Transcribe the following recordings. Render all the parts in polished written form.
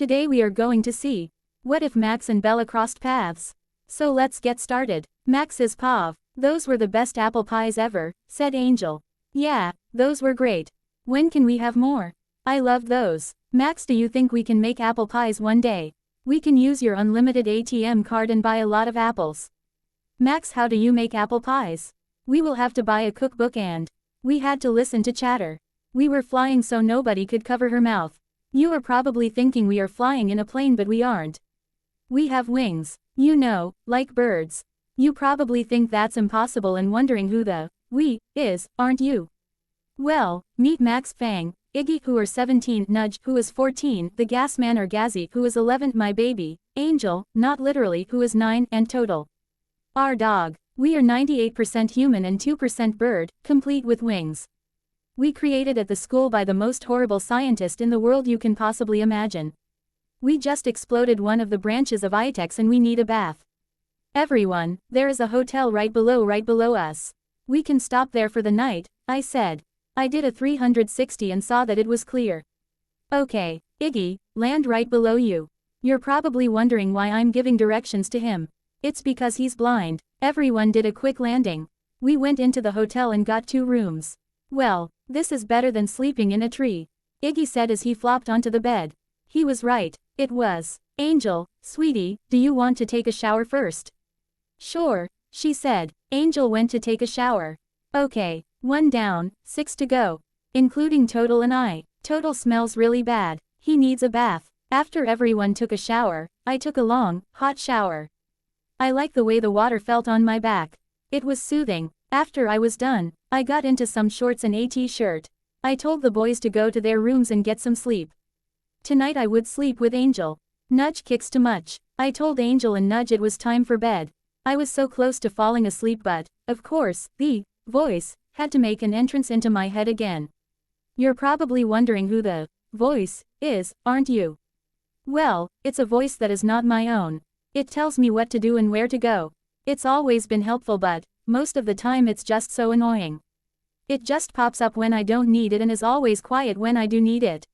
Today we are going to see. What if Max and Bella crossed paths? So let's get started. Max is Pav. Those were the best apple pies ever, said Angel. Yeah, those were great. When can we have more? I love those. Max, do you think we can make apple pies one day? We can use your unlimited ATM card and buy a lot of apples. Max, how do you make apple pies? We will have to buy a cookbook and... We had to listen to chatter. We were flying so nobody could cover her mouth. You are probably thinking we are flying in a plane, but we aren't. We have wings. You know, like birds. You probably think that's impossible and wondering who the we is, aren't you? Well, meet Max, Fang, Iggy who are 17, Nudge who is 14, the Gas Man or Gazzy who is 11, my baby, Angel, not literally, who is 9, and Total. Our dog. We are 98% human and 2% bird, complete with wings. We created at the school by the most horrible scientist in the world you can possibly imagine. We just exploded one of the branches of ITEX and we need a bath. Everyone, there is a hotel right below us. We can stop there for the night, I said. I did a 360 and saw that it was clear. Okay, Iggy, land right below you. You're probably wondering why I'm giving directions to him. It's because he's blind. Everyone did a quick landing. We went into the hotel and got 2 rooms. Well, this is better than sleeping in a tree, Iggy said as he flopped onto the bed. He was right, it was. Angel, sweetie, do you want to take a shower first? Sure, she said. Angel went to take a shower. Okay, 1 down, 6 to go. Including Total and I. Total smells really bad. He needs a bath. After everyone took a shower, I took a long, hot shower. I like the way the water felt on my back. It was soothing. After I was done, I got into some shorts and a t-shirt. I told the boys to go to their rooms and get some sleep. Tonight I would sleep with Angel. Nudge kicks too much. I told Angel and Nudge it was time for bed. I was so close to falling asleep, but, of course, the voice had to make an entrance into my head again. You're probably wondering who the voice is, aren't you? Well, it's a voice that is not my own. It tells me what to do and where to go. It's always been helpful, but most of the time it's just so annoying. It just pops up when I don't need it and is always quiet when I do need it.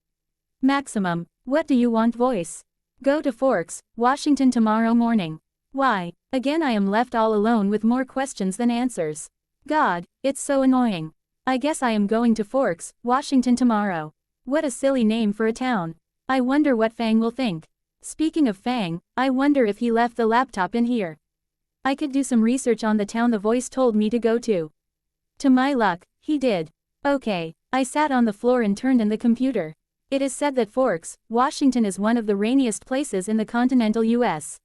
Maximum, what do you want voice? Go to Forks, Washington tomorrow morning. Why? Again I am left all alone with more questions than answers. God, it's so annoying. I guess I am going to Forks, Washington tomorrow. What a silly name for a town. I wonder what Fang will think. Speaking of Fang, I wonder if he left the laptop in here. I could do some research on the town the voice told me to go to. To my luck, he did. Okay, I sat on the floor and turned in the computer. It is said that Forks, Washington is one of the rainiest places in the continental US.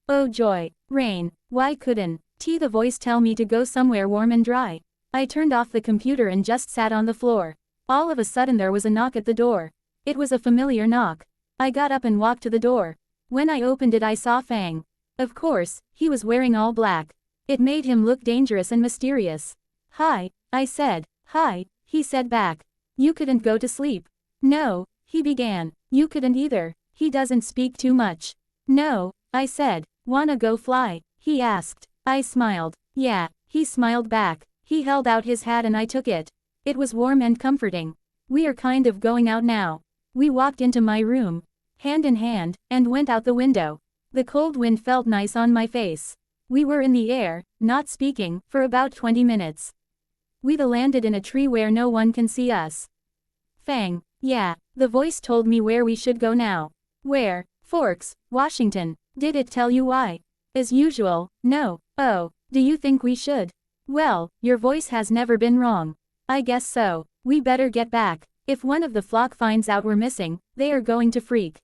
Oh joy, rain, why couldn't the voice tell me to go somewhere warm and dry? I turned off the computer and just sat on the floor. All of a sudden there was a knock at the door. It was a familiar knock. I got up and walked to the door. When I opened it I saw Fang. Of course, he was wearing all black. It made him look dangerous and mysterious. Hi, I said. Hi, he said back. You couldn't go to sleep? No, he began. You couldn't either. He doesn't speak too much. No, I said. Wanna go fly? He asked. I smiled. Yeah, he smiled back. He held out his hat and I took it. It was warm and comforting. We are kind of going out now. We walked into my room, hand in hand, and went out the window. The cold wind felt nice on my face. We were in the air, not speaking, for about 20 minutes. We landed in a tree where no one can see us. Fang, yeah, the voice told me where we should go now. Where? Forks, Washington. Did it tell you why? As usual, no. Oh, do you think we should? Well, your voice has never been wrong. I guess so. We better get back. If one of the flock finds out we're missing, they are going to freak.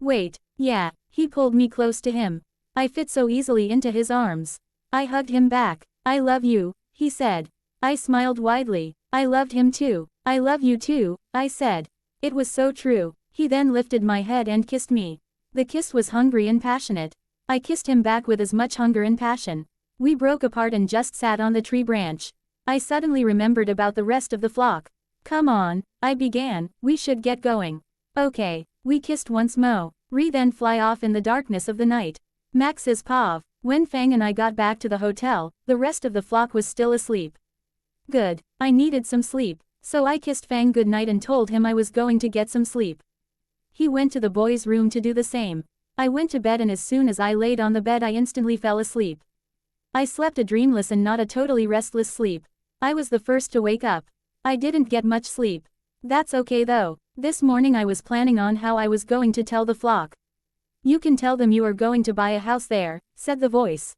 Wait, yeah, he pulled me close to him. I fit so easily into his arms. I hugged him back. I love you, he said. I smiled widely. I loved him too. I love you too, I said. It was so true. He then lifted my head and kissed me. The kiss was hungry and passionate. I kissed him back with as much hunger and passion. We broke apart and just sat on the tree branch. I suddenly remembered about the rest of the flock. Come on, I began, we should get going. Okay, we kissed once more. We then fly off in the darkness of the night. Max is Pav. When Fang and I got back to the hotel, the rest of the flock was still asleep. Good, I needed some sleep, so I kissed Fang goodnight and told him I was going to get some sleep. He went to the boys' room to do the same. I went to bed and as soon as I laid on the bed I instantly fell asleep. I slept a dreamless and not a totally restless sleep. I was the first to wake up. I didn't get much sleep. That's okay though. This morning I was planning on how I was going to tell the flock. You can tell them you are going to buy a house there, said the voice.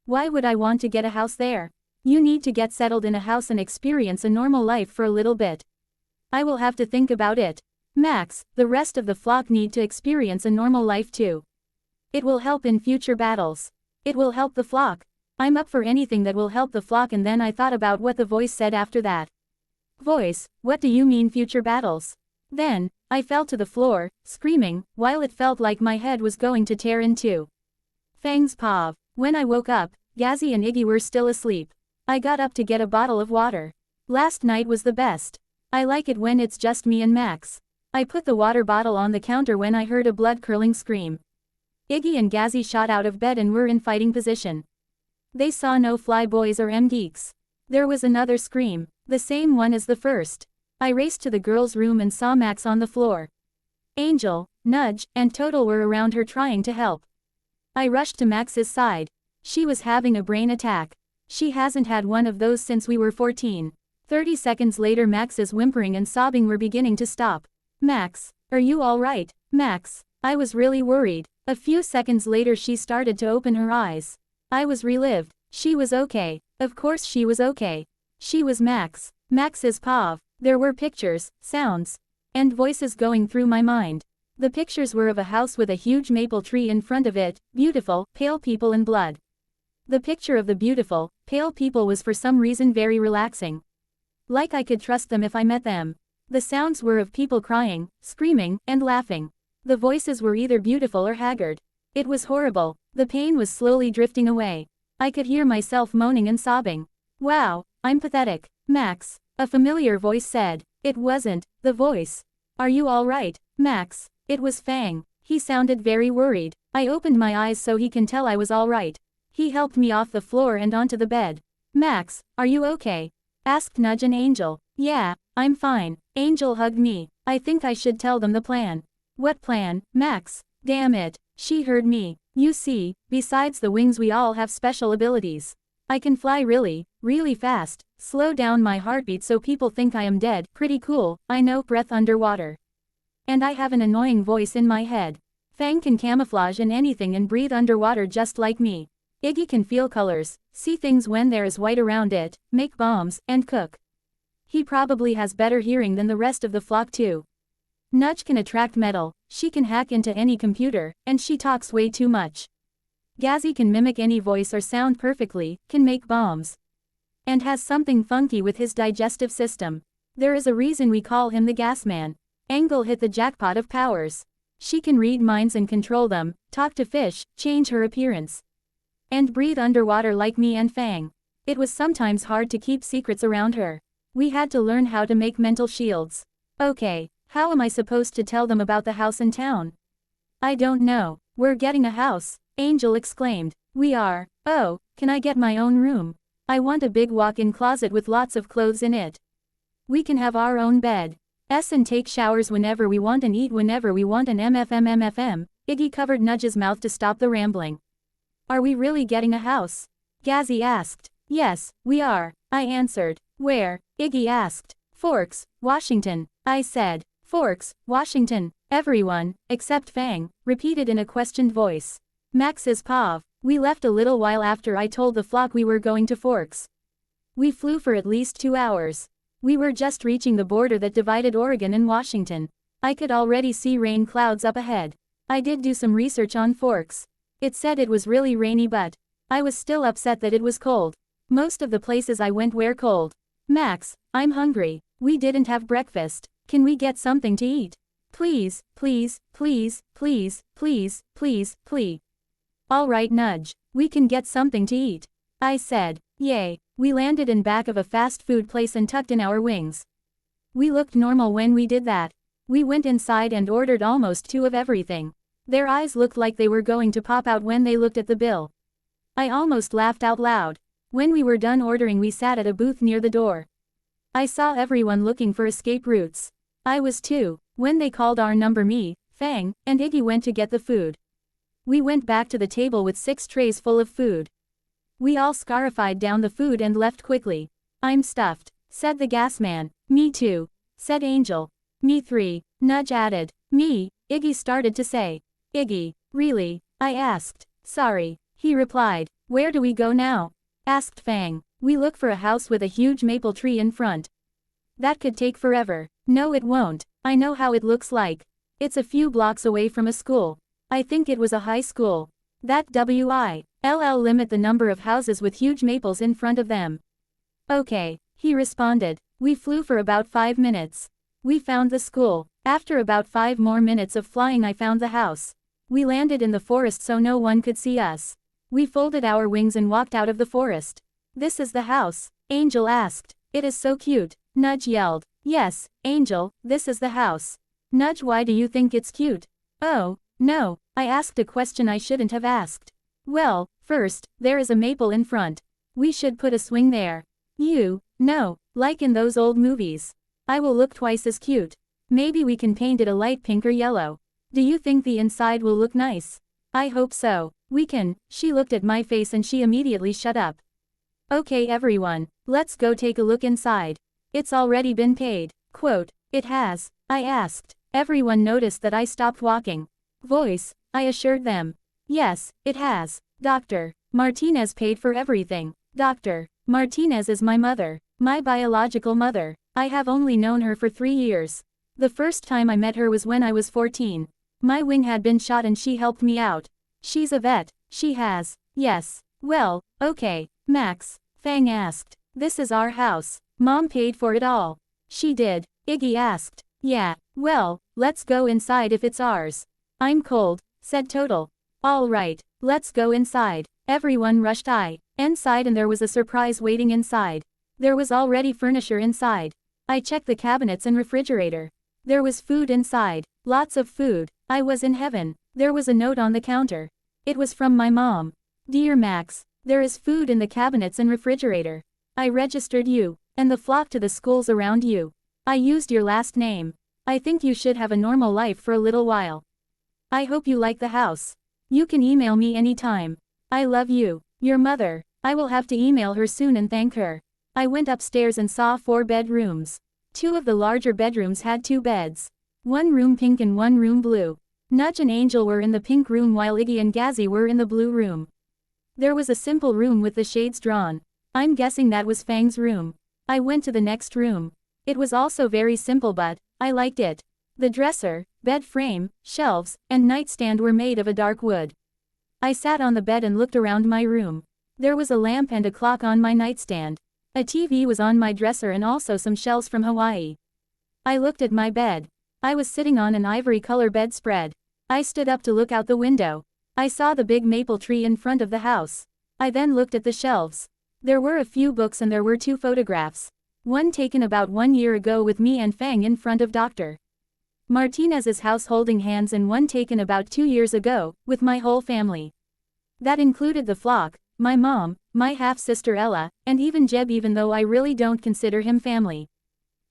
Why would I want to get a house there? You need to get settled in a house and experience a normal life for a little bit. I will have to think about it. Max, the rest of the flock need to experience a normal life too. It will help in future battles. It will help the flock. I'm up for anything that will help the flock, and then I thought about what the voice said after that. Voice, what do you mean future battles? Then, I fell to the floor, screaming, while it felt like my head was going to tear in two. Fang's paw. When I woke up, Gazzy and Iggy were still asleep. I got up to get a bottle of water. Last night was the best. I like it when it's just me and Max. I put the water bottle on the counter when I heard a blood-curdling scream. Iggy and Gazzy shot out of bed and were in fighting position. They saw no fly boys or geeks. There was another scream, the same one as the first. I raced to the girls' room and saw Max on the floor. Angel, Nudge, and Total were around her trying to help. I rushed to Max's side. She was having a brain attack. She hasn't had one of those since we were 14. 30 seconds later Max's whimpering and sobbing were beginning to stop. Max, are you alright? Max, I was really worried. A few seconds later she started to open her eyes. I was relieved. She was okay. Of course she was okay. She was Max. Max's paw. There were pictures, sounds, and voices going through my mind. The pictures were of a house with a huge maple tree in front of it, beautiful, pale people and blood. The picture of the beautiful, pale people was for some reason very relaxing. Like I could trust them if I met them. The sounds were of people crying, screaming, and laughing. The voices were either beautiful or haggard. It was horrible. The pain was slowly drifting away. I could hear myself moaning and sobbing. Wow, I'm pathetic. Max, a familiar voice said. It wasn't the voice. Are you alright, Max? It was Fang. He sounded very worried. I opened my eyes so he can tell I was alright. He helped me off the floor and onto the bed. Max, are you okay? Asked Nudge and Angel. Yeah, I'm fine. Angel hugged me. I think I should tell them the plan. What plan, Max? Damn it. She heard me. You see, besides the wings we all have special abilities. I can fly really, really fast, slow down my heartbeat so people think I am dead. Pretty cool, I know. Breath underwater. And I have an annoying voice in my head. Fang can camouflage in anything and breathe underwater just like me. Iggy can feel colors, see things when there is white around it, make bombs, and cook. He probably has better hearing than the rest of the flock too. Nudge can attract metal, she can hack into any computer, and she talks way too much. Gazzy can mimic any voice or sound perfectly, can make bombs. And has something funky with his digestive system. There is a reason we call him the Gas Man. Angle hit the jackpot of powers. She can read minds and control them, talk to fish, change her appearance. And breathe underwater like me and Fang. It was sometimes hard to keep secrets around her. We had to learn how to make mental shields. Okay, how am I supposed to tell them about the house in town? I don't know. We're getting a house, Angel exclaimed. We are. Oh, can I get my own room? I want a big walk-in closet with lots of clothes in it. We can have our own bed. And take showers whenever we want and eat whenever we want and MFM. Iggy covered Nudge's mouth to stop the rambling. Are we really getting a house? Gazzy asked. Yes, we are, I answered. Where? Iggy asked. Forks, Washington, I said. Forks, Washington. Everyone, except Fang, repeated in a questioned voice. Max's paw. We left a little while after I told the flock we were going to Forks. We flew for at least 2 hours. We were just reaching the border that divided Oregon and Washington. I could already see rain clouds up ahead. I did do some research on Forks. It said it was really rainy, but I was still upset that it was cold. Most of the places I went were cold. Max, I'm hungry. We didn't have breakfast. Can we get something to eat? Please, please, please, please, please, please, please. All right, Nudge. We can get something to eat. I said. Yay. We landed in back of a fast food place and tucked in our wings. We looked normal when we did that. We went inside and ordered almost 2 of everything. Their eyes looked like they were going to pop out when they looked at the bill. I almost laughed out loud. When we were done ordering, we sat at a booth near the door. I saw everyone looking for escape routes. I was too. When they called our number, me, Fang, and Iggy went to get the food. We went back to the table with 6 trays full of food. We all scarified down the food and left quickly. I'm stuffed, said the gas man. Me too, said Angel. Me 3, Nudge added. Me, Iggy started to say. Iggy, really? I asked. Sorry, he replied. Where do we go now? Asked Fang. We look for a house with a huge maple tree in front. That could take forever. No, it won't. I know how it looks like. It's a few blocks away from a school. I think it was a high school. That will limit the number of houses with huge maples in front of them. Okay, he responded. We flew for about 5 minutes. We found the school. After about 5 more minutes of flying, I found the house. We landed in the forest so no one could see us. We folded our wings and walked out of the forest. This is the house, Angel asked. It is so cute, Nudge yelled. Yes, Angel, this is the house. Nudge, why do you think it's cute? Oh, no, I asked a question I shouldn't have asked. Well, first, there is a maple in front. We should put a swing there. No, like in those old movies. I will look twice as cute. Maybe we can paint it a light pink or yellow. Do you think the inside will look nice? I hope so. We can. She looked at my face and she immediately shut up. Okay everyone, let's go take a look inside. It's already been paid. Quote, it has. I asked. Everyone noticed that I stopped walking. Voice, I assured them. Yes, it has. Dr. Martinez paid for everything. Dr. Martinez is my mother. My biological mother. I have only known her for 3 years. The first time I met her was when I was 14. My wing had been shot and she helped me out. She's a vet. She has. Yes. Well, okay, Max, Fang asked. This is our house. Mom paid for it all. She did, Iggy asked. Yeah, well, let's go inside if it's ours. I'm cold, said Total. All right, let's go inside. Everyone rushed inside and there was a surprise waiting inside. There was already furniture inside. I checked the cabinets and refrigerator. There was food inside. Lots of food. I was in heaven. There was a note on the counter. It was from my mom. Dear Max, there is food in the cabinets and refrigerator. I registered you, and the flock to the schools around you. I used your last name. I think you should have a normal life for a little while. I hope you like the house. You can email me anytime. I love you. Your mother. I will have to email her soon and thank her. I went upstairs and saw 4 bedrooms. 2 of the larger bedrooms had 2 beds. 1 room pink and 1 room blue. Nudge and Angel were in the pink room while Iggy and Gazzy were in the blue room. There was a simple room with the shades drawn. I'm guessing that was Fang's room. I went to the next room. It was also very simple but I liked it. The dresser, bed frame, shelves, and nightstand were made of a dark wood. I sat on the bed and looked around my room. There was a lamp and a clock on my nightstand. A TV was on my dresser and also some shells from Hawaii. I looked at my bed. I was sitting on an ivory color bedspread. I stood up to look out the window. I saw the big maple tree in front of the house. I then looked at the shelves. There were a few books and there were 2 photographs. One taken about 1 year ago with me and Fang in front of Dr. Martinez's house holding hands, and one taken about 2 years ago, with my whole family. That included the flock, my mom, my half-sister Ella, and even Jeb, even though I really don't consider him family.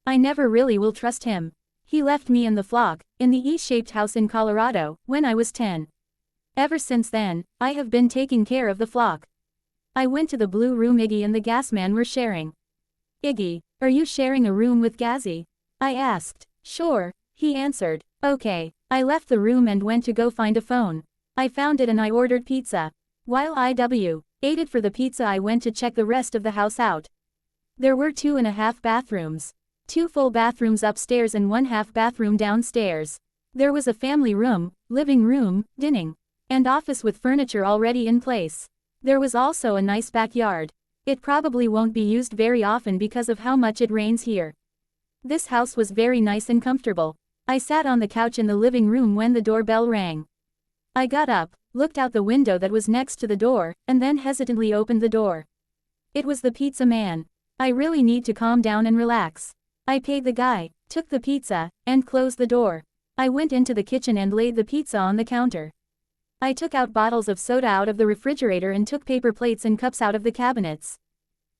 I never really will trust him. He left me and the flock, in the E-shaped house in Colorado, when I was 10. Ever since then, I have been taking care of the flock. I went to the blue room Iggy and the gas man were sharing. Iggy, are you sharing a room with Gazzy? I asked. Sure, he answered. Okay. I left the room and went to go find a phone. I found it and I ordered pizza. While I waited for the pizza, I went to check the rest of the house out. There were 2.5 bathrooms. 2 full bathrooms upstairs and 1/2 bathroom downstairs. There was a family room, living room, dining, and office with furniture already in place. There was also a nice backyard. It probably won't be used very often because of how much it rains here. This house was very nice and comfortable. I sat on the couch in the living room when the doorbell rang. I got up, looked out the window that was next to the door, and then hesitantly opened the door. It was the pizza man. I really need to calm down and relax. I paid the guy, took the pizza, and closed the door. I went into the kitchen and laid the pizza on the counter. I took out bottles of soda out of the refrigerator and took paper plates and cups out of the cabinets.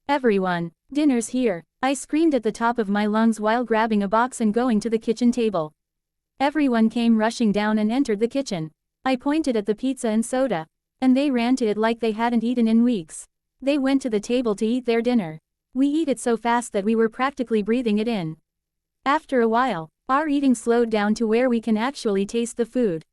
Everyone, dinner's here, I screamed at the top of my lungs while grabbing a box and going to the kitchen table. Everyone came rushing down and entered the kitchen. I pointed at the pizza and soda. And they ran to it like they hadn't eaten in weeks. They went to the table to eat their dinner. We eat it so fast that we were practically breathing it in. After a while, our eating slowed down to where we can actually taste the food.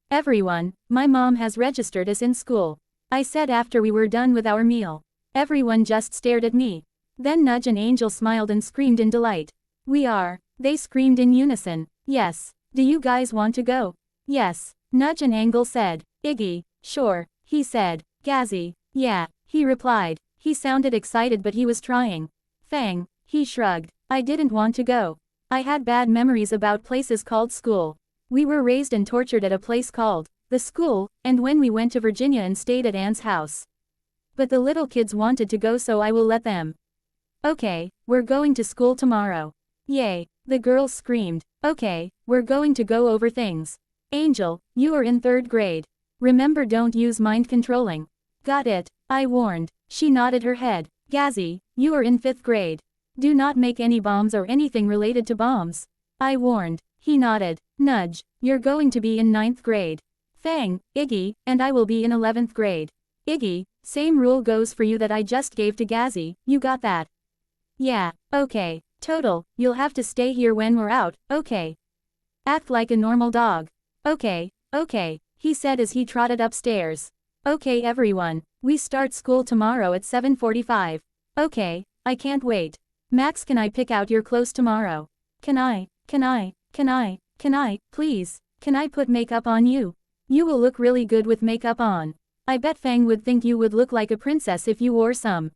Everyone, my mom has registered us in school, I said after we were done with our meal. Everyone just stared at me. Then Nudge and Angel smiled and screamed in delight. We are, they screamed in unison. Yes. Do you guys want to go? Yes. Nudge and Angle said. Iggy, sure, he said. Gazzy, yeah, he replied. He sounded excited but he was trying. Fang, he shrugged. I didn't want to go. I had bad memories about places called school. We were raised and tortured at a place called the school, and when we went to Virginia and stayed at Anne's house. But the little kids wanted to go, so I will let them. Okay, we're going to school tomorrow. Yay, the girls screamed. Okay, we're going to go over things. Angel, you are in 3rd grade. Remember, don't use mind controlling. Got it, I warned. She nodded her head. Gazzy, you are in 5th grade. Do not make any bombs or anything related to bombs. I warned. He nodded. Nudge, you're going to be in 9th grade. Fang, Iggy, and I will be in 11th grade. Iggy, same rule goes for you that I just gave to Gazzy, you got that? Yeah, okay. Total, you'll have to stay here when we're out, okay? Act like a normal dog. Okay, he said as he trotted upstairs. Okay everyone, we start school tomorrow at 7:45. Okay, I can't wait. Max, can I pick out your clothes tomorrow? Can I, please, can I put makeup on you? You will look really good with makeup on. I bet Fang would think you would look like a princess if you wore some.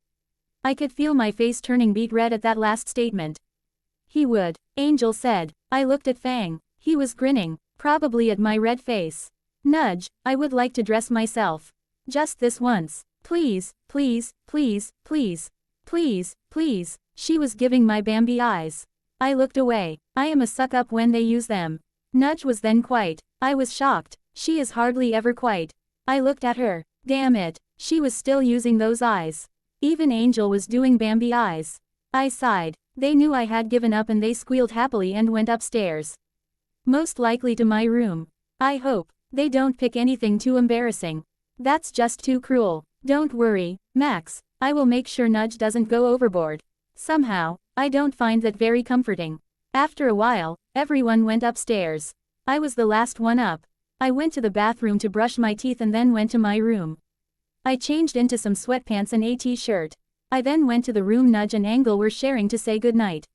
I could feel my face turning beet red at that last statement. He would, Angel said. I looked at Fang. He was grinning, probably at my red face. Nudge, I would like to dress myself. Just this once. Please, please, please, please, please, please. She was giving my Bambi eyes. I looked away. I am a suck-up when they use them. Nudge was then quiet. I was shocked. She is hardly ever quiet. I looked at her. Damn it. She was still using those eyes. Even Angel was doing Bambi eyes. I sighed. They knew I had given up and they squealed happily and went upstairs. Most likely to my room. I hope they don't pick anything too embarrassing. That's just too cruel. Don't worry, Max. I will make sure Nudge doesn't go overboard. Somehow, I don't find that very comforting. After a while, everyone went upstairs. I was the last one up. I went to the bathroom to brush my teeth and then went to my room. I changed into some sweatpants and a t-shirt. I then went to the room Nudge and Angle were sharing to say goodnight.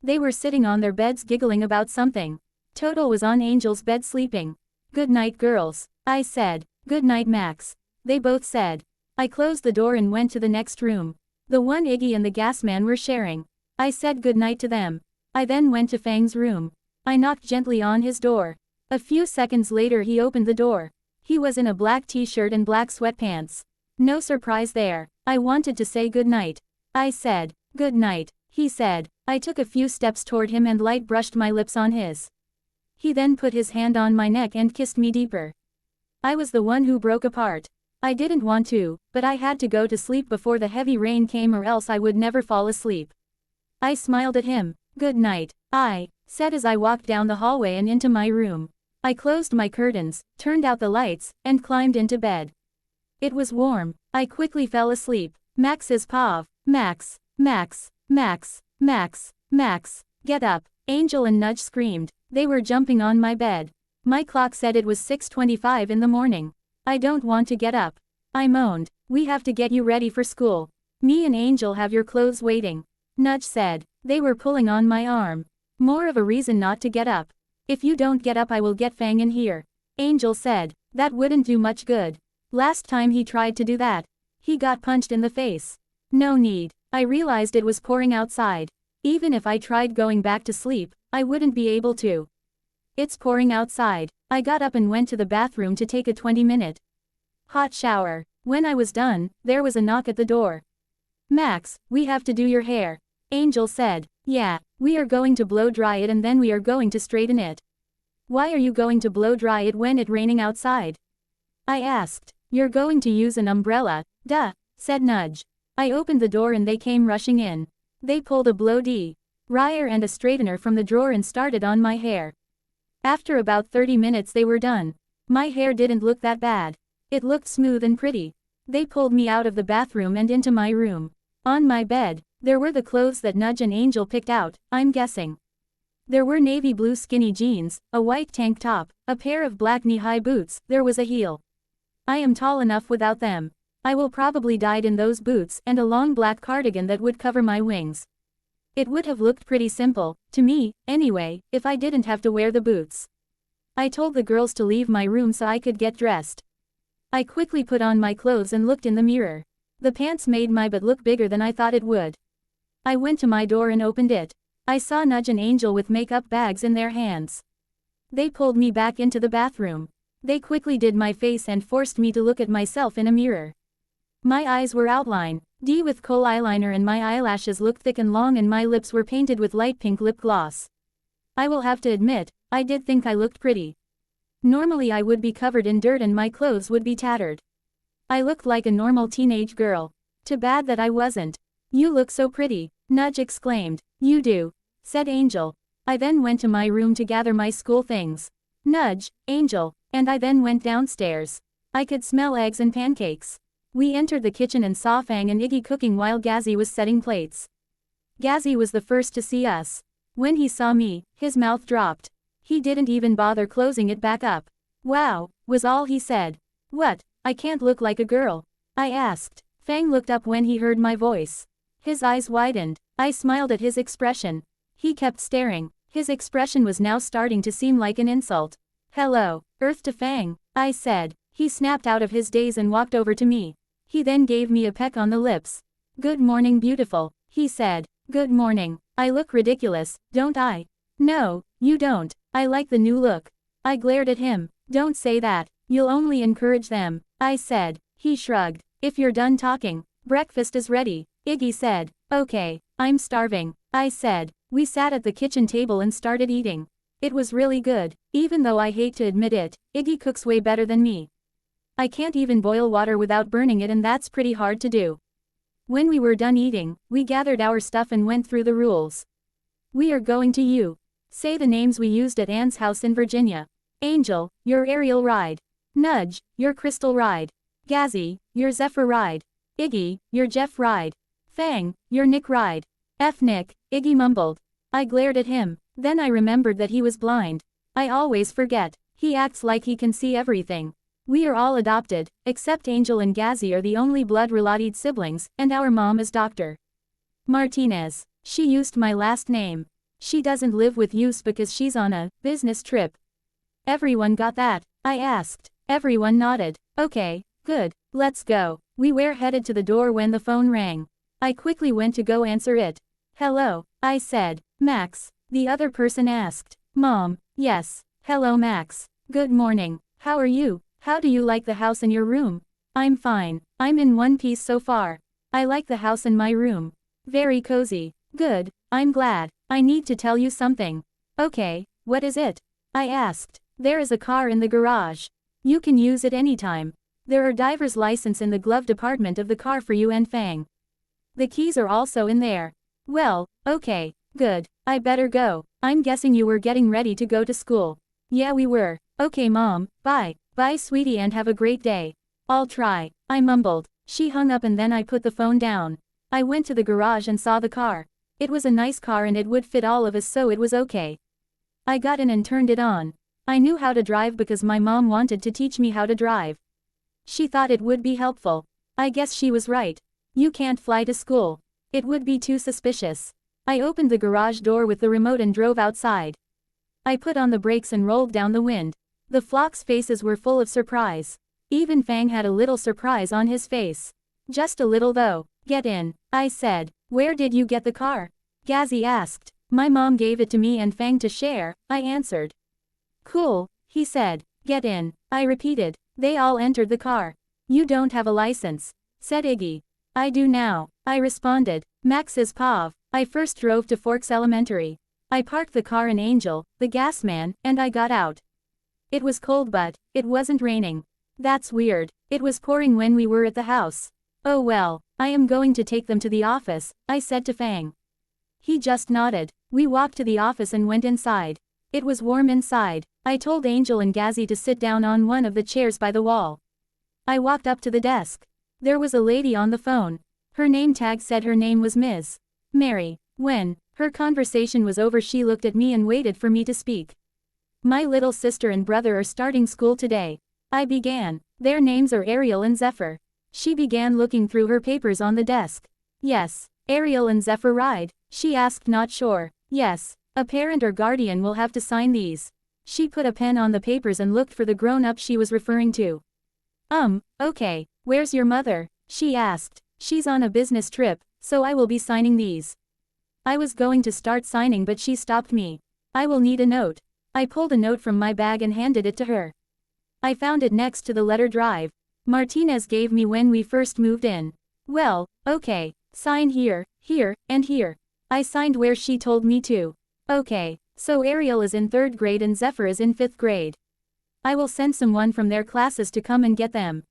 They were sitting on their beds giggling about something. Total was on Angel's bed sleeping. Good night girls, I said. Good night Max. They both said. I closed the door and went to the next room. The one Iggy and the gas man were sharing. I said good night to them. I then went to Fang's room. I knocked gently on his door. A few seconds later he opened the door. He was in a black t-shirt and black sweatpants. No surprise there. I wanted to say good night. I said, good night, he said. I took a few steps toward him and light brushed my lips on his. He then put his hand on my neck and kissed me deeper. I was the one who broke apart. I didn't want to, but I had to go to sleep before the heavy rain came or else I would never fall asleep. I smiled at him. Good night, I said as I walked down the hallway and into my room. I closed my curtains, turned out the lights, and climbed into bed. It was warm. I quickly fell asleep. Max's paw. Max, Max, Max, Max, Max, get up. Angel and Nudge screamed. They were jumping on my bed. My clock said it was 6:25 in the morning. I don't want to get up. I moaned. We have to get you ready for school. Me and Angel have your clothes waiting. Nudge said. They were pulling on my arm. More of a reason not to get up. If you don't get up I will get Fang in here. Angel said. That wouldn't do much good. Last time he tried to do that, he got punched in the face. No need. I realized it was pouring outside. Even if I tried going back to sleep, I wouldn't be able to. It's pouring outside. I got up and went to the bathroom to take a 20-minute hot shower. When I was done, there was a knock at the door. Max, we have to do your hair. Angel said. Yeah, we are going to blow dry it and then we are going to straighten it. Why are you going to blow dry it when it's raining outside? I asked. You're going to use an umbrella, duh, said Nudge. I opened the door and they came rushing in. They pulled a blow-dryer and a straightener from the drawer and started on my hair. After about 30 minutes they were done. My hair didn't look that bad. It looked smooth and pretty. They pulled me out of the bathroom and into my room. On my bed, there were the clothes that Nudge and Angel picked out, I'm guessing. There were navy blue skinny jeans, a white tank top, a pair of black knee-high boots, there was a heel. I am tall enough without them. I will probably die in those boots and a long black cardigan that would cover my wings. It would have looked pretty simple, to me, anyway, if I didn't have to wear the boots. I told the girls to leave my room so I could get dressed. I quickly put on my clothes and looked in the mirror. The pants made my butt look bigger than I thought it would. I went to my door and opened it. I saw Nudge and Angel with makeup bags in their hands. They pulled me back into the bathroom. They quickly did my face and forced me to look at myself in a mirror. My eyes were outlined, with kohl eyeliner, and my eyelashes looked thick and long, and my lips were painted with light pink lip gloss. I will have to admit, I did think I looked pretty. Normally I would be covered in dirt and my clothes would be tattered. I looked like a normal teenage girl. Too bad that I wasn't. You look so pretty, Nudge exclaimed. You do, said Angel. I then went to my room to gather my school things. Nudge, Angel, and I then went downstairs. I could smell eggs and pancakes. We entered the kitchen and saw Fang and Iggy cooking while Gazzy was setting plates. Gazzy was the first to see us. When he saw me, his mouth dropped. He didn't even bother closing it back up. Wow, was all he said. What, I can't look like a girl? I asked. Fang looked up when he heard my voice. His eyes widened. I smiled at his expression. He kept staring. His expression was now starting to seem like an insult. Hello, Earth to Fang, I said. He snapped out of his daze and walked over to me. He then gave me a peck on the lips. Good morning, beautiful, he said. Good morning. I look ridiculous, don't I? No, you don't. I like the new look. I glared at him. Don't say that. You'll only encourage them, I said. He shrugged. If you're done talking, breakfast is ready, Iggy said. Okay, I'm starving, I said. We sat at the kitchen table and started eating. It was really good. Even though I hate to admit it, Iggy cooks way better than me. I can't even boil water without burning it, and that's pretty hard to do. When we were done eating, we gathered our stuff and went through the rules. We are going to say the names we used at Anne's house in Virginia. Angel, your Ariel ride. Nudge, your Crystal ride. Gazzy, your Zephyr ride. Iggy, your Jeff ride. Fang, your Nick ride. F Nick, Iggy mumbled. I glared at him. Then I remembered that he was blind. I always forget. He acts like he can see everything. We are all adopted, except Angel and Gazzy are the only blood-related siblings, and our mom is Dr. Martinez. She used my last name. She doesn't live with us because she's on a business trip. Everyone got that? I asked. Everyone nodded. Okay, good, let's go. We were headed to the door when the phone rang. I quickly went to go answer it. Hello, I said. Max, the other person asked. Mom, yes. Hello Max. Good morning. How are you? How do you like the house and your room? I'm fine. I'm in one piece so far. I like the house and my room. Very cozy. Good, I'm glad. I need to tell you something. Okay, what is it? I asked. There is a car in the garage. You can use it anytime. There are driver's license in the glove compartment of the car for you and Fang. The keys are also in there. Well, okay, good. I better go. I'm guessing you were getting ready to go to school. Yeah, we were. Okay Mom, bye. Bye sweetie and have a great day. I'll try, I mumbled. She hung up and then I put the phone down. I went to the garage and saw the car. It was a nice car and it would fit all of us, so it was okay. I got in and turned it on. I knew how to drive because my mom wanted to teach me how to drive. She thought it would be helpful. I guess she was right. You can't fly to school. It would be too suspicious. I opened the garage door with the remote and drove outside. I put on the brakes and rolled down the wind. The flock's faces were full of surprise. Even Fang had a little surprise on his face. Just a little though. Get in, I said. Where did you get the car? Gazzy asked. My mom gave it to me and Fang to share, I answered. Cool, he said. Get in, I repeated. They all entered the car. You don't have a license, said Iggy. I do now, I responded. Max is Pav. I first drove to Forks Elementary. I parked the car in Angel, the gas man, and I got out. It was cold but it wasn't raining. That's weird. It was pouring when we were at the house. Oh well, I am going to take them to the office, I said to Fang. He just nodded. We walked to the office and went inside. It was warm inside. I told Angel and Gazzy to sit down on one of the chairs by the wall. I walked up to the desk. There was a lady on the phone. Her name tag said her name was Ms. Mary. When her conversation was over, she looked at me and waited for me to speak. My little sister and brother are starting school today. I began. Their names are Ariel and Zephyr. She began looking through her papers on the desk. Yes, Ariel and Zephyr ride, she asked, not sure. Yes, a parent or guardian will have to sign these. She put a pen on the papers and looked for the grown-up she was referring to. Okay, where's your mother? She asked. She's on a business trip, so I will be signing these. I was going to start signing, but she stopped me. I will need a note. I pulled a note from my bag and handed it to her. I found it next to the letter drive Martinez gave me when we first moved in. Well, okay, sign here, here, and here. I signed where she told me to. Okay, so Ariel is in 3rd grade and Zephyr is in 5th grade. I will send someone from their classes to come and get them.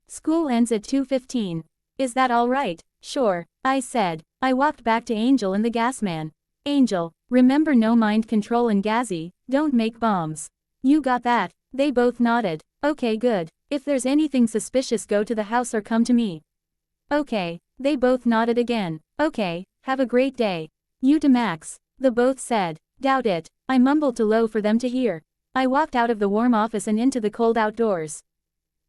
School ends at 2:15. Is that all right? Sure, I said. I walked back to Angel and the gas man. Angel, remember no mind control, and Gazzy, don't make bombs. You got that? They both nodded. Okay, good. If there's anything suspicious, go to the house or come to me. Okay, they both nodded again. Okay, have a great day. You to Max, the both said. Doubt it, I mumbled too low for them to hear. I walked out of the warm office and into the cold outdoors.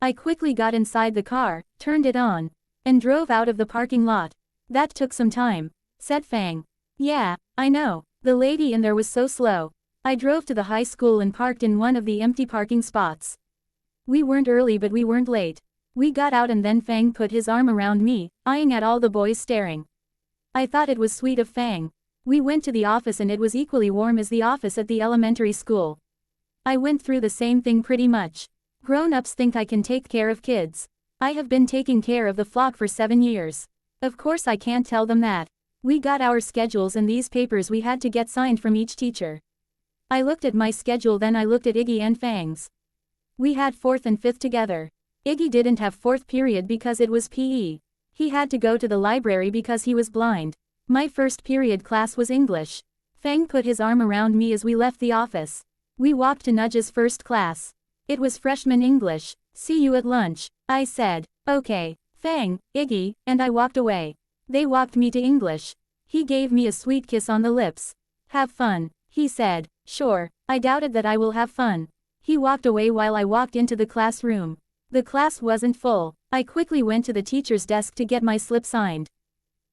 I quickly got inside the car, turned it on, and drove out of the parking lot. That took some time, said Fang. Yeah, I know, the lady in there was so slow. I drove to the high school and parked in one of the empty parking spots. We weren't early, but we weren't late. We got out and then Fang put his arm around me, eyeing at all the boys staring. I thought it was sweet of Fang. We went to the office and it was equally warm as the office at the elementary school. I went through the same thing pretty much. Grown-ups think I can take care of kids. I have been taking care of the flock for 7 years. Of course I can't tell them that. We got our schedules and these papers we had to get signed from each teacher. I looked at my schedule, then I looked at Iggy and Fang's. We had 4th and 5th together. Iggy didn't have 4th period because it was PE. He had to go to the library because he was blind. My 1st period class was English. Fang put his arm around me as we left the office. We walked to Nudge's 1st class. It was freshman English. See you at lunch, I said. Okay, Fang, Iggy, and I walked away. They walked me to English. He gave me a sweet kiss on the lips. Have fun, he said. Sure, I doubted that I will have fun. He walked away while I walked into the classroom. The class wasn't full. I quickly went to the teacher's desk to get my slip signed.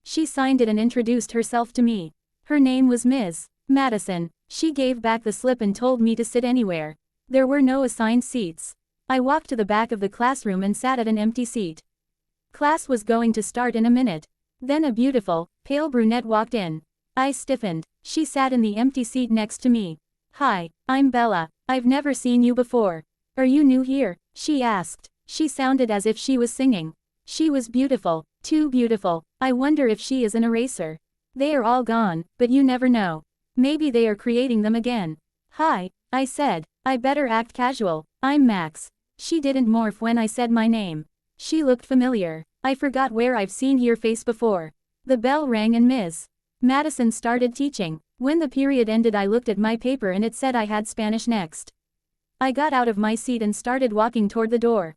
She signed it and introduced herself to me. Her name was Ms. Madison. She gave back the slip and told me to sit anywhere. There were no assigned seats. I walked to the back of the classroom and sat at an empty seat. Class was going to start in a minute. Then a beautiful, pale brunette walked in. I stiffened. She sat in the empty seat next to me. Hi, I'm Bella. I've never seen you before. Are you new here? She asked. She sounded as if she was singing. She was beautiful, too beautiful. I wonder if she is an eraser. They are all gone, but you never know. Maybe they are creating them again. Hi, I said. I better act casual. I'm Max. She didn't morph when I said my name. She looked familiar. I forgot where I've seen her face before. The bell rang and Ms. Madison started teaching. When the period ended, I looked at my paper and it said I had Spanish next. I got out of my seat and started walking toward the door.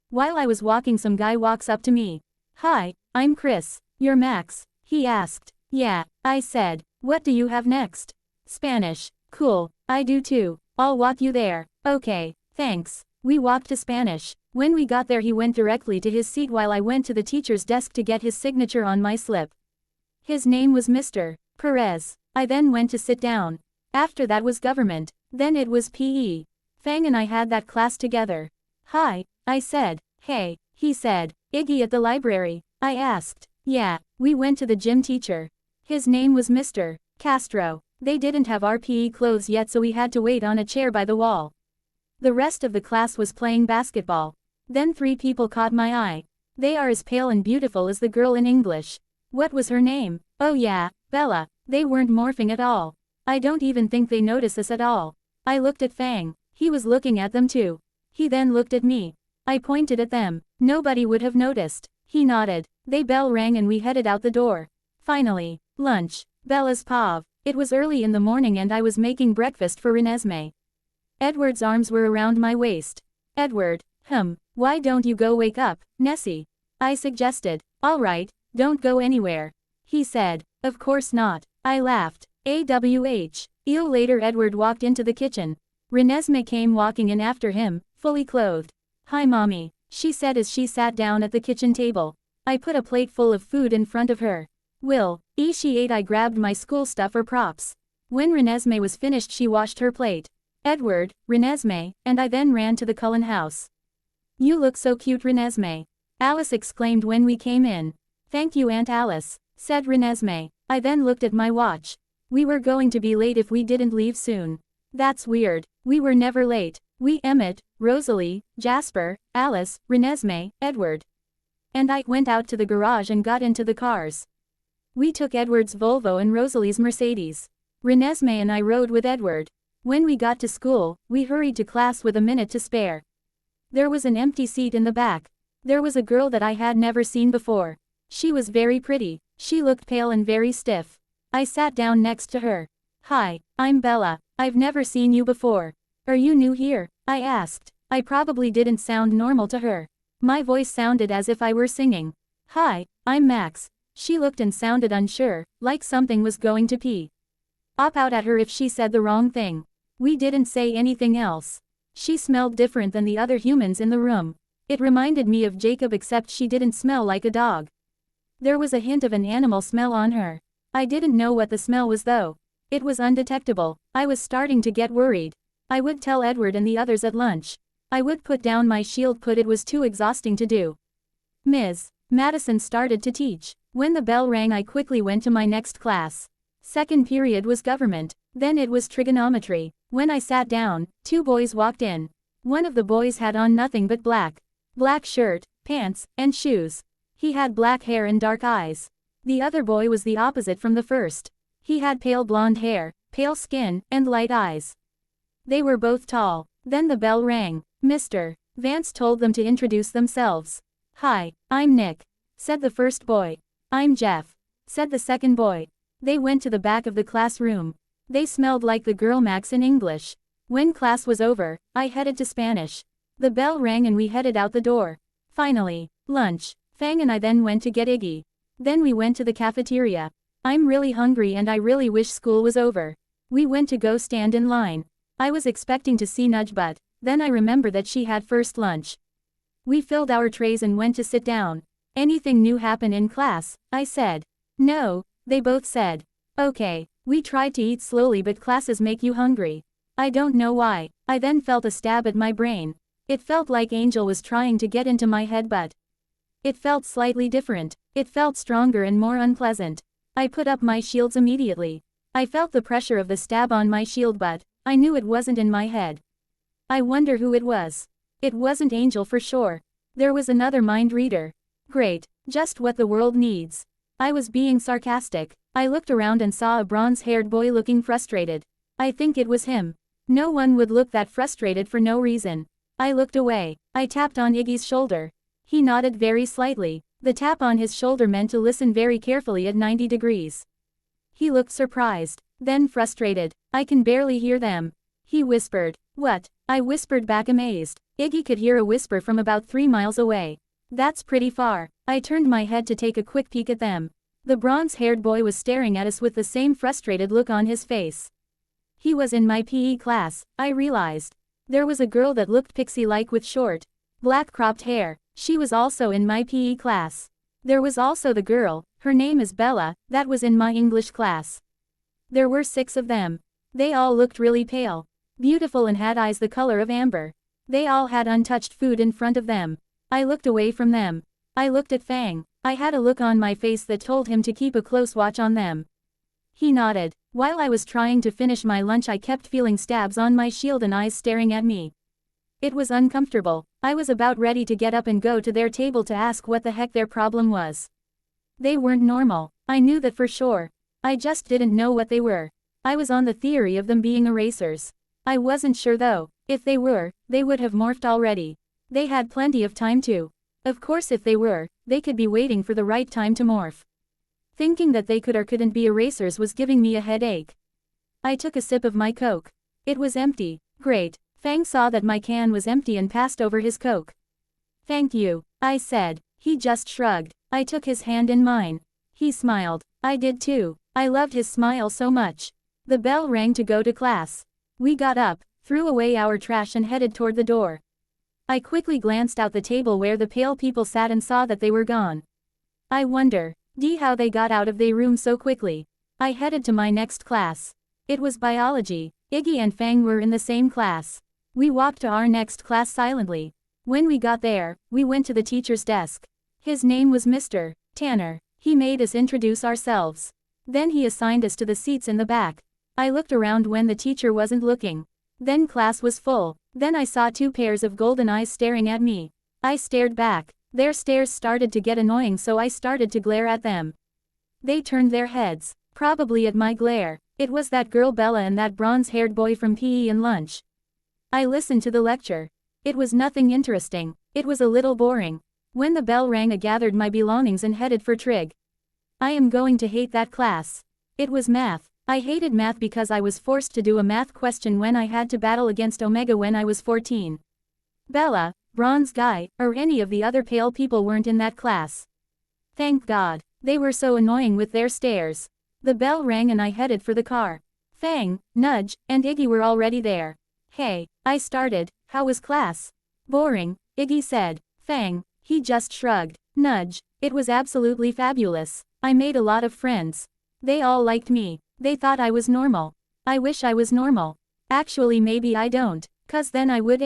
While I was walking, some guy walks up to me. Hi, I'm Chris. You're Max? He asked. Yeah, I said. What do you have next? Spanish. Cool, I do too. I'll walk you there. Okay, thanks. We walked to Spanish. When we got there, he went directly to his seat while I went to the teacher's desk to get his signature on my slip. His name was Mr. Perez. I then went to sit down. After that was government. Then it was PE. Fang and I had that class together. Hi, I said. Hey, he said. Iggy at the library? I asked. Yeah, we went to the gym teacher. His name was Mr. Castro. They didn't have our PE clothes yet, so we had to wait on a chair by the wall. The rest of the class was playing basketball. Then 3 people caught my eye. They are as pale and beautiful as the girl in English. What was her name? Oh yeah, Bella. They weren't morphing at all. I don't even think they noticed us at all. I looked at Fang. He was looking at them too. He then looked at me. I pointed at them. Nobody would have noticed. He nodded. The bell rang and we headed out the door. Finally, lunch. Bella's Pav. It was early in the morning and I was making breakfast for Renesmee. Edward's arms were around my waist. Edward, why don't you go wake up, Nessie? I suggested. All right, don't go anywhere. He said. Of course not. I laughed. AWH. Later Edward walked into the kitchen. Renesmee came walking in after him, fully clothed. Hi mommy, she said as she sat down at the kitchen table. I put a plate full of food in front of her. She ate. I grabbed my school stuff or props. When Renesmee was finished she washed her plate. Edward, Renesmee, and I then ran to the Cullen house. You look so cute Renesmee. Alice exclaimed when we came in. Thank you Aunt Alice, said Renesmee. I then looked at my watch. We were going to be late if we didn't leave soon. That's weird, we were never late. We Emmett, Rosalie, Jasper, Alice, Renesmee, Edward. And I went out to the garage and got into the cars. We took Edward's Volvo and Rosalie's Mercedes. Renesmee and I rode with Edward. When we got to school, we hurried to class with a minute to spare. There was an empty seat in the back. There was a girl that I had never seen before. She was very pretty. She looked pale and very stiff. I sat down next to her. Hi, I'm Bella. I've never seen you before. Are you new here? I asked. I probably didn't sound normal to her. My voice sounded as if I were singing. Hi, I'm Max. She looked and sounded unsure, like something was going to pee. Up out at her if she said the wrong thing. We didn't say anything else. She smelled different than the other humans in the room. It reminded me of Jacob except she didn't smell like a dog. There was a hint of an animal smell on her. I didn't know what the smell was though. It was undetectable. I was starting to get worried. I would tell Edward and the others at lunch. I would put down my shield but it was too exhausting to do. Ms. Madison started to teach. When the bell rang I quickly went to my next class. Second period was government. Then it was trigonometry. When I sat down, two boys walked in. One of the boys had on nothing but black shirt, pants, and shoes. He had black hair and dark eyes. The other boy was the opposite from the first. He had pale blonde hair, pale skin, and light eyes. They were both tall. Then the bell rang. Mr. Vance told them to introduce themselves. Hi, I'm Nick, said the first boy. I'm Jeff, said the second boy. They went to the back of the classroom. They smelled like the girl Max in English. When class was over, I headed to Spanish. The bell rang and we headed out the door. Finally, lunch. Fang and I then went to get Iggy. Then we went to the cafeteria. I'm really hungry and I really wish school was over. We went to go stand in line. I was expecting to see Nudge but then I remember that she had first lunch. We filled our trays and went to sit down. Anything new happen in class? I said. No, they both said. Okay, we tried to eat slowly but classes make you hungry. I don't know why. I then felt a stab at my brain. It felt like Angel was trying to get into my head but it felt slightly different. It felt stronger and more unpleasant. I put up my shields immediately. I felt the pressure of the stab on my shield but I knew it wasn't in my head. I wonder who it was. It wasn't Angel for sure. There was another mind reader. Great, just what the world needs. I was being sarcastic. I looked around and saw a bronze-haired boy looking frustrated. I think it was him. No one would look that frustrated for no reason. I looked away. I tapped on Iggy's shoulder. He nodded very slightly. The tap on his shoulder meant to listen very carefully at 90 degrees. He looked surprised, then frustrated. I can barely hear them. He whispered. What? I whispered back amazed. Iggy could hear a whisper from about 3 miles away. That's pretty far. I turned my head to take a quick peek at them. The bronze-haired boy was staring at us with the same frustrated look on his face. He was in my PE class, I realized. There was a girl that looked pixie-like with short, black cropped hair. She was also in my PE class. There was also the girl, her name is Bella, that was in my English class. There were 6 of them. They all looked really pale, beautiful and had eyes the color of amber. They all had untouched food in front of them. I looked away from them. I looked at Fang. I had a look on my face that told him to keep a close watch on them. He nodded. While I was trying to finish my lunch I kept feeling stabs on my shield and eyes staring at me. It was uncomfortable. I was about ready to get up and go to their table to ask what the heck their problem was. They weren't normal. I knew that for sure. I just didn't know what they were. I was on the theory of them being erasers. I wasn't sure though. If they were, they would have morphed already. They had plenty of time to. Of course if they were, they could be waiting for the right time to morph. Thinking that they could or couldn't be erasers was giving me a headache. I took a sip of my Coke. It was empty. Great. Fang saw that my can was empty and passed over his Coke. Thank you, I said. He just shrugged. I took his hand in mine. He smiled. I did too. I loved his smile so much. The bell rang to go to class. We got up, threw away our trash and headed toward the door. I quickly glanced out the table where the pale people sat and saw that they were gone. I wonder, how they got out of their room so quickly. I headed to my next class. It was biology. Iggy and Fang were in the same class. We walked to our next class silently. When we got there, we went to the teacher's desk. His name was Mr. Tanner. He made us introduce ourselves. Then he assigned us to the seats in the back. I looked around when the teacher wasn't looking. Then class was full. Then I saw two pairs of golden eyes staring at me. I stared back. Their stares started to get annoying, so I started to glare at them. They turned their heads, probably at my glare. It was that girl Bella and that bronze-haired boy from PE and lunch. I listened to the lecture. It was nothing interesting. It was a little boring. When the bell rang, I gathered my belongings and headed for Trig. I am going to hate that class. It was math. I hated math because I was forced to do a math question when I had to battle against Omega when I was 14. Bella, Bronze Guy, or any of the other pale people weren't in that class. Thank God. They were so annoying with their stares. The bell rang and I headed for the car. Fang, Nudge, and Iggy were already there. Hey, I started. How was class? Boring, Iggy said. Fang, he just shrugged. Nudge, it was absolutely fabulous. I made a lot of friends. They all liked me. They thought I was normal. I wish I was normal. Actually maybe I don't, 'cause then I would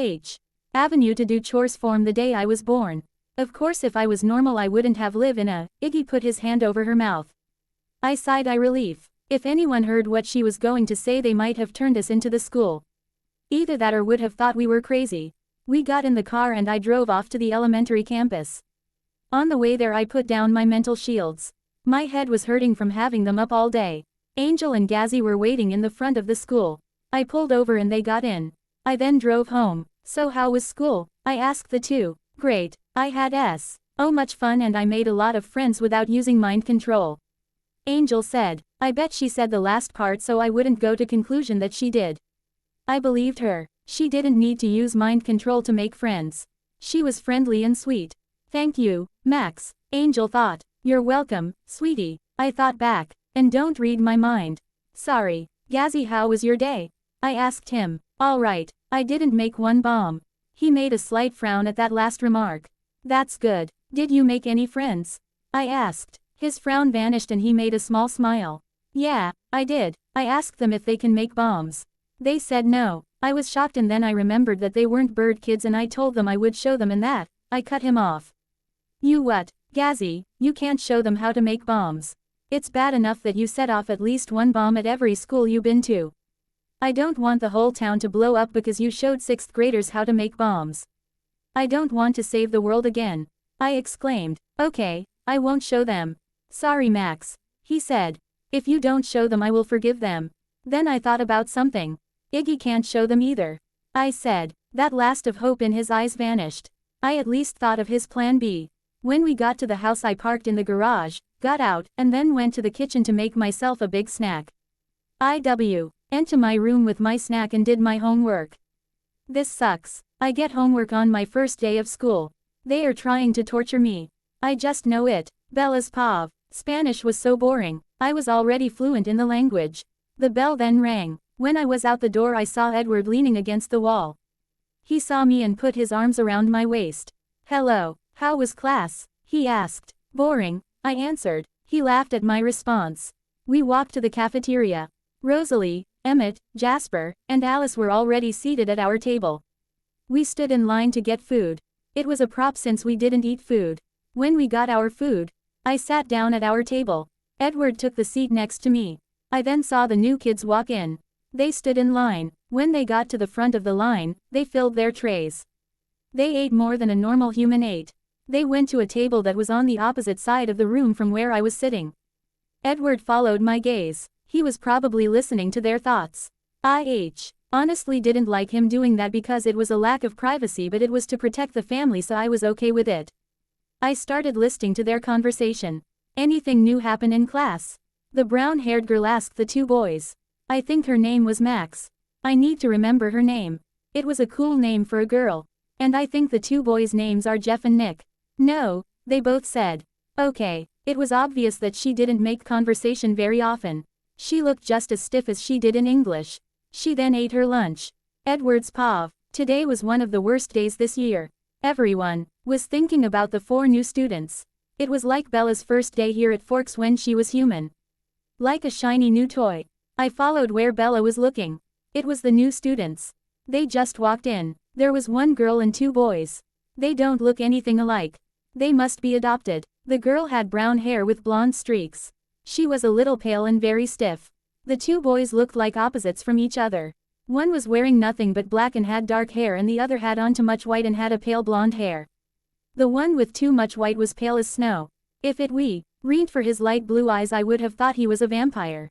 Avenue to do chores form the day I was born. Of course if I was normal I wouldn't have lived in a. Iggy put his hand over her mouth. I sighed in relief. If anyone heard what she was going to say they might have turned us into the school. Either that or would have thought we were crazy. We got in the car and I drove off to the elementary campus. On the way there I put down my mental shields. My head was hurting from having them up all day. Angel and Gazzy were waiting in the front of the school. I pulled over and they got in. I then drove home. So how was school? I asked the two. Great. I had much fun and I made a lot of friends without using mind control. Angel said. I bet she said the last part so I wouldn't go to conclusion that she did. I believed her. She didn't need to use mind control to make friends. She was friendly and sweet. Thank you, Max. Angel thought. You're welcome, sweetie. I thought back. And don't read my mind. Sorry. Gazzy, how was your day? I asked him. All right. I didn't make one bomb. He made a slight frown at that last remark. That's good. Did you make any friends? I asked. His frown vanished and he made a small smile. Yeah, I did. I asked them if they can make bombs. They said no. I was shocked and then I remembered that they weren't bird kids and I told them I would show them and that. I cut him off. You what? Gazzy, you can't show them how to make bombs. It's bad enough that you set off at least one bomb at every school you've been to. I don't want the whole town to blow up because you showed 6th graders how to make bombs. I don't want to save the world again. I exclaimed. Okay, I won't show them. Sorry Max. He said. If you don't show them I will forgive them. Then I thought about something. Iggy can't show them either. I said. That last of hope in his eyes vanished. I at least thought of his plan B. When we got to the house I parked in the garage, got out, and then went to the kitchen to make myself a big snack. Went to my room with my snack and did my homework. This sucks. I get homework on my first day of school. They are trying to torture me. I just know it. Bella's Pav. Spanish was so boring. I was already fluent in the language. The bell then rang. When I was out the door I saw Edward leaning against the wall. He saw me and put his arms around my waist. Hello, how was class? He asked. Boring, I answered. He laughed at my response. We walked to the cafeteria. Rosalie, Emmett, Jasper, and Alice were already seated at our table. We stood in line to get food. It was a prop since we didn't eat food. When we got our food, I sat down at our table. Edward took the seat next to me. I then saw the new kids walk in. They stood in line. When they got to the front of the line, they filled their trays. They ate more than a normal human ate. They went to a table that was on the opposite side of the room from where I was sitting. Edward followed my gaze. He was probably listening to their thoughts. I honestly didn't like him doing that because it was a lack of privacy, but it was to protect the family, so I was okay with it. I started listening to their conversation. Anything new happen in class? The brown-haired girl asked the two boys. I think her name was Max. I need to remember her name. It was a cool name for a girl. And I think the two boys' names are Jeff and Nick. No, they both said. Okay, it was obvious that she didn't make conversation very often. She looked just as stiff as she did in English. She then ate her lunch. Edward's Pav. Today was one of the worst days this year. Everyone was thinking about the 4 new students. It was like Bella's first day here at Forks when she was human. Like a shiny new toy. I followed where Bella was looking. It was the new students. They just walked in. There was 1 girl and 2 boys. They don't look anything alike. They must be adopted. The girl had brown hair with blonde streaks. She was a little pale and very stiff. The 2 boys looked like opposites from each other. One was wearing nothing but black and had dark hair, and the other had on too much white and had a pale blonde hair. The one with too much white was pale as snow. If it weren't for his light blue eyes, I would have thought he was a vampire.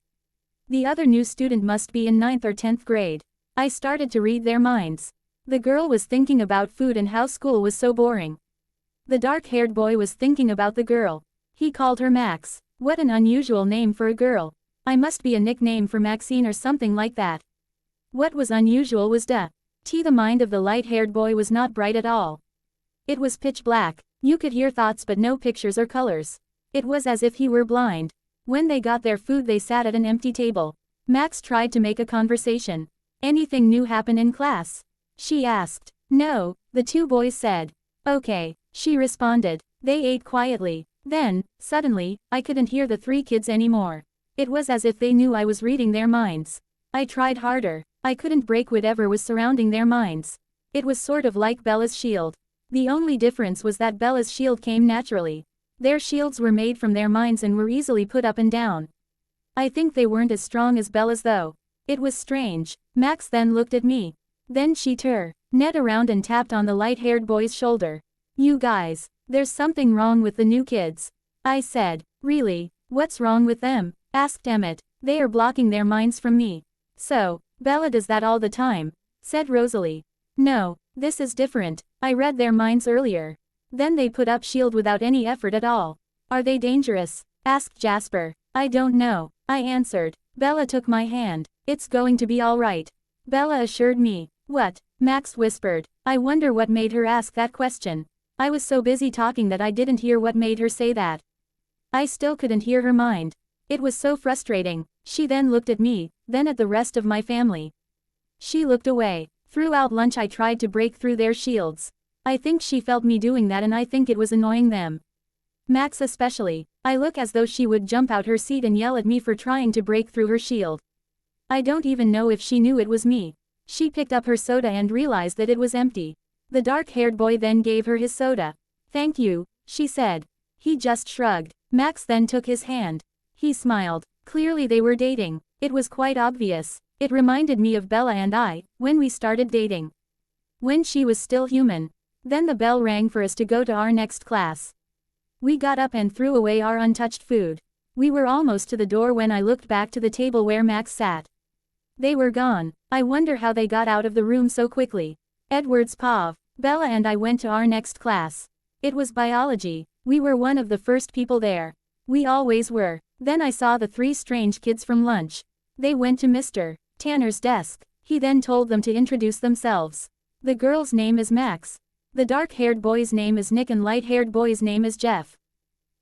The other new student must be in 9th or 10th grade. I started to read their minds. The girl was thinking about food and how school was so boring. The dark-haired boy was thinking about the girl. He called her Max. What an unusual name for a girl. I must be a nickname for Maxine or something like that. What was unusual was the mind of the light-haired boy was not bright at all. It was pitch black. You could hear thoughts but no pictures or colors. It was as if he were blind. When they got their food, they sat at an empty table. Max tried to make a conversation. Anything new happen in class? She asked. No, the 2 boys said. Okay, she responded. They ate quietly. Then, suddenly, I couldn't hear the 3 kids anymore. It was as if they knew I was reading their minds. I tried harder. I couldn't break whatever was surrounding their minds. It was sort of like Bella's shield. The only difference was that Bella's shield came naturally. Their shields were made from their minds and were easily put up and down. I think they weren't as strong as Bella's though. It was strange. Max then looked at me. Then she turned around and tapped on the light-haired boy's shoulder. You guys, there's something wrong with the new kids. I said. Really? What's wrong with them? Asked Emmett. They are blocking their minds from me. So, Bella does that all the time, said Rosalie. No, this is different. I read their minds earlier. Then they put up shield without any effort at all. Are they dangerous? Asked Jasper. I don't know, I answered. Bella took my hand. It's going to be all right. Bella assured me. What? Max whispered. I wonder what made her ask that question. I was so busy talking that I didn't hear what made her say that. I still couldn't hear her mind. It was so frustrating. She then looked at me, then at the rest of my family. She looked away. Throughout lunch I tried to break through their shields. I think she felt me doing that and I think it was annoying them. Max especially. I look as though she would jump out her seat and yell at me for trying to break through her shield. I don't even know if she knew it was me. She picked up her soda and realized that it was empty. The dark-haired boy then gave her his soda. Thank you, she said. He just shrugged. Max then took his hand. He smiled. Clearly they were dating. It was quite obvious. It reminded me of Bella and I, when we started dating. When she was still human. Then the bell rang for us to go to our next class. We got up and threw away our untouched food. We were almost to the door when I looked back to the table where Max sat. They were gone. I wonder how they got out of the room so quickly. Edward's Pav. Bella and I went to our next class. It was biology. We were one of the first people there. We always were. Then I saw the 3 strange kids from lunch. They went to Mr. Tanner's desk. He then told them to introduce themselves. The girl's name is Max. The dark-haired boy's name is Nick and light-haired boy's name is Jeff.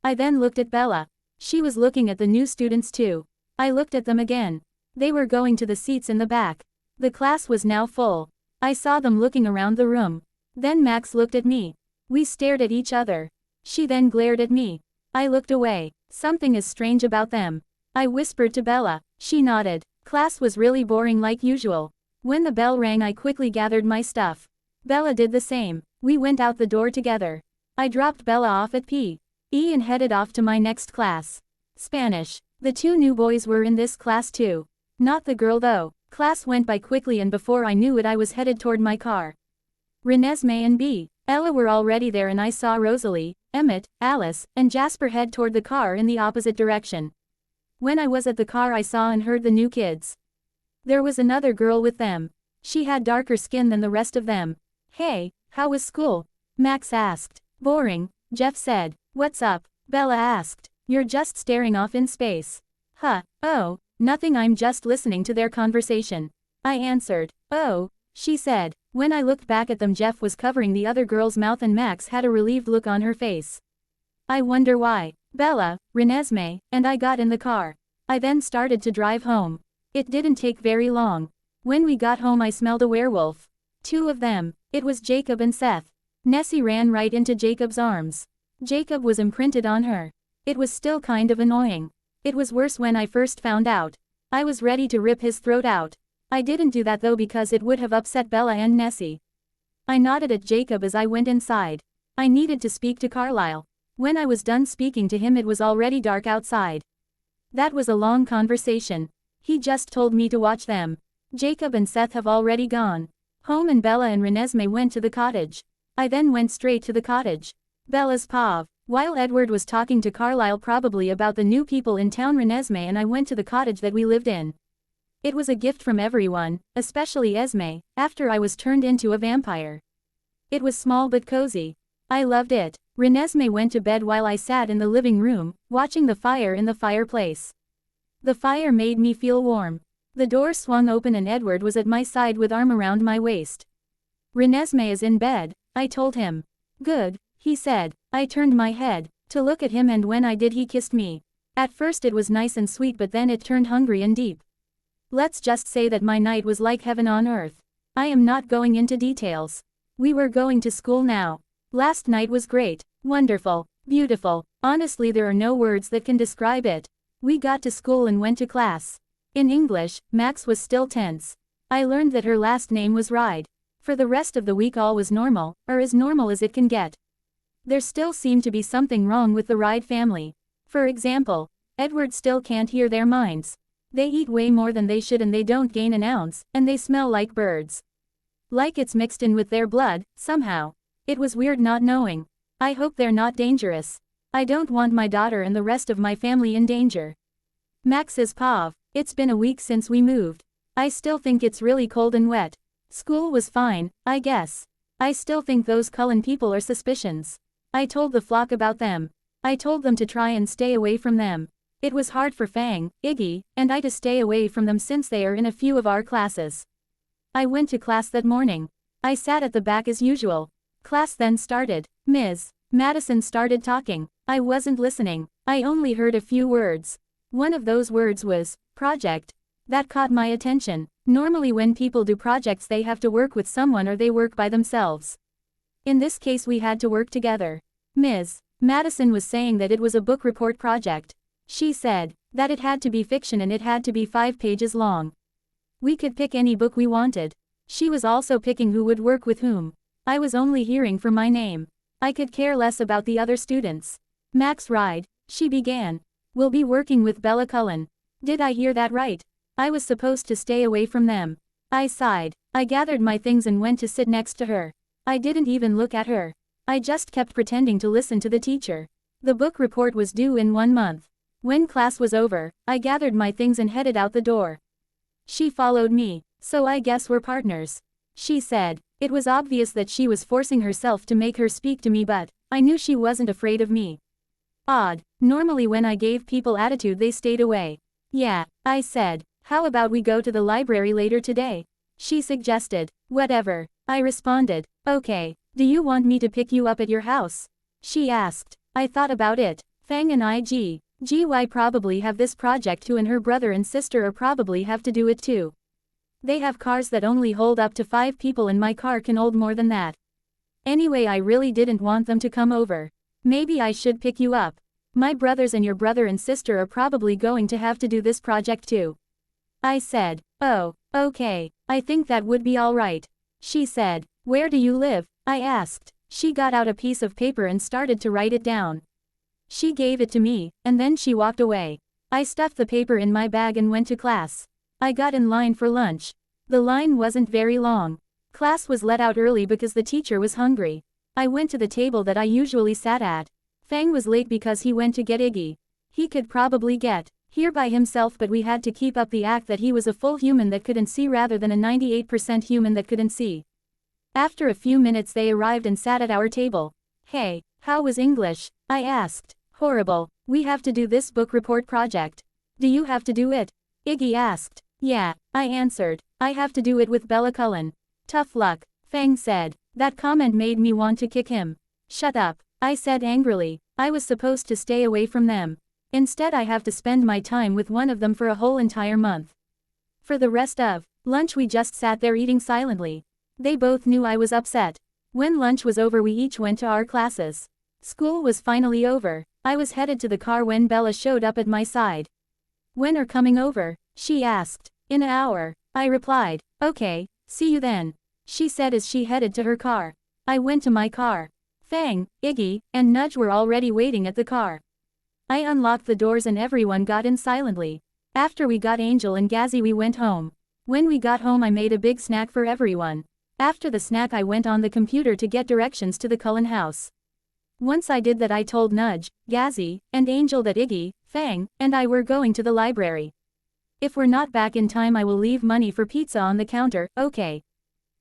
I then looked at Bella. She was looking at the new students too. I looked at them again. They were going to the seats in the back. The class was now full. I saw them looking around the room. Then Max looked at me. We stared at each other. She then glared at me. I looked away. Something is strange about them. I whispered to Bella. She nodded. Class was really boring like usual. When the bell rang I quickly gathered my stuff. Bella did the same. We went out the door together. I dropped Bella off at P.E. and headed off to my next class. Spanish. The 2 new boys were in this class too. Not the girl though. Class went by quickly and before I knew it I was headed toward my car. Renesmee and B. Ella were already there and I saw Rosalie, Emmett, Alice, and Jasper head toward the car in the opposite direction. When I was at the car I saw and heard the new kids. There was another girl with them. She had darker skin than the rest of them. Hey, how was school? Max asked. Boring, Jeff said. What's up? Bella asked. You're just staring off in space. Huh, oh, Nothing, I'm just listening to their conversation. I answered. Oh, she said. When I looked back at them, Jeff was covering the other girl's mouth and Max had a relieved look on her face. I wonder why. Bella, Renesmee, and I got in the car. I then started to drive home. It didn't take very long. When we got home I smelled a werewolf. 2 of them. It was Jacob and Seth. Nessie ran right into Jacob's arms. Jacob was imprinted on her. It was still kind of annoying. It was worse when I first found out. I was ready to rip his throat out. I didn't do that though because it would have upset Bella and Nessie. I nodded at Jacob as I went inside. I needed to speak to Carlisle. When I was done speaking to him it was already dark outside. That was a long conversation. He just told me to watch them. Jacob and Seth have already gone home and Bella and Renesmee went to the cottage. I then went straight to the cottage. Bella's pav. While Edward was talking to Carlisle probably about the new people in town, Renesmee and I went to the cottage that we lived in. It was a gift from everyone, especially Esme, after I was turned into a vampire. It was small but cozy. I loved it. Renesmee went to bed while I sat in the living room, watching the fire in the fireplace. The fire made me feel warm. The door swung open and Edward was at my side with arm around my waist. Renesmee is in bed, I told him. Good, he said. I turned my head to look at him and when I did he kissed me. At first it was nice and sweet but then it turned hungry and deep. Let's just say that my night was like heaven on earth. I am not going into details. We were going to school now. Last night was great, wonderful, beautiful. Honestly there are no words that can describe it. We got to school and went to class. In English, Max was still tense. I learned that her last name was Ride. For the rest of the week all was normal, or as normal as it can get. There still seemed to be something wrong with the Ride family. For example, Edward still can't hear their minds. They eat way more than they should and they don't gain an ounce, and they smell like birds. Like it's mixed in with their blood, somehow. It was weird not knowing. I hope they're not dangerous. I don't want my daughter and the rest of my family in danger. Max is pav. It's been a week since we moved. I still think it's really cold and wet. School was fine, I guess. I still think those Cullen people are suspicions. I told the flock about them. I told them to try and stay away from them. It was hard for Fang, Iggy, and I to stay away from them since they are in a few of our classes. I went to class that morning. I sat at the back as usual. Class then started. Ms. Madison started talking. I wasn't listening. I only heard a few words. One of those words was, project. That caught my attention. Normally when people do projects they have to work with someone or they work by themselves. In this case we had to work together. Ms. Madison was saying that it was a book report project. She said that it had to be fiction and it had to be 5 pages long. We could pick any book we wanted. She was also picking who would work with whom. I was only hearing for my name. I could care less about the other students. Max Ride, she began, will be working with Bella Cullen. Did I hear that right? I was supposed to stay away from them. I sighed. I gathered my things and went to sit next to her. I didn't even look at her. I just kept pretending to listen to the teacher. The book report was due in 1 month. When class was over, I gathered my things and headed out the door. She followed me. So I guess we're partners. She said. It was obvious that she was forcing herself to make her speak to me, but I knew she wasn't afraid of me. Odd. Normally when I gave people attitude they stayed away. Yeah, I said. How about we go to the library later today? She suggested. Whatever. I responded. Okay. Do you want me to pick you up at your house? She asked. I thought about it. Fang and GY probably have this project too and her brother and sister are probably have to do it too. They have cars that only hold up to 5 people and my car can hold more than that. Anyway, I really didn't want them to come over. Maybe I should pick you up. My brothers and your brother and sister are probably going to have to do this project too. I said. Oh, okay. I think that would be alright. She said. Where do you live? I asked. She got out a piece of paper and started to write it down. She gave it to me, and then she walked away. I stuffed the paper in my bag and went to class. I got in line for lunch. The line wasn't very long. Class was let out early because the teacher was hungry. I went to the table that I usually sat at. Fang was late because he went to get Iggy. He could probably get here by himself, but we had to keep up the act that he was a full human that couldn't see rather than a 98% human that couldn't see. After a few minutes they arrived and sat at our table. Hey, how was English? I asked. Horrible. We have to do this book report project. Do you have to do it? Iggy asked. Yeah, I answered. I have to do it with Bella Cullen. Tough luck, Fang said. That comment made me want to kick him. Shut up, I said angrily. I was supposed to stay away from them. Instead I have to spend my time with one of them for a whole entire month. For the rest of lunch we just sat there eating silently. They both knew I was upset. When lunch was over we each went to our classes. School was finally over. I was headed to the car when Bella showed up at my side. When are coming over? She asked. In an hour, I replied. Okay, see you then, she said as she headed to her car. I went to my car. Fang, Iggy, and Nudge were already waiting at the car. I unlocked the doors and everyone got in silently. After we got Angel and Gazzy we went home. When we got home I made a big snack for everyone. After the snack I went on the computer to get directions to the Cullen house. Once I did that I told Nudge, Gazzy, and Angel that Iggy, Fang, and I were going to the library. If we're not back in time I will leave money for pizza on the counter, okay?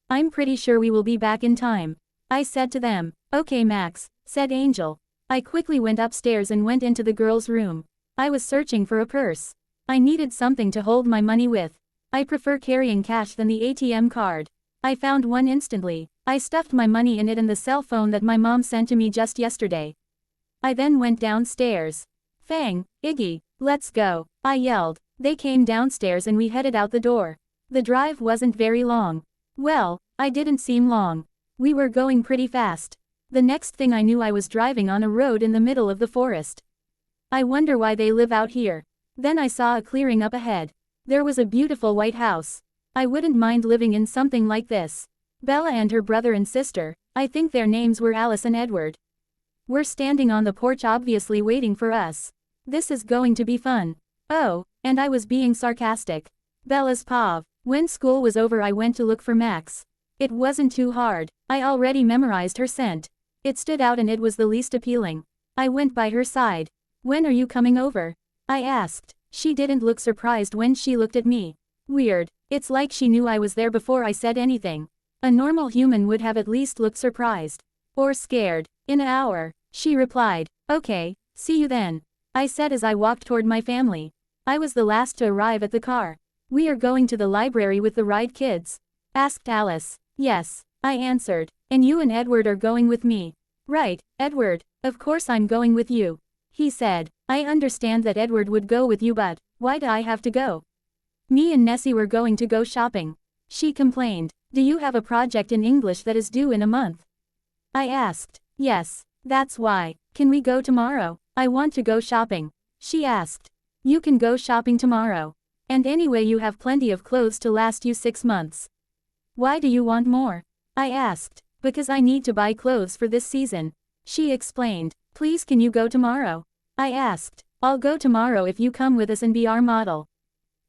I'm pretty sure we will be back in time, I said to them. Okay Max, said Angel. I quickly went upstairs and went into the girls' room. I was searching for a purse. I needed something to hold my money with. I prefer carrying cash than the ATM card. I found one instantly. I stuffed my money in it and the cell phone that my mom sent to me just yesterday. I then went downstairs. Fang, Iggy, let's go, I yelled. They came downstairs and we headed out the door. The drive wasn't very long. Well, I didn't seem long. We were going pretty fast. The next thing I knew I was driving on a road in the middle of the forest. I wonder why they live out here. Then I saw a clearing up ahead. There was a beautiful white house. I wouldn't mind living in something like this. Bella and her brother and sister, I think their names were Alice and Edward, were standing on the porch obviously waiting for us. This is going to be fun. Oh, and I was being sarcastic. Bella's paw. When school was over I went to look for Max. It wasn't too hard. I already memorized her scent. It stood out and it was the least appealing. I went by her side. When are you coming over? I asked. She didn't look surprised when she looked at me. Weird. It's like she knew I was there before I said anything. A normal human would have at least looked surprised. Or scared. In an hour, she replied. Okay, see you then, I said as I walked toward my family. I was the last to arrive at the car. We are going to the library with the ride kids? Asked Alice. Yes, I answered. And you and Edward are going with me? Right, Edward, of course I'm going with you, he said. I understand that Edward would go with you but, why do I have to go? Me and Nessie were going to go shopping, she complained. Do you have a project in English that is due in a month? I asked. Yes, that's why. Can we go tomorrow? I want to go shopping, she asked. You can go shopping tomorrow. And anyway you have plenty of clothes to last you 6 months. Why do you want more? I asked. Because I need to buy clothes for this season, she explained. Please can you go tomorrow? I asked. I'll go tomorrow if you come with us and be our model,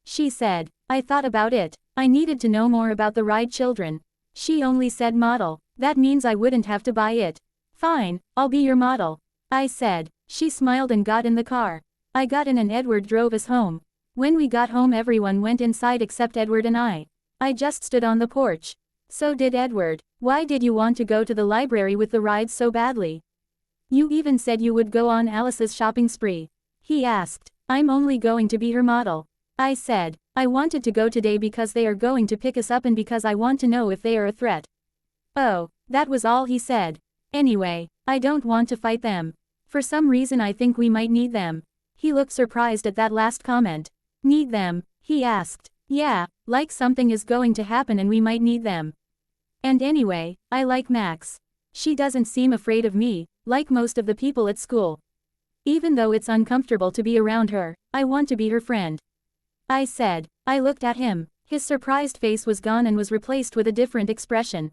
she said. I thought about it. I needed to know more about the ride children. She only said model. That means I wouldn't have to buy it. Fine, I'll be your model, I said. She smiled and got in the car. I got in and Edward drove us home. When we got home everyone went inside except Edward and I. I just stood on the porch. So did Edward. Why did you want to go to the library with the rides so badly? You even said you would go on Alice's shopping spree, he asked. I'm only going to be her model, I said. I wanted to go today because they are going to pick us up and because I want to know if they are a threat. Oh, that was all he said. Anyway, I don't want to fight them. For some reason I think we might need them. He looked surprised at that last comment. Need them? He asked. Yeah, like something is going to happen and we might need them. And anyway, I like Max. She doesn't seem afraid of me, like most of the people at school. Even though it's uncomfortable to be around her, I want to be her friend, I said. I looked at him. His surprised face was gone and was replaced with a different expression.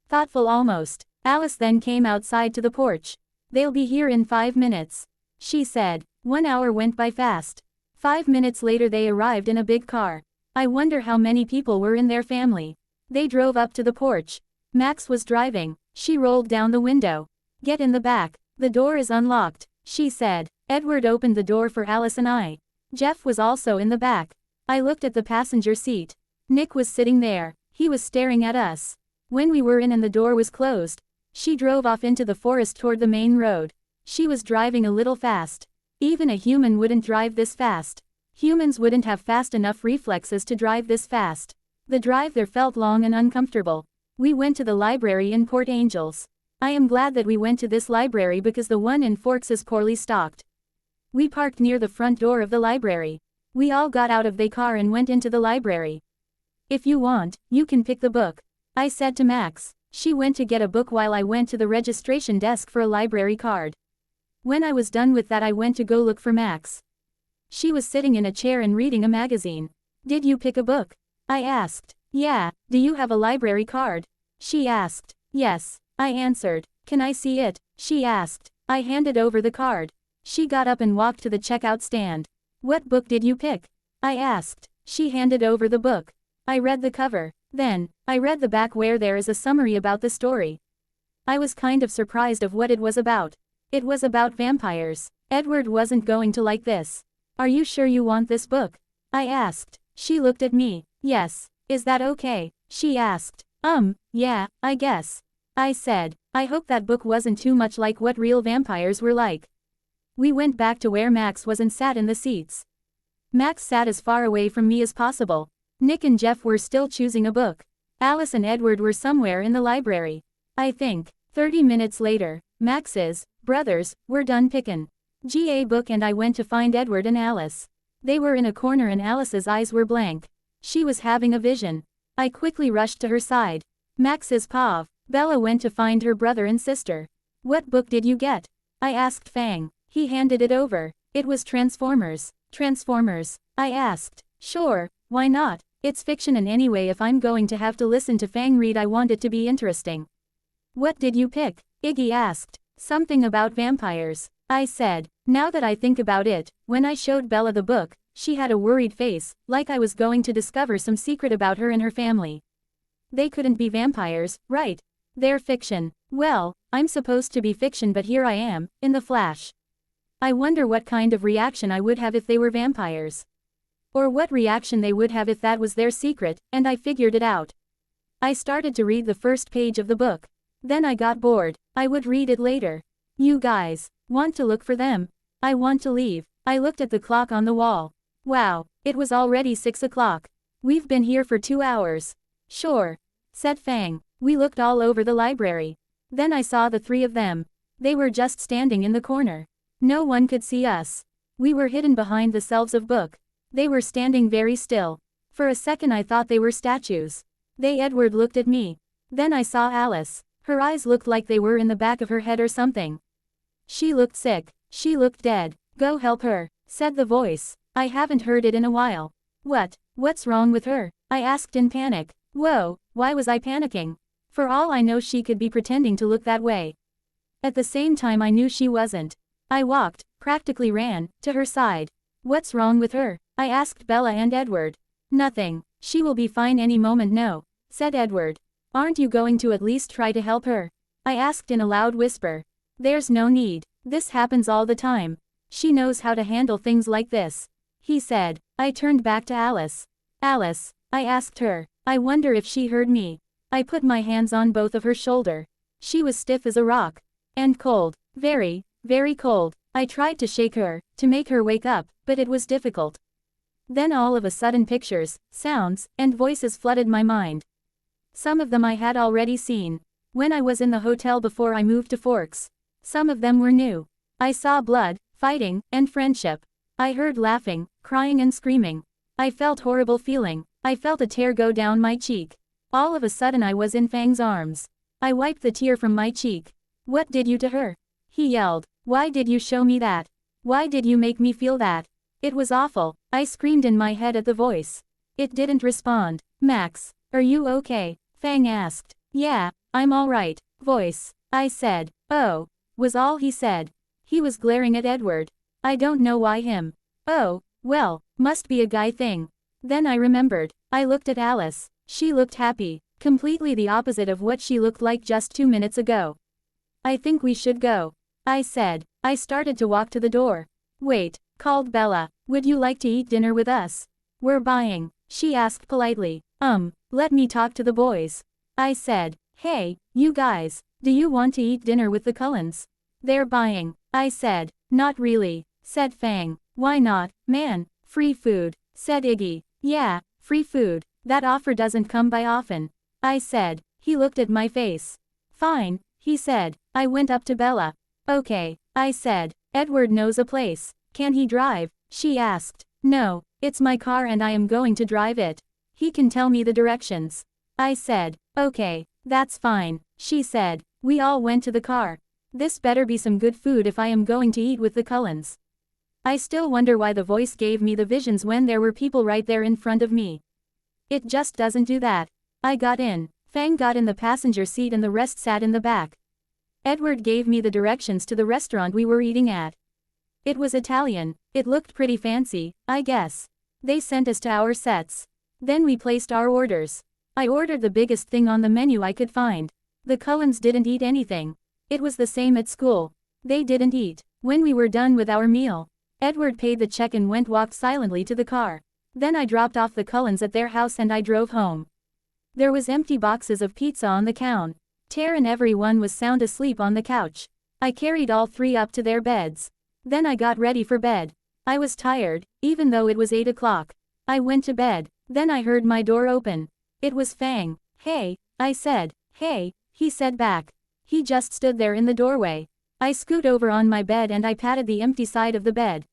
Thoughtful almost. Alice then came outside to the porch. They'll be here in 5 minutes, she said. 1 hour went by fast. 5 minutes later they arrived in a big car. I wonder how many people were in their family. They drove up to the porch. Max was driving. She rolled down the window. Get in the back. The door is unlocked, she said. Edward opened the door for Alice and I. Jeff was also in the back. I looked at the passenger seat. Nick was sitting there. He was staring at us. When we were in and the door was closed, she drove off into the forest toward the main road. She was driving a little fast. Even a human wouldn't drive this fast. Humans wouldn't have fast enough reflexes to drive this fast. The drive there felt long and uncomfortable. We went to the library in Port Angels. I am glad that we went to this library because the one in Forks is poorly stocked. We parked near the front door of the library. We all got out of the car and went into the library. If you want, you can pick the book, I said to Max. She went to get a book while I went to the registration desk for a library card. When I was done with that, I went to go look for Max. She was sitting in a chair and reading a magazine. Did you pick a book? I asked. Yeah, do you have a library card? She asked. Yes, I answered. Can I see it? She asked. I handed over the card. She got up and walked to the checkout stand. What book did you pick? I asked. She handed over the book. I read the cover. Then, I read the back where there is a summary about the story. I was kind of surprised of what it was about. It was about vampires. Edward wasn't going to like this. Are you sure you want this book? I asked. She looked at me. Yes. Is that okay? She asked. Yeah, I guess. I said. I hope that book wasn't too much like what real vampires were like. We went back to where Max was and sat in the seats. Max sat as far away from me as possible. Nick and Jeff were still choosing a book. Alice and Edward were somewhere in the library. I think. 30 minutes later, Max's brothers were done pickin' a book and I went to find Edward and Alice. They were in a corner and Alice's eyes were blank. She was having a vision. I quickly rushed to her side. Max's pav. Bella went to find her brother and sister. What book did you get? I asked Fang. He handed it over. It was Transformers. Transformers? I asked. Sure, why not? It's fiction and anyway if I'm going to have to listen to Fang read I want it to be interesting. What did you pick? Iggy asked. Something about vampires. I said. Now that I think about it, when I showed Bella the book, she had a worried face, like I was going to discover some secret about her and her family. They couldn't be vampires, right? They're fiction. Well, I'm supposed to be fiction but here I am, in the flash. I wonder what kind of reaction I would have if they were vampires. Or what reaction they would have if that was their secret, and I figured it out. I started to read the first page of the book. Then I got bored. I would read it later. You guys want to look for them? I want to leave. I looked at the clock on the wall. Wow, it was already 6 o'clock. We've been here for 2 hours. Sure, said Fang. We looked all over the library. Then I saw the three of them. They were just standing in the corner. No one could see us. We were hidden behind the shelves of book. They were standing very still. For a second I thought they were statues. Edward looked at me. Then I saw Alice. Her eyes looked like they were in the back of her head or something. She looked sick. She looked dead. Go help her, said the voice. I haven't heard it in a while. What's wrong with her? I asked in panic. Whoa, why was I panicking? For all I know she could be pretending to look that way. At the same time I knew she wasn't. I walked, practically ran, to her side. What's wrong with her? I asked Bella and Edward. Nothing. She will be fine any moment no, said Edward. Aren't you going to at least try to help her? I asked in a loud whisper. There's no need. This happens all the time. She knows how to handle things like this, he said. I turned back to Alice. Alice, I asked her. I wonder if she heard me. I put my hands on both of her shoulder. She was stiff as a rock. And cold. Very, very cold. I tried to shake her, to make her wake up, but it was difficult. Then all of a sudden pictures, sounds, and voices flooded my mind. Some of them I had already seen. When I was in the hotel before I moved to Forks. Some of them were new. I saw blood, fighting, and friendship. I heard laughing, crying and screaming. I felt horrible feeling. I felt a tear go down my cheek. All of a sudden I was in Fang's arms. I wiped the tear from my cheek. What did you to her? He yelled. Why did you show me that? Why did you make me feel that? It was awful. I screamed in my head at the voice. It didn't respond. Max, are you okay? Fang asked. Yeah, I'm alright. Voice. I said. Oh, was all he said. He was glaring at Edward. I don't know why him. Oh, well, must be a guy thing. Then I remembered. I looked at Alice. She looked happy. Completely the opposite of what she looked like just 2 minutes ago. I think we should go, I said. I started to walk to the door. Wait, called Bella. Would you like to eat dinner with us? We're buying, she asked politely. Let me talk to the boys. I said. Hey, you guys, do you want to eat dinner with the Cullens? They're buying, I said. Not really, said Fang. Why not, man? Free food, said Iggy. Yeah, free food. That offer doesn't come by often. I said. He looked at my face. Fine, he said. I went up to Bella. Okay, I said. Edward knows a place. Can he drive? She asked. No, it's my car and I am going to drive it. He can tell me the directions. I said. Okay, that's fine, she said. We all went to the car. This better be some good food if I am going to eat with the Cullens. I still wonder why the voice gave me the visions when there were people right there in front of me. It just doesn't do that. I got in. Fang got in the passenger seat and the rest sat in the back. Edward gave me the directions to the restaurant we were eating at. It was Italian. It looked pretty fancy, I guess. They sent us to our sets. Then we placed our orders. I ordered the biggest thing on the menu I could find. The Cullens didn't eat anything. It was the same at school. They didn't eat. When we were done with our meal, Edward paid the check and walked silently to the car. Then I dropped off the Cullens at their house and I drove home. There was empty boxes of pizza on the counter and everyone was sound asleep on the couch. I carried all three up to their beds. Then I got ready for bed. I was tired, even though it was 8 o'clock. I went to bed. Then I heard my door open. It was Fang. Hey, I said. Hey, he said back. He just stood there in the doorway. I scoot over on my bed and I patted the empty side of the bed.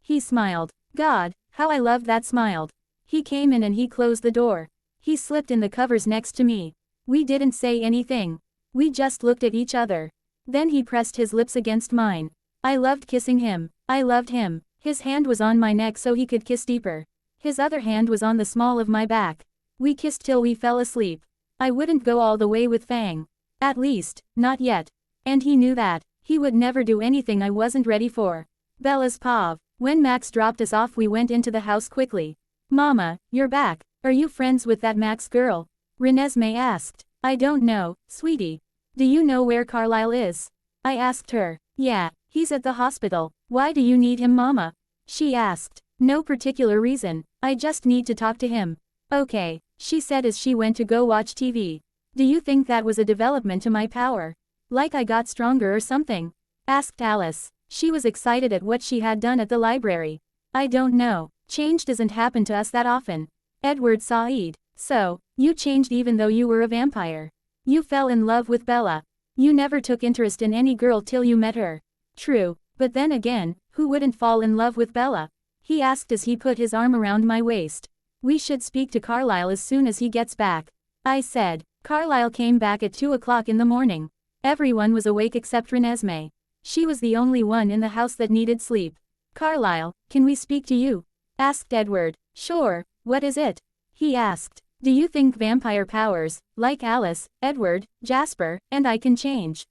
He smiled. God, how I loved that smile. He came in and he closed the door. He slipped in the covers next to me. We didn't say anything. We just looked at each other. Then he pressed his lips against mine. I loved kissing him. I loved him. His hand was on my neck so he could kiss deeper. His other hand was on the small of my back. We kissed till we fell asleep. I wouldn't go all the way with Fang. At least, not yet. And he knew that. He would never do anything I wasn't ready for. Bella's pav. When Max dropped us off we went into the house quickly. Mama, you're back. Are you friends with that Max girl? Renesmee asked. I don't know, sweetie. Do you know where Carlisle is? I asked her. Yeah, he's at the hospital. Why do you need him, Mama? She asked. No particular reason. I just need to talk to him. Okay, she said as she went to go watch TV. Do you think that was a development to my power? Like I got stronger or something? Asked Alice. She was excited at what she had done at the library. I don't know. Change doesn't happen to us that often. Edward sighed. So, you changed even though you were a vampire. You fell in love with Bella. You never took interest in any girl till you met her. True, but then again, who wouldn't fall in love with Bella? He asked as he put his arm around my waist. We should speak to Carlisle as soon as he gets back. I said. Carlisle came back at 2 o'clock in the morning. Everyone was awake except Renesmee. She was the only one in the house that needed sleep. Carlisle, can we speak to you? Asked Edward. Sure, what is it? He asked. Do you think vampire powers, like Alice, Edward, Jasper, and I can change?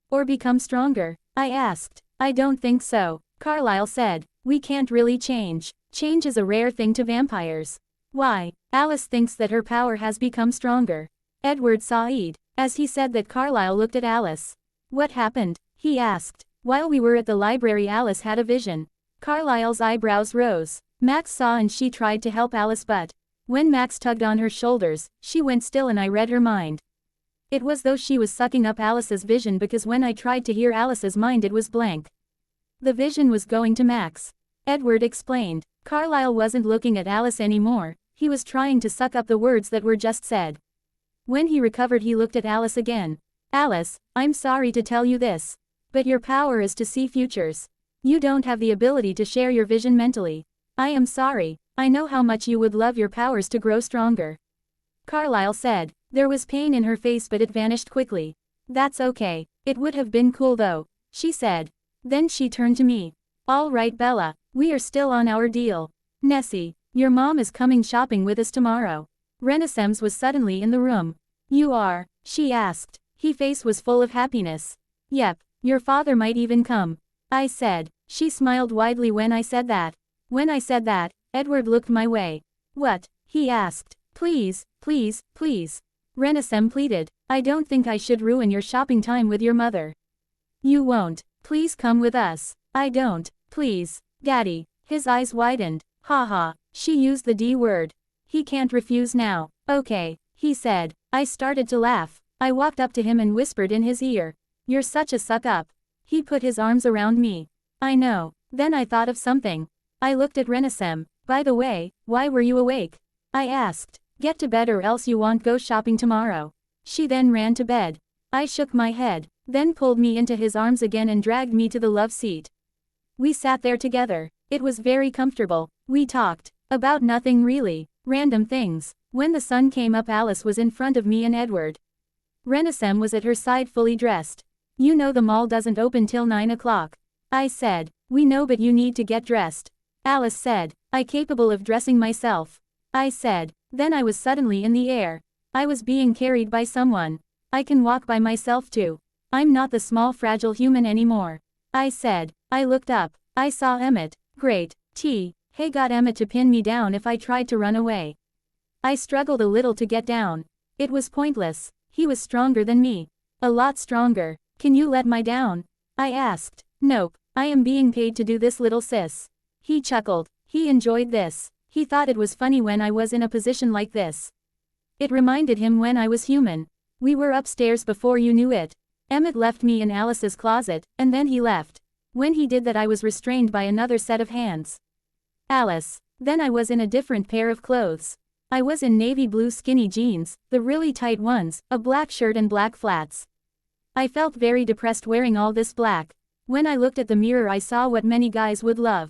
Or become stronger? I asked. I don't think so, Carlisle said. We can't really change. Change is a rare thing to vampires. Why? Alice thinks that her power has become stronger. Edward sighed. As he said that Carlisle looked at Alice. What happened? He asked. While we were at the library Alice had a vision. Carlisle's eyebrows rose. Max saw and she tried to help Alice but when Max tugged on her shoulders, she went still and I read her mind. It was though she was sucking up Alice's vision because when I tried to hear Alice's mind it was blank. The vision was going to Max. Edward explained. Carlisle wasn't looking at Alice anymore, he was trying to suck up the words that were just said. When he recovered he looked at Alice again. Alice, I'm sorry to tell you this. But your power is to see futures. You don't have the ability to share your vision mentally. I am sorry, I know how much you would love your powers to grow stronger. Carlisle said. There was pain in her face but it vanished quickly. That's okay, it would have been cool though, she said. Then she turned to me. All right Bella, we are still on our deal. Nessie, your mom is coming shopping with us tomorrow. Renesmee was suddenly in the room. You are? She asked. His face was full of happiness. Yep, your father might even come. I said. She smiled widely when I said that. When I said that, Edward looked my way. What? He asked. Please, please, please. Renesmee pleaded. I don't think I should ruin your shopping time with your mother. You won't. Please come with us. I don't. Please. Daddy. His eyes widened. Haha. She used the D word. He can't refuse now. Okay, he said. I started to laugh. I walked up to him and whispered in his ear. You're such a suck-up. He put his arms around me. I know. Then I thought of something. I looked at Renesmee. By the way, why were you awake? I asked. Get to bed or else you won't go shopping tomorrow. She then ran to bed. I shook my head, then pulled me into his arms again and dragged me to the love seat. We sat there together. It was very comfortable. We talked. About nothing really. Random things. When the sun came up, Alice was in front of me and Edward. Renesmee was at her side fully dressed. You know the mall doesn't open till 9 o'clock. I said. We know, but you need to get dressed. Alice said. I capable of dressing myself. I said. Then I was suddenly in the air. I was being carried by someone. I can walk by myself too. I'm not the small fragile human anymore. I said. I looked up. I saw Emmett. Great. Hey, got Emmett to pin me down if I tried to run away. I struggled a little to get down. It was pointless. He was stronger than me. A lot stronger. Can you let me down? I asked. Nope. I am being paid to do this, little sis. He chuckled. He enjoyed this. He thought it was funny when I was in a position like this. It reminded him when I was human. We were upstairs before you knew it. Emmett left me in Alice's closet, and then he left. When he did that, I was restrained by another set of hands. Alice. Then I was in a different pair of clothes. I was in navy blue skinny jeans, the really tight ones, a black shirt and black flats. I felt very depressed wearing all this black. When I looked at the mirror, I saw what many guys would love.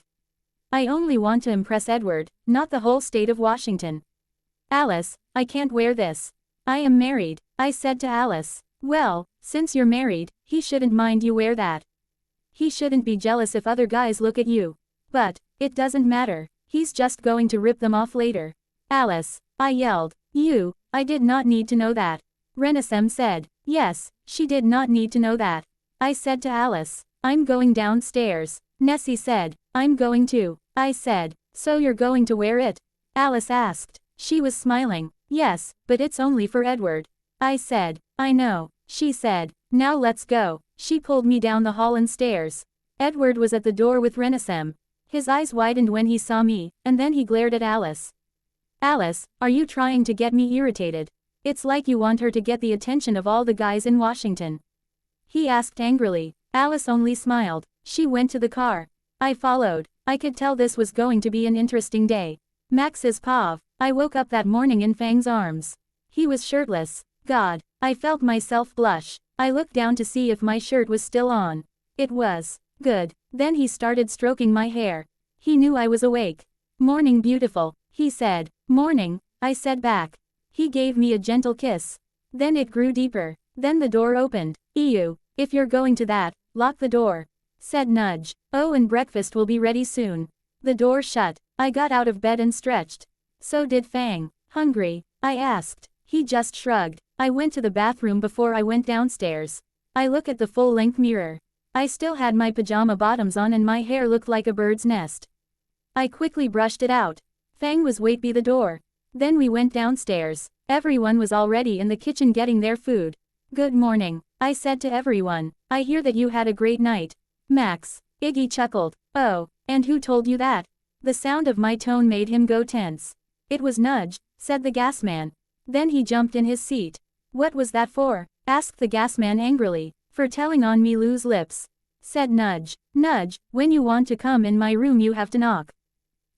I only want to impress Edward, not the whole state of Washington. Alice, I can't wear this. I am married, I said to Alice. Well, since you're married, he shouldn't mind you wear that. He shouldn't be jealous if other guys look at you. But, it doesn't matter, he's just going to rip them off later. Alice, I yelled. I did not need to know that. Renesmee said. Yes, she did not need to know that. I said to Alice. I'm going downstairs. Nessie said. I'm going too. I said. So you're going to wear it? Alice asked. She was smiling. Yes, but it's only for Edward. I said. I know. She said. Now let's go. She pulled me down the hall and stairs. Edward was at the door with Renesmee. His eyes widened when he saw me, and then he glared at Alice. Alice, are you trying to get me irritated? It's like you want her to get the attention of all the guys in Washington. He asked angrily. Alice only smiled. She went to the car. I followed. I could tell this was going to be an interesting day. Max's pav. I woke up that morning in Fang's arms. He was shirtless. God, I felt myself blush. I looked down to see if my shirt was still on. It was. Good. Then he started stroking my hair. He knew I was awake. Morning, beautiful, he said. Morning, I said back. He gave me a gentle kiss. Then it grew deeper. Then the door opened. Ew, if you're going to that, lock the door, said Nudge. Oh, and breakfast will be ready soon. The door shut. I got out of bed and stretched. So did Fang. Hungry? I asked. He just shrugged. I went to the bathroom before I went downstairs. I looked at the full-length mirror. I still had my pajama bottoms on and my hair looked like a bird's nest. I quickly brushed it out. Fang was wait by the door. Then we went downstairs. Everyone was already in the kitchen getting their food. Good morning, I said to everyone. I hear that you had a great night. Max. Iggy chuckled. Oh, and who told you that? The sound of my tone made him go tense. It was Nudge, said the gasman. Then he jumped in his seat. What was that for? Asked the gasman angrily. For telling on me loose lips, said Nudge. Nudge, when you want to come in my room you have to knock.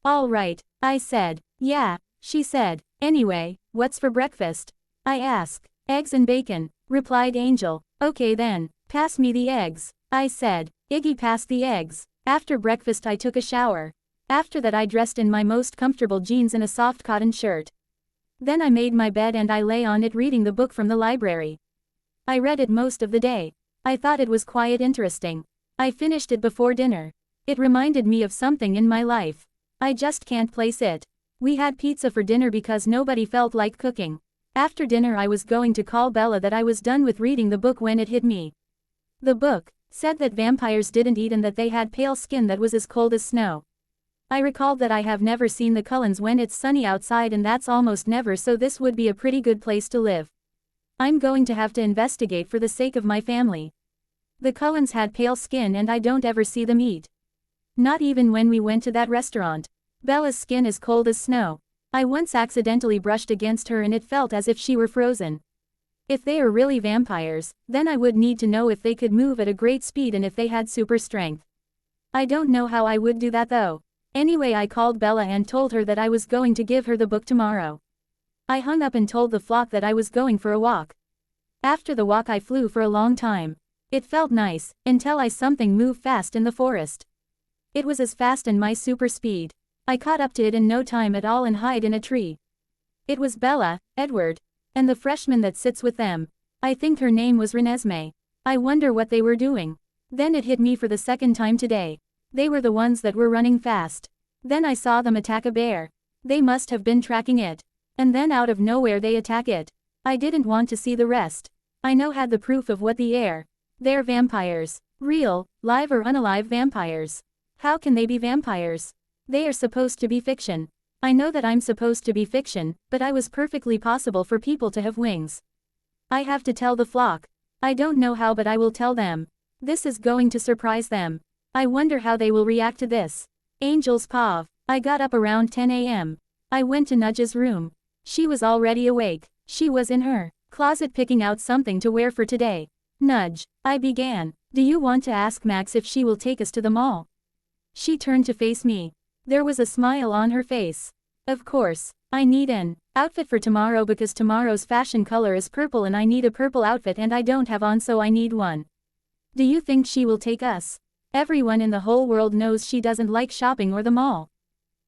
All right, I said. Yeah, she said. Anyway, what's for breakfast? I asked. Eggs and bacon, replied Angel. Okay then, pass me the eggs, I said. Iggy passed the eggs. After breakfast I took a shower. After that I dressed in my most comfortable jeans and a soft cotton shirt. Then I made my bed and I lay on it reading the book from the library. I read it most of the day. I thought it was quite interesting. I finished it before dinner. It reminded me of something in my life. I just can't place it. We had pizza for dinner because nobody felt like cooking. After dinner I was going to call Bella that I was done with reading the book when it hit me. The book said that vampires didn't eat and that they had pale skin that was as cold as snow. I recalled that I have never seen the Cullens when it's sunny outside and that's almost never, so this would be a pretty good place to live. I'm going to have to investigate for the sake of my family. The Cullens had pale skin and I don't ever see them eat. Not even when we went to that restaurant. Bella's skin is cold as snow. I once accidentally brushed against her and it felt as if she were frozen. If they are really vampires, then I would need to know if they could move at a great speed and if they had super strength. I don't know how I would do that though. Anyway, I called Bella and told her that I was going to give her the book tomorrow. I hung up and told the flock that I was going for a walk. After the walk I flew for a long time. It felt nice, until I something moved fast in the forest. It was as fast as my super speed. I caught up to it in no time at all and hid in a tree. It was Bella, Edward, and the freshman that sits with them. I think her name was Renesmee. I wonder what they were doing. Then it hit me for the second time today. They were the ones that were running fast. Then I saw them attack a bear. They must have been tracking it. And then out of nowhere they attack it. I didn't want to see the rest. I know had the proof of what the air. They're vampires. Real, live or unalive vampires. How can they be vampires? They are supposed to be fiction. I know that I'm supposed to be fiction, but I was perfectly possible for people to have wings. I have to tell the flock. I don't know how, but I will tell them. This is going to surprise them. I wonder how they will react to this. Angel's paw. I got up around 10 a.m. I went to Nudge's room. She was already awake. She was in her closet picking out something to wear for today. Nudge, I began. Do you want to ask Max if she will take us to the mall? She turned to face me. There was a smile on her face. Of course. I need an outfit for tomorrow because tomorrow's fashion color is purple and I need a purple outfit and I don't have on, so I need one. Do you think she will take us? Everyone in the whole world knows she doesn't like shopping or the mall.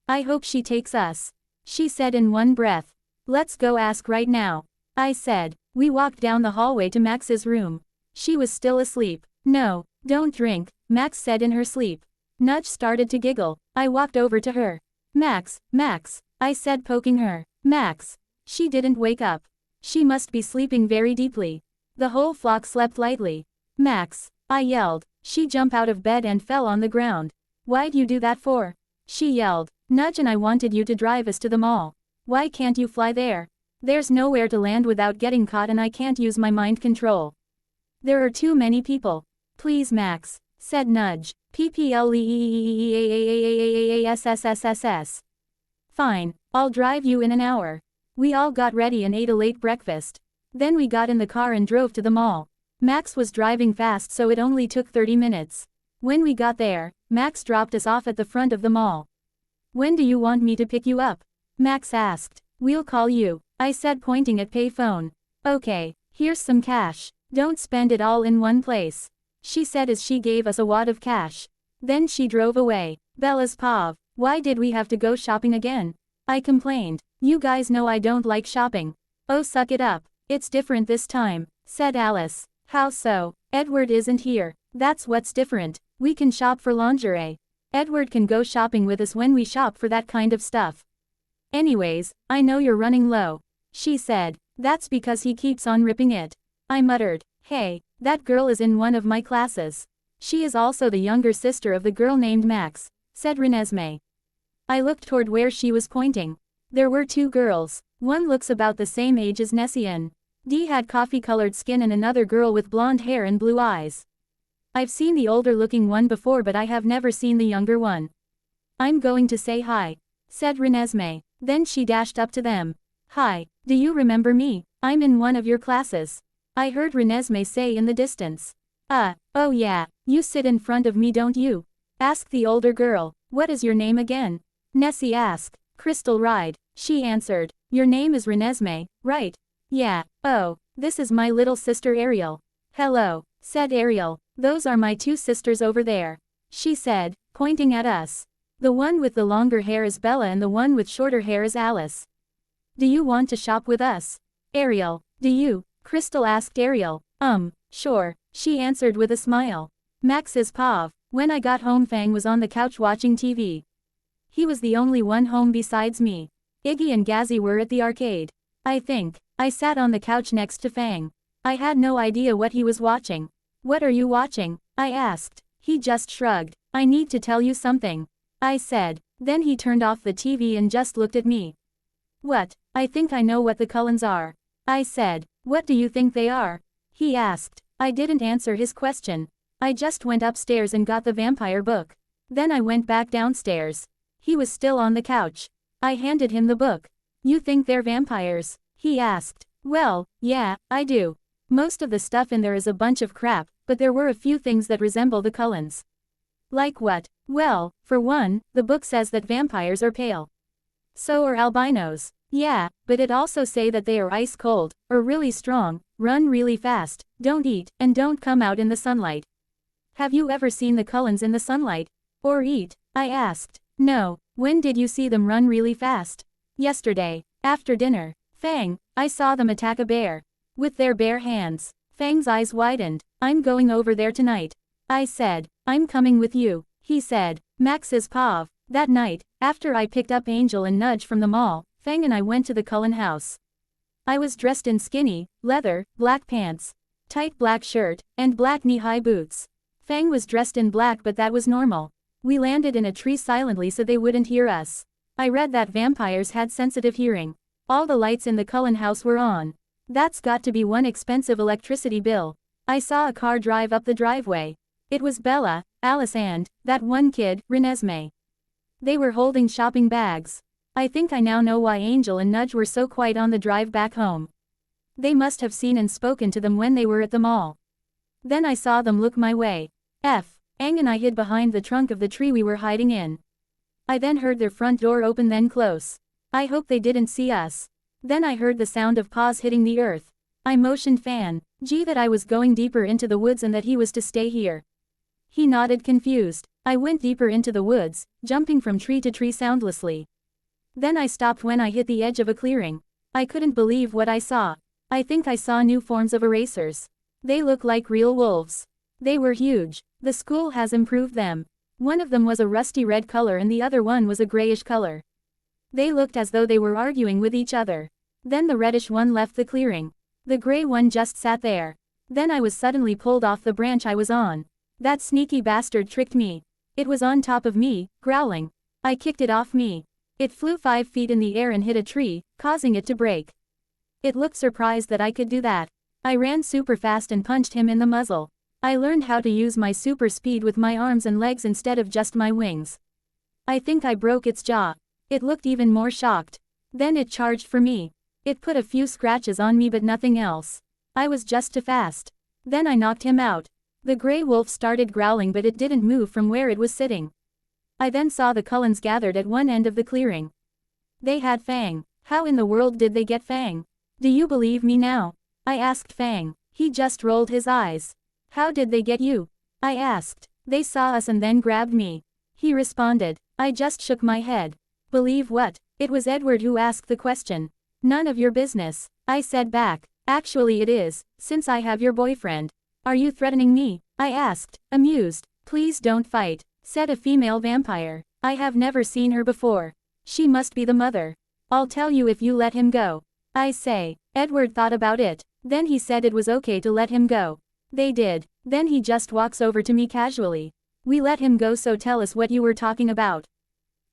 I hope she takes us. She said in one breath. Let's go ask right now. I said. We walked down the hallway to Max's room. She was still asleep. No, don't drink, Max said in her sleep. Nudge started to giggle. I walked over to her. Max, I said, poking her. Max. She didn't wake up. She must be sleeping very deeply. The whole flock slept lightly. Max, I yelled. She jumped out of bed and fell on the ground. Why'd you do that for? She yelled. Nudge and I wanted you to drive us to the mall. Why can't you fly there? There's nowhere to land without getting caught and I can't use my mind control. There are too many people. Please Max, said Nudge. PPLEEEEEAAAAASSSSS. Fine, I'll drive you in an hour. We all got ready and ate a late breakfast. Then we got in the car and drove to the mall. Max was driving fast, so it only took 30 minutes. When we got there, Max dropped us off at the front of the mall. When do you want me to pick you up? Max asked. We'll call you, I said, pointing at payphone. Okay, here's some cash. Don't spend it all in one place, she said as she gave us a wad of cash. Then she drove away. Bella's paw. Why did we have to go shopping again? I complained. You guys know I don't like shopping. Oh, suck it up. It's different this time, said Alice. How so? Edward isn't here. That's what's different. We can shop for lingerie. Edward can go shopping with us when we shop for that kind of stuff. Anyways, I know you're running low, she said. That's because he keeps on ripping it. I muttered. Hey, that girl is in one of my classes. She is also the younger sister of the girl named Max, said Renesmee. I looked toward where she was pointing. There were two girls. One looks about the same age as Nessie and Dee had coffee-colored skin, and another girl with blonde hair and blue eyes. I've seen the older-looking one before, but I have never seen the younger one. I'm going to say hi, said Renesmee. Then she dashed up to them. Hi, do you remember me? I'm in one of your classes, I heard Renesmee say in the distance. Oh yeah, you sit in front of me, don't you? Asked the older girl. What is your name again? Nessie asked. Crystal Ride, she answered. Your name is Renesmee, right? Yeah. Oh, this is my little sister Ariel. Hello, said Ariel. Those are my two sisters over there, she said, pointing at us. The one with the longer hair is Bella and the one with shorter hair is Alice. Do you want to shop with us? Ariel, do you? Crystal asked Ariel. Sure, she answered with a smile. Max's paw. When I got home, Fang was on the couch watching TV. He was the only one home besides me. Iggy and Gazzy were at the arcade. I think. I sat on the couch next to Fang. I had no idea what he was watching. What are you watching? I asked. He just shrugged. I need to tell you something, I said. Then he turned off the TV and just looked at me. What? I think I know what the Cullens are, I said. What do you think they are? He asked. I didn't answer his question. I just went upstairs and got the vampire book. Then I went back downstairs. He was still on the couch. I handed him the book. You think they're vampires? He asked. Well, yeah, I do. Most of the stuff in there is a bunch of crap, but there were a few things that resemble the Cullens. Like what? Well, for one, the book says that vampires are pale. So are albinos. Yeah, but it also say that they are ice cold, or really strong, run really fast, don't eat, and don't come out in the sunlight. Have you ever seen the Cullens in the sunlight? Or eat? I asked. No. When did you see them run really fast? Yesterday. After dinner. Fang, I saw them attack a bear. With their bare hands. Fang's eyes widened. I'm going over there tonight. I said. I'm coming with you. He said. Max is Pav. That night, after I picked up Angel and Nudge from the mall, Fang and I went to the Cullen house. I was dressed in skinny, leather, black pants, tight black shirt, and black knee-high boots. Fang was dressed in black, but that was normal. We landed in a tree silently so they wouldn't hear us. I read that vampires had sensitive hearing. All the lights in the Cullen house were on. That's got to be one expensive electricity bill. I saw a car drive up the driveway. It was Bella, Alice and, that one kid, Renesmee. They were holding shopping bags. I think I now know why Angel and Nudge were so quiet on the drive back home. They must have seen and spoken to them when they were at the mall. Then I saw them look my way. Aang and I hid behind the trunk of the tree we were hiding in. I then heard their front door open, then close. I hope they didn't see us. Then I heard the sound of paws hitting the earth. I motioned Fan G that I was going deeper into the woods and that he was to stay here. He nodded confused. I went deeper into the woods, jumping from tree to tree soundlessly. Then I stopped when I hit the edge of a clearing. I couldn't believe what I saw. I think I saw new forms of erasers. They look like real wolves. They were huge. The school has improved them. One of them was a rusty red color and the other one was a grayish color. They looked as though they were arguing with each other. Then the reddish one left the clearing. The gray one just sat there. Then I was suddenly pulled off the branch I was on. That sneaky bastard tricked me. It was on top of me, growling. I kicked it off me. It flew 5 feet in the air and hit a tree, causing it to break. It looked surprised that I could do that. I ran super fast and punched him in the muzzle. I learned how to use my super speed with my arms and legs instead of just my wings. I think I broke its jaw. It looked even more shocked. Then it charged for me. It put a few scratches on me but nothing else. I was just too fast. Then I knocked him out. The gray wolf started growling but it didn't move from where it was sitting. I then saw the Cullens gathered at one end of the clearing. They had Fang. How in the world did they get Fang? Do you believe me now? I asked Fang. He just rolled his eyes. How did they get you? I asked. They saw us and then grabbed me. He responded. I just shook my head. Believe what? It was Edward who asked the question. None of your business. I said back. Actually it is, since I have your boyfriend. Are you threatening me? I asked, amused. Please don't fight, said a female vampire. I have never seen her before. She must be the mother. I'll tell you if you let him go. I say. Edward thought about it. Then he said it was okay to let him go. They did. Then he just walks over to me casually. We let him go, so tell us what you were talking about.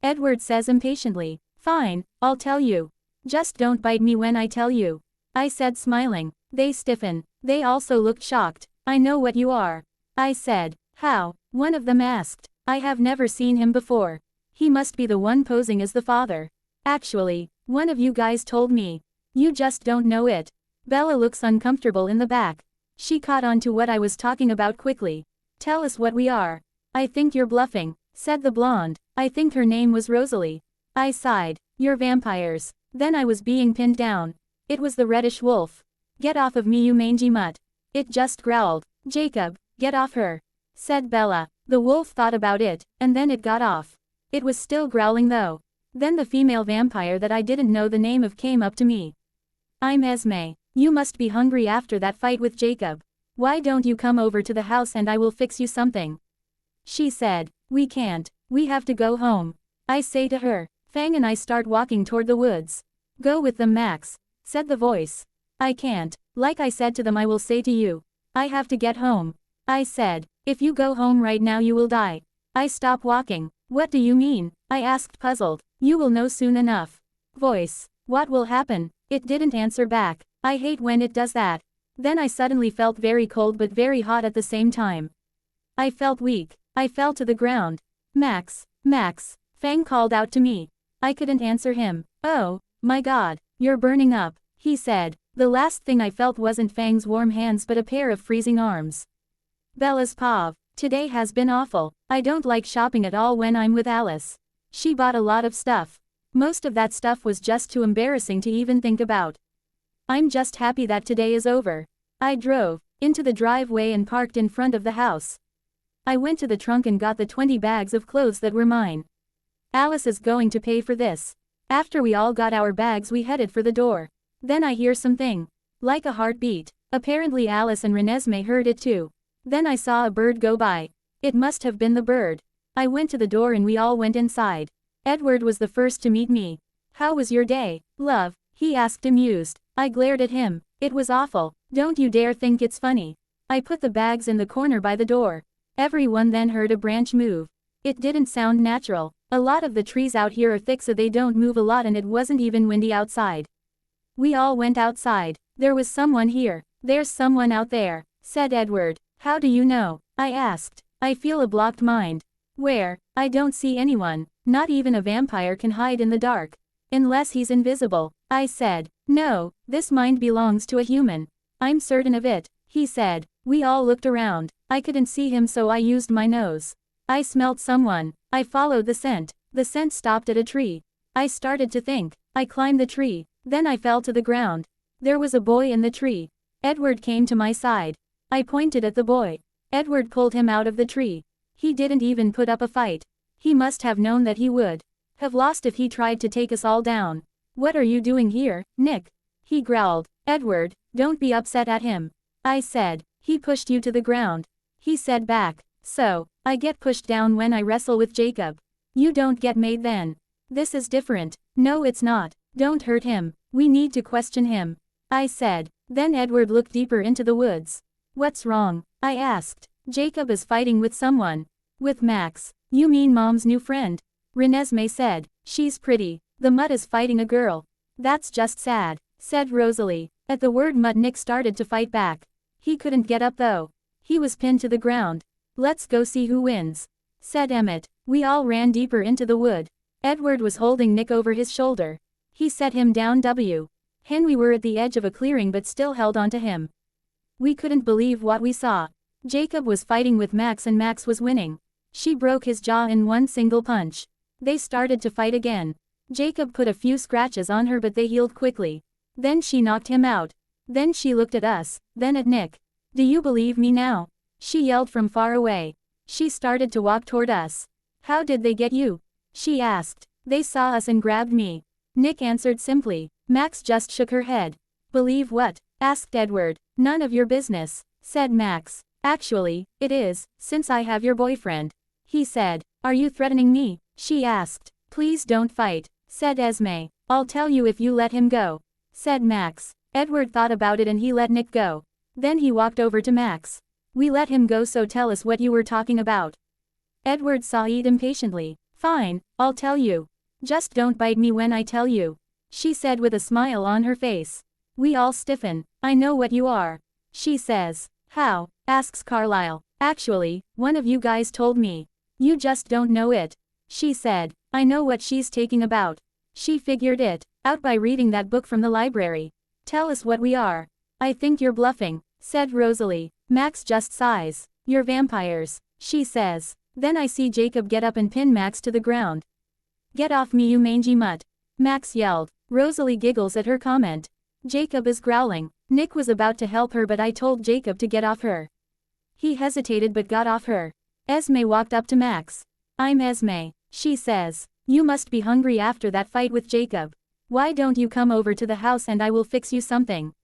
Edward says impatiently. Fine, I'll tell you. Just don't bite me when I tell you. I said smiling. They stiffen. They also looked shocked. I know what you are. I said. How? One of them asked. I have never seen him before. He must be the one posing as the father. Actually, one of you guys told me. You just don't know it. Bella looks uncomfortable in the back. She caught on to what I was talking about quickly. Tell us what we are. I think you're bluffing, said the blonde. I think her name was Rosalie. I sighed. You're vampires. Then I was being pinned down. It was the reddish wolf. Get off of me, you mangy mutt. It just growled. Jacob, get off her, said Bella. The wolf thought about it, and then it got off. It was still growling though. Then the female vampire that I didn't know the name of came up to me. I'm Esme. You must be hungry after that fight with Jacob. Why don't you come over to the house and I will fix you something? She said. We can't. We have to go home. I say to her. Fang and I start walking toward the woods. Go with them, Max, said the voice. I can't. Like I said to them, I will say to you. I have to get home. I said. If you go home right now you will die. I stop walking. What do you mean? I asked puzzled. You will know soon enough. Voice. What will happen? It didn't answer back. I hate when it does that. Then I suddenly felt very cold but very hot at the same time. I felt weak. I fell to the ground. Max, Max, Fang called out to me. I couldn't answer him. Oh, my God, you're burning up, he said. The last thing I felt wasn't Fang's warm hands but a pair of freezing arms. Bella's paw. Today has been awful. I don't like shopping at all when I'm with Alice. She bought a lot of stuff. Most of that stuff was just too embarrassing to even think about. I'm just happy that today is over. I drove into the driveway and parked in front of the house. I went to the trunk and got the 20 bags of clothes that were mine. Alice is going to pay for this. After we all got our bags, we headed for the door. Then I hear something like a heartbeat. Apparently Alice and Renesmee heard it too. Then I saw a bird go by. It must have been the bird. I went to the door and we all went inside. Edward was the first to meet me. "How was your day, love?" he asked amused. I glared at him. "It was awful. Don't you dare think it's funny." I put the bags in the corner by the door. Everyone then heard a branch move. It didn't sound natural. A lot of the trees out here are thick so they don't move a lot, and it wasn't even windy outside. We all went outside. "There was someone here." "There's someone out there," said Edward. "How do you know?" I asked. "I feel a blocked mind." "Where?" "I don't see anyone. Not even a vampire can hide in the dark. Unless he's invisible," I said. "No, this mind belongs to a human. I'm certain of it," he said. We all looked around. I couldn't see him, so I used my nose. I smelled someone. I followed the scent. The scent stopped at a tree. I started to think. I climbed the tree. Then I fell to the ground. There was a boy in the tree. Edward came to my side. I pointed at the boy. Edward pulled him out of the tree. He didn't even put up a fight. He must have known that he would have lost if he tried to take us all down. "What are you doing here, Nick?" he growled. "Edward, don't be upset at him," I said. "He pushed you to the ground," he said back. "So, I get pushed down when I wrestle with Jacob. You don't get made then." "This is different." "No, it's not. Don't hurt him. We need to question him," I said. Then Edward looked deeper into the woods. "What's wrong?" I asked. "Jacob is fighting with someone." "With Max." "You mean Mom's new friend?" Renesmee said. "She's pretty. The mutt is fighting a girl." "That's just sad," said Rosalie. At the word mutt, Nick started to fight back. He couldn't get up though. He was pinned to the ground. "Let's go see who wins," said Emmett. We all ran deeper into the wood. Edward was holding Nick over his shoulder. He set him down. We were at the edge of a clearing but still held onto him. We couldn't believe what we saw. Jacob was fighting with Max and Max was winning. She broke his jaw in one single punch. They started to fight again. Jacob put a few scratches on her but they healed quickly. Then she knocked him out. Then she looked at us, then at Nick. "Do you believe me now?" she yelled from far away. She started to walk toward us. "How did they get you?" she asked. "They saw us and grabbed me," Nick answered simply. Max just shook her head. "Believe what?" asked Edward. "None of your business," said Max. "Actually, it is, since I have your boyfriend," he said. "Are you threatening me?" she asked. "Please don't fight," said Esme. "I'll tell you if you let him go," said Max. Edward thought about it and he let Nick go. Then he walked over to Max. "We let him go, so tell us what you were talking about." Edward sighed impatiently. "Fine, I'll tell you. Just don't bite me when I tell you," she said with a smile on her face. We all stiffen. "I know what you are," she says. "How?" asks Carlisle. "Actually, one of you guys told me. You just don't know it," she said. "I know what she's taking about. She figured it out by reading that book from the library. Tell us what we are." "I think you're bluffing," said Rosalie. Max just sighs. "You're vampires," she says. Then I see Jacob get up and pin Max to the ground. "Get off me, you mangy mutt," Max yelled. Rosalie giggles at her comment. Jacob is growling. Nick was about to help her but I told Jacob to get off her. He hesitated but got off her. Esme walked up to Max. "I'm Esme," she says. "You must be hungry after that fight with Jacob. Why don't you come over to the house and I will fix you something?"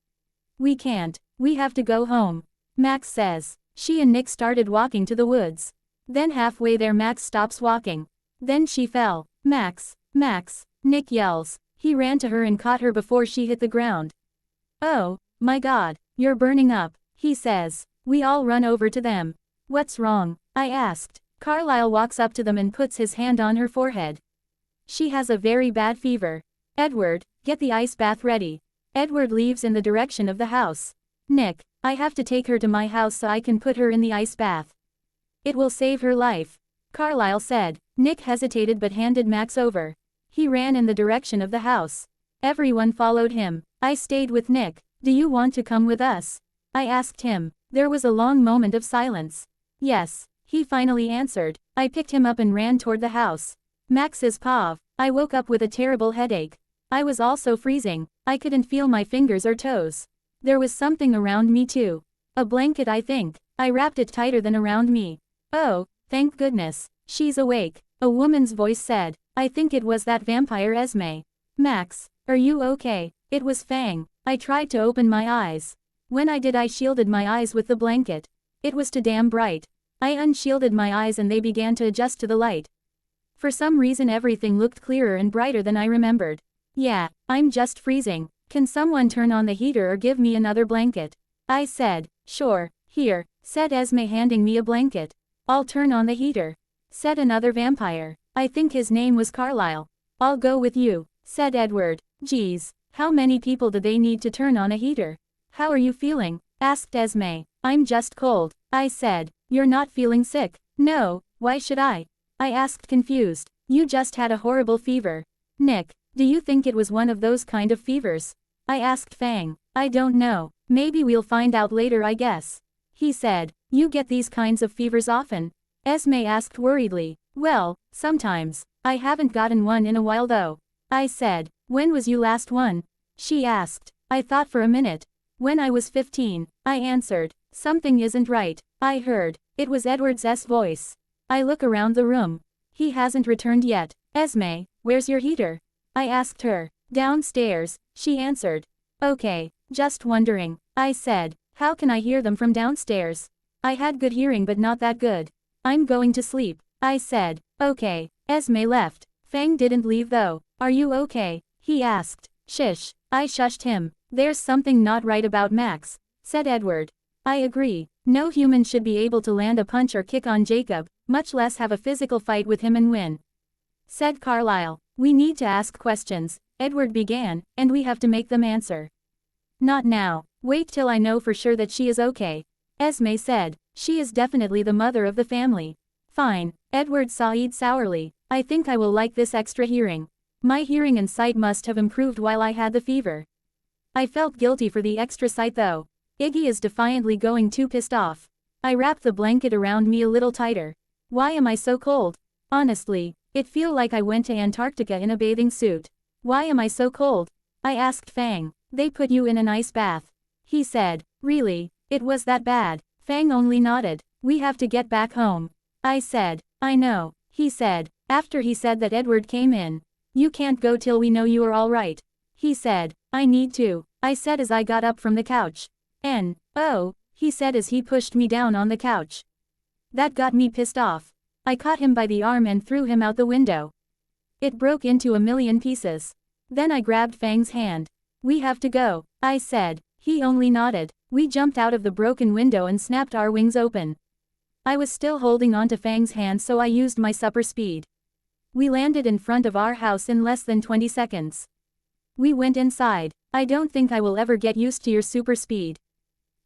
"We can't. We have to go home," Max says. She and Nick started walking to the woods. Then halfway there Max stops walking. Then she fell. "Max, Max," Nick yells. He ran to her and caught her before she hit the ground. "Oh, my God, you're burning up," he says. We all run over to them. "What's wrong?" I asked. Carlisle walks up to them and puts his hand on her forehead. She has a very bad fever. "Edward, get the ice bath ready." Edward leaves in the direction of the house. "Nick, I have to take her to my house so I can put her in the ice bath. It will save her life," Carlisle said. Nick hesitated but handed Max over. He ran in the direction of the house. Everyone followed him. I stayed with Nick. "Do you want to come with us?" I asked him. There was a long moment of silence. "Yes," He finally answered. I picked him up and ran toward the house. Max is Pav. I woke up with a terrible headache. I was also freezing. I couldn't feel my fingers or toes. There was something around me too. A blanket, I think. I wrapped it tighter than around me. Oh, thank goodness. She's awake. A woman's voice said. I think it was that vampire Esme. Max, are you okay? It was Fang. I tried to open my eyes. When I did, I shielded my eyes with the blanket. It was too damn bright. I unshielded my eyes and they began to adjust to the light. For some reason everything looked clearer and brighter than I remembered. Yeah, I'm just freezing. Can someone turn on the heater or give me another blanket? I said. Sure, here, said Esme, handing me a blanket. I'll turn on the heater, said another vampire. I think his name was Carlisle. I'll go with you, said Edward. Geez, how many people do they need to turn on a heater? How are you feeling? Asked Esme. I'm just cold, I said. You're not feeling sick? No, why should I? I asked, confused. You just had a horrible fever. Nick, do you think it was one of those kind of fevers? I asked Fang. I don't know. Maybe we'll find out later, I guess. He said. You get these kinds of fevers often? Esme asked worriedly. Well, sometimes. I haven't gotten one in a while though. I said. When was you last one? She asked. I thought for a minute. When I was 15, I answered. Something isn't right. I heard. It was Edward's voice. I look around the room. He hasn't returned yet. Esme, where's your heater? I asked her. Downstairs, she answered. Okay, just wondering. I said. How can I hear them from downstairs? I had good hearing but not that good. I'm going to sleep. I said. Okay. Esme left. Fang didn't leave though. Are you okay? He asked. Shish. I shushed him. There's something not right about Max, said Edward. I agree. No human should be able to land a punch or kick on Jacob, much less have a physical fight with him and win, said Carlisle. We need to ask questions, Edward began, and we have to make them answer. Not now. Wait till I know for sure that she is okay, Esme said. She is definitely the mother of the family. Fine, Edward sighed sourly. I think I will like this extra hearing. My hearing and sight must have improved while I had the fever. I felt guilty for the extra sight though. Iggy is defiantly going too pissed off. I wrapped the blanket around me a little tighter. Why am I so cold? Honestly, it feel like I went to Antarctica in a bathing suit. Why am I so cold? I asked Fang. They put you in an ice bath. He said. Really? It was that bad? Fang only nodded. We have to get back home. I said. I know. He said. After he said that, Edward came in. You can't go till we know you are all right. He said. I need to, I said as I got up from the couch. Oh, he said as he pushed me down on the couch. That got me pissed off. I caught him by the arm and threw him out the window. It broke into a million pieces. Then I grabbed Fang's hand. We have to go, I said. He only nodded. We jumped out of the broken window and snapped our wings open. I was still holding onto Fang's hand, so I used my super speed. We landed in front of our house in less than 20 seconds. We went inside. I don't think I will ever get used to your super speed,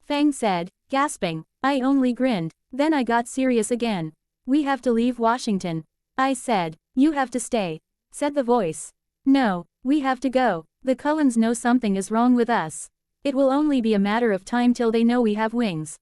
Fang said, gasping. I only grinned. Then I got serious again. We have to leave Washington. I said. You have to stay, said the voice. No, we have to go. The Cullens know something is wrong with us. It will only be a matter of time till they know we have wings.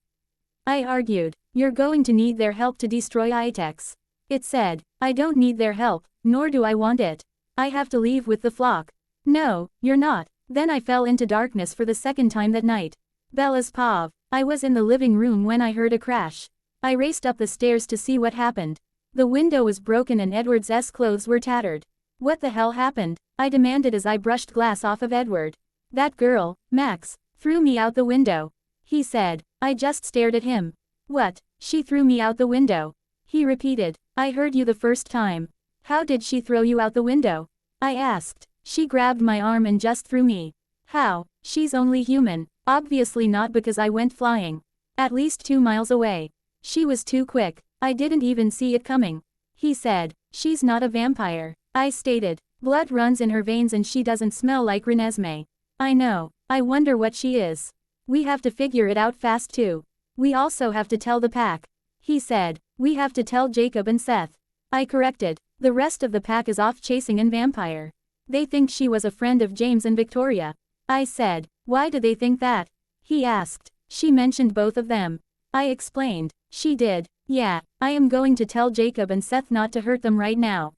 I argued. You're going to need their help to destroy Itex. It said. I don't need their help, nor do I want it. I have to leave with the flock. No, you're not. Then I fell into darkness for the second time that night. Bella's Pav. I was in the living room when I heard a crash. I raced up the stairs to see what happened. The window was broken and Edward's clothes were tattered. What the hell happened? I demanded as I brushed glass off of Edward. That girl, Max, threw me out the window, he said. I just stared at him. What? She threw me out the window, he repeated. I heard you the first time. How did she throw you out the window? I asked. She grabbed my arm and just threw me. How? She's only human. Obviously not, because I went flying. At least 2 miles away. She was too quick. I didn't even see it coming. He said. She's not a vampire, I stated. Blood runs in her veins and she doesn't smell like Renesmee. I know. I wonder what she is. We have to figure it out fast too. We also have to tell the pack. He said. We have to tell Jacob and Seth. I corrected. The rest of the pack is off chasing a vampire. They think she was a friend of James and Victoria. I said. Why do they think that? He asked. She mentioned both of them. I explained. She did. Yeah, I am going to tell Jacob and Seth not to hurt them right now.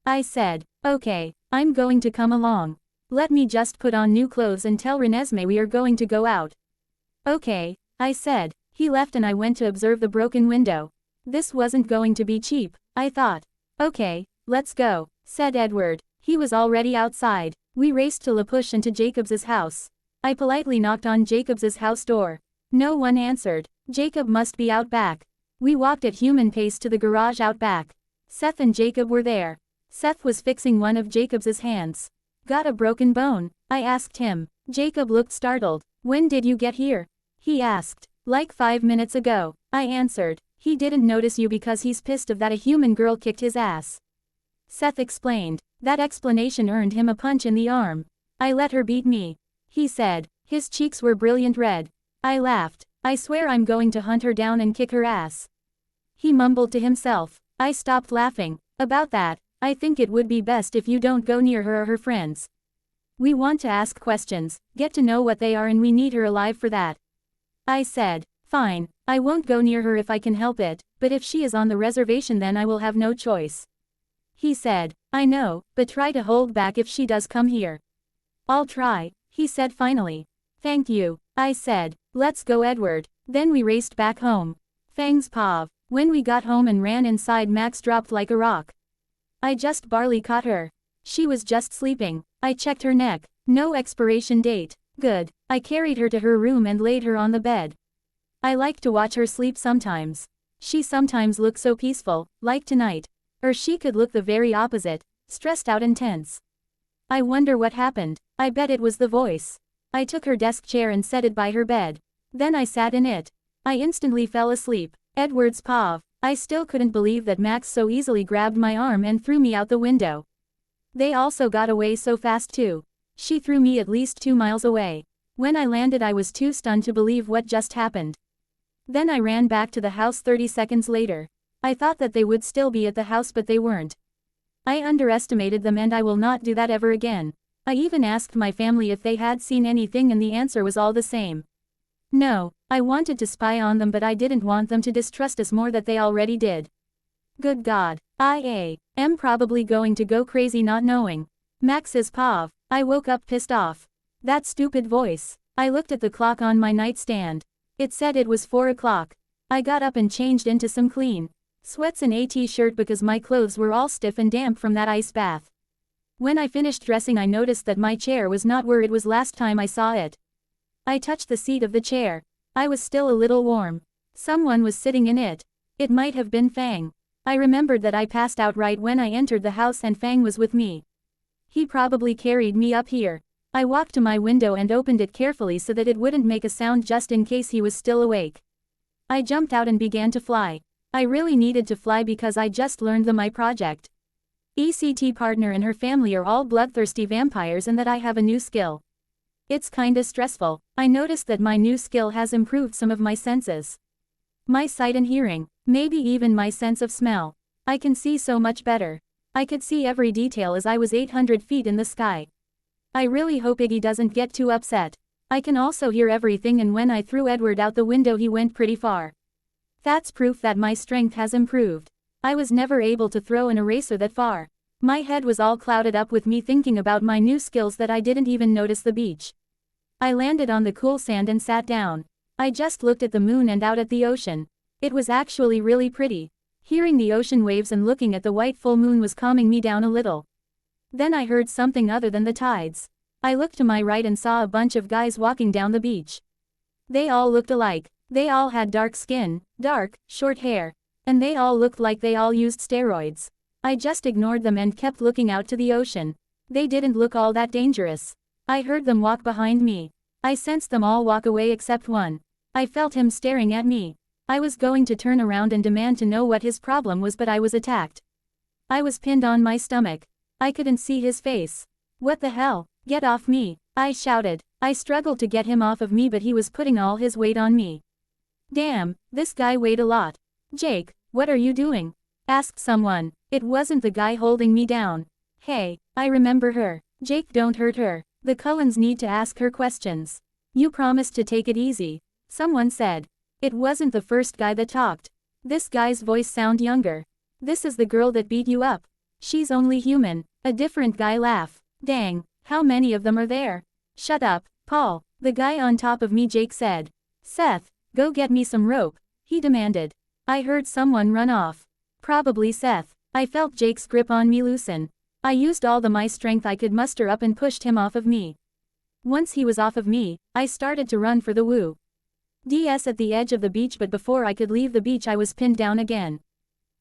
I said, okay, I'm going to come along. Let me just put on new clothes and tell Renesmee we are going to go out. Okay, I said. He left and I went to observe the broken window. This wasn't going to be cheap, I thought. Okay, let's go, said Edward. He was already outside. We raced to La Push and to Jacob's house. I politely knocked on Jacob's house door. No one answered. Jacob must be out back. We walked at human pace to the garage out back. Seth and Jacob were there. Seth was fixing one of Jacob's hands. Got a broken bone? I asked him. Jacob looked startled. When did you get here? He asked. Like 5 minutes ago, I answered. He didn't notice you because he's pissed off that a human girl kicked his ass. Seth explained. That explanation earned him a punch in the arm. I let her beat me. He said. His cheeks were brilliant red. I laughed. I swear I'm going to hunt her down and kick her ass. He mumbled to himself. I stopped laughing. About that, I think it would be best if you don't go near her or her friends. We want to ask questions, get to know what they are, and we need her alive for that. I said. Fine, I won't go near her if I can help it, but if she is on the reservation then I will have no choice. He said. I know, but try to hold back if she does come here. I'll try, he said finally. Thank you, I said. Let's go, Edward. Then we raced back home. Thanks, Pav. When we got home and ran inside, Max dropped like a rock. I just barely caught her. She was just sleeping. I checked her neck. No expiration date. Good. I carried her to her room and laid her on the bed. I like to watch her sleep sometimes. She sometimes looks so peaceful, like tonight. Or she could look the very opposite, stressed out and tense. I wonder what happened. I bet it was the voice. I took her desk chair and set it by her bed. Then I sat in it. I instantly fell asleep. Edward's Pav. I still couldn't believe that Max so easily grabbed my arm and threw me out the window. They also got away so fast too. She threw me at least 2 miles away. When I landed I was too stunned to believe what just happened. Then I ran back to the house 30 seconds later. I thought that they would still be at the house, but they weren't. I underestimated them and I will not do that ever again. I even asked my family if they had seen anything and the answer was all the same. No, I wanted to spy on them, but I didn't want them to distrust us more than they already did. Good God, I am probably going to go crazy not knowing. Max is Pav. I woke up pissed off. That stupid voice. I looked at the clock on my nightstand. It said it was 4 o'clock. I got up and changed into some clean sweats and a t-shirt because my clothes were all stiff and damp from that ice bath. When I finished dressing I noticed that my chair was not where it was last time I saw it. I touched the seat of the chair. I was still a little warm. Someone was sitting in it. It might have been Fang. I remembered that I passed out right when I entered the house and Fang was with me. He probably carried me up here. I walked to my window and opened it carefully so that it wouldn't make a sound just in case he was still awake. I jumped out and began to fly. I really needed to fly because I just learned my project. ECT partner and her family are all bloodthirsty vampires and that I have a new skill. It's kinda stressful. I noticed that my new skill has improved some of my senses. My sight and hearing, maybe even my sense of smell. I can see so much better. I could see every detail as I was 800 feet in the sky. I really hope Iggy doesn't get too upset. I can also hear everything, and when I threw Edward out the window he went pretty far. That's proof that my strength has improved. I was never able to throw an eraser that far. My head was all clouded up with me thinking about my new skills that I didn't even notice the beach. I landed on the cool sand and sat down. I just looked at the moon and out at the ocean. It was actually really pretty. Hearing the ocean waves and looking at the white full moon was calming me down a little. Then I heard something other than the tides. I looked to my right and saw a bunch of guys walking down the beach. They all looked alike. They all had dark skin, dark, short hair, and they all looked like they all used steroids. I just ignored them and kept looking out to the ocean. They didn't look all that dangerous. I heard them walk behind me. I sensed them all walk away except one. I felt him staring at me. I was going to turn around and demand to know what his problem was, but I was attacked. I was pinned on my stomach. I couldn't see his face. What the hell? Get off me, I shouted. I struggled to get him off of me, but he was putting all his weight on me. Damn, this guy weighed a lot. Jake, what are you doing? Asked someone. It wasn't the guy holding me down. Hey, I remember her. Jake, don't hurt her. The Cullens need to ask her questions. You promised to take it easy. Someone said. It wasn't the first guy that talked. This guy's voice sounded younger. This is the girl that beat you up. She's only human. A different guy laughed. Dang, how many of them are there? Shut up, Paul, the guy on top of me, Jake said. Seth, go get me some rope, he demanded. I heard someone run off. Probably Seth. I felt Jake's grip on me loosen. I used all my strength I could muster up and pushed him off of me. Once he was off of me, I started to run for the woods at the edge of the beach, but before I could leave the beach I was pinned down again.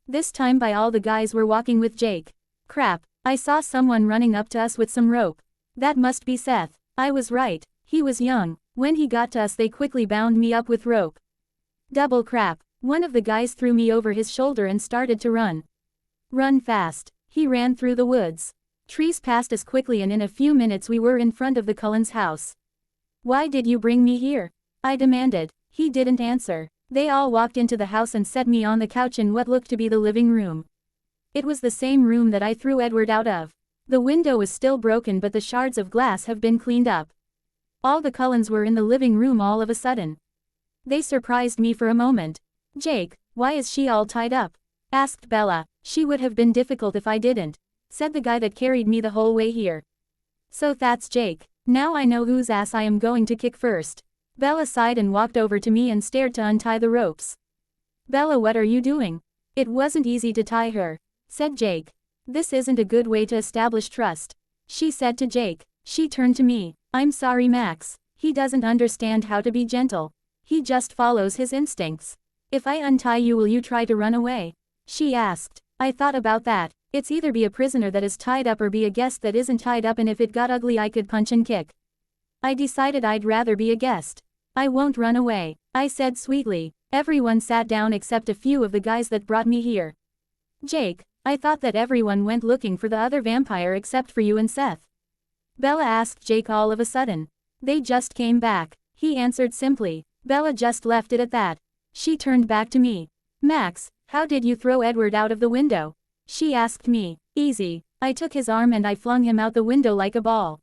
This time by all the guys were walking with Jake. Crap, I saw someone running up to us with some rope. That must be Seth. I was right, he was young. When he got to us they quickly bound me up with rope. Double crap, one of the guys threw me over his shoulder and started to run. Run fast. He ran through the woods. Trees passed us quickly and in a few minutes we were in front of the Cullens' house. Why did you bring me here? I demanded. He didn't answer. They all walked into the house and set me on the couch in what looked to be the living room. It was the same room that I threw Edward out of. The window was still broken but the shards of glass have been cleaned up. All the Cullens were in the living room all of a sudden. They surprised me for a moment. Jake, why is she all tied up? Asked Bella. She would have been difficult if I didn't, said the guy that carried me the whole way here. So that's Jake. Now I know whose ass I am going to kick first. Bella sighed and walked over to me and stared to untie the ropes. Bella, what are you doing? It wasn't easy to tie her, said Jake. This isn't a good way to establish trust, she said to Jake. She turned to me. I'm sorry, Max. He doesn't understand how to be gentle. He just follows his instincts. If I untie you, will you try to run away? She asked. I thought about that. It's either be a prisoner that is tied up or be a guest that isn't tied up, and if it got ugly I could punch and kick. I decided I'd rather be a guest. I won't run away, I said sweetly. Everyone sat down except a few of the guys that brought me here. Jake, I thought that everyone went looking for the other vampire except for you and Seth. Bella asked Jake all of a sudden. They just came back, he answered simply. Bella just left it at that. She turned back to me. Max, how did you throw Edward out of the window? She asked me. Easy, I took his arm and I flung him out the window like a ball.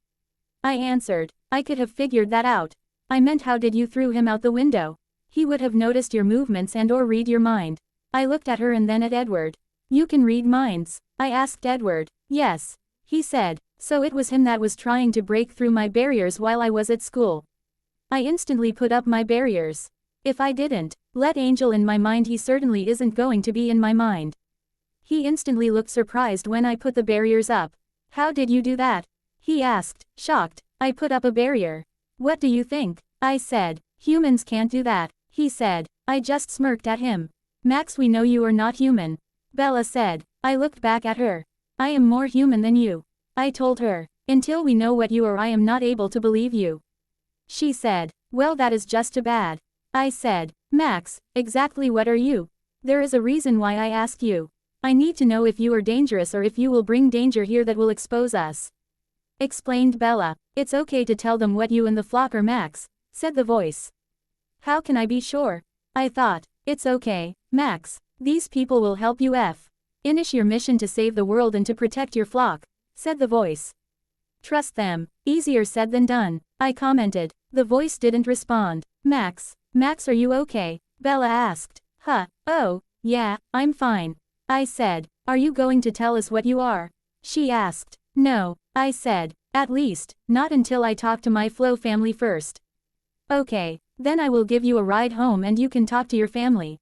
I answered. I could have figured that out. I meant, how did you throw him out the window? He would have noticed your movements and or read your mind. I looked at her and then at Edward. You can read minds? I asked Edward. Yes, he said. So it was him that was trying to break through my barriers while I was at school. I instantly put up my barriers. If I didn't let Angel in my mind, he certainly isn't going to be in my mind. He instantly looked surprised when I put the barriers up. How did you do that? He asked, shocked. I put up a barrier. What do you think? I said. Humans can't do that, he said. I just smirked at him. Max, we know you are not human, Bella said. I looked back at her. I am more human than you, I told her. Until we know what you are, I am not able to believe you. She said. Well, that is just too bad. I said. Max, exactly what are you? There is a reason why I asked you. I need to know if you are dangerous or if you will bring danger here that will expose us, explained Bella. It's okay to tell them what you and the flock are, Max, said the voice. How can I be sure? I thought. It's okay, Max. These people will help you finish your mission to save the world and to protect your flock, said the voice. Trust them. Easier said than done, I commented. The voice didn't respond. Max, are you okay? Bella asked. Oh, yeah, I'm fine, I said. Are you going to tell us what you are? She asked. No, I said. At least, not until I talk to my Flo family first. Okay, then I will give you a ride home and you can talk to your family,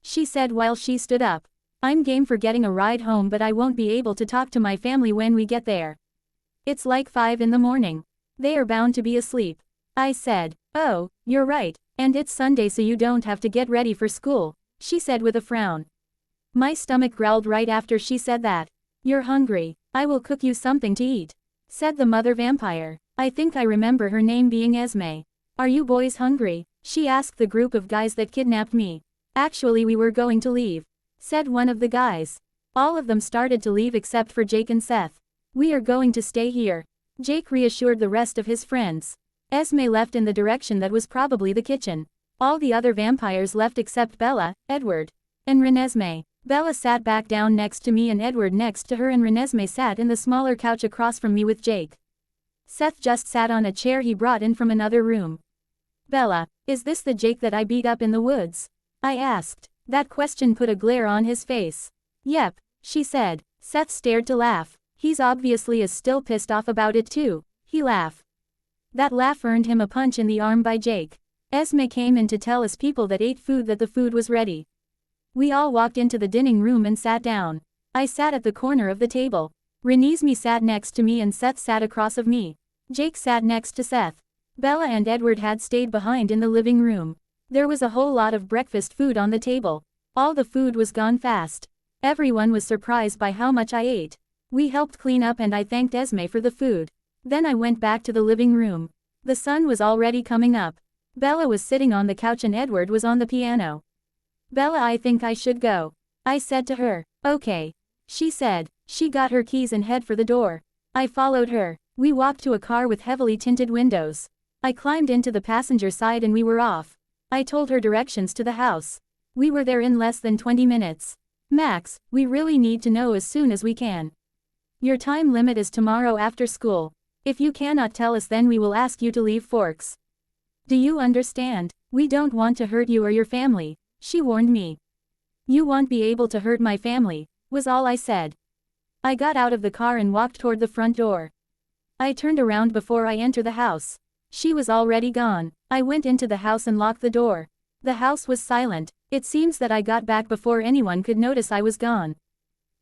she said while she stood up. I'm game for getting a ride home, but I won't be able to talk to my family when we get there. It's like 5 in the morning. They are bound to be asleep, I said. Oh, you're right, and it's Sunday so you don't have to get ready for school, she said with a frown. My stomach growled right after she said that. You're hungry. I will cook you something to eat, said the mother vampire. I think I remember her name being Esme. Are you boys hungry? She asked the group of guys that kidnapped me. Actually, we were going to leave, said one of the guys. All of them started to leave except for Jake and Seth. We are going to stay here, Jake reassured the rest of his friends. Esme left in the direction that was probably the kitchen. All the other vampires left except Bella, Edward, and Renesmee. Bella sat back down next to me and Edward next to her, and Renesmee sat in the smaller couch across from me with Jake. Seth just sat on a chair he brought in from another room. Bella, is this the Jake that I beat up in the woods? I asked. That question put a glare on his face. Yep, she said. Seth stared to laugh. He's obviously as still pissed off about it too. He laughed. That laugh earned him a punch in the arm by Jake. Esme came in to tell us people that ate food that the food was ready. We all walked into the dining room and sat down. I sat at the corner of the table. Renesmee sat next to me and Seth sat across of me. Jake sat next to Seth. Bella and Edward had stayed behind in the living room. There was a whole lot of breakfast food on the table. All the food was gone fast. Everyone was surprised by how much I ate. We helped clean up and I thanked Esme for the food. Then I went back to the living room. The sun was already coming up. Bella was sitting on the couch and Edward was on the piano. Bella, I think I should go. I said to her. Okay. She said. She got her keys and head for the door. I followed her. We walked to a car with heavily tinted windows. I climbed into the passenger side and we were off. I told her directions to the house. We were there in less than 20 minutes. Max, we really need to know as soon as we can. Your time limit is tomorrow after school. If you cannot tell us, then we will ask you to leave Forks. Do you understand? We don't want to hurt you or your family, she warned me. You won't be able to hurt my family, was all I said. I got out of the car and walked toward the front door. I turned around before I entered the house. She was already gone. I went into the house and locked the door. The house was silent. It seems that I got back before anyone could notice I was gone.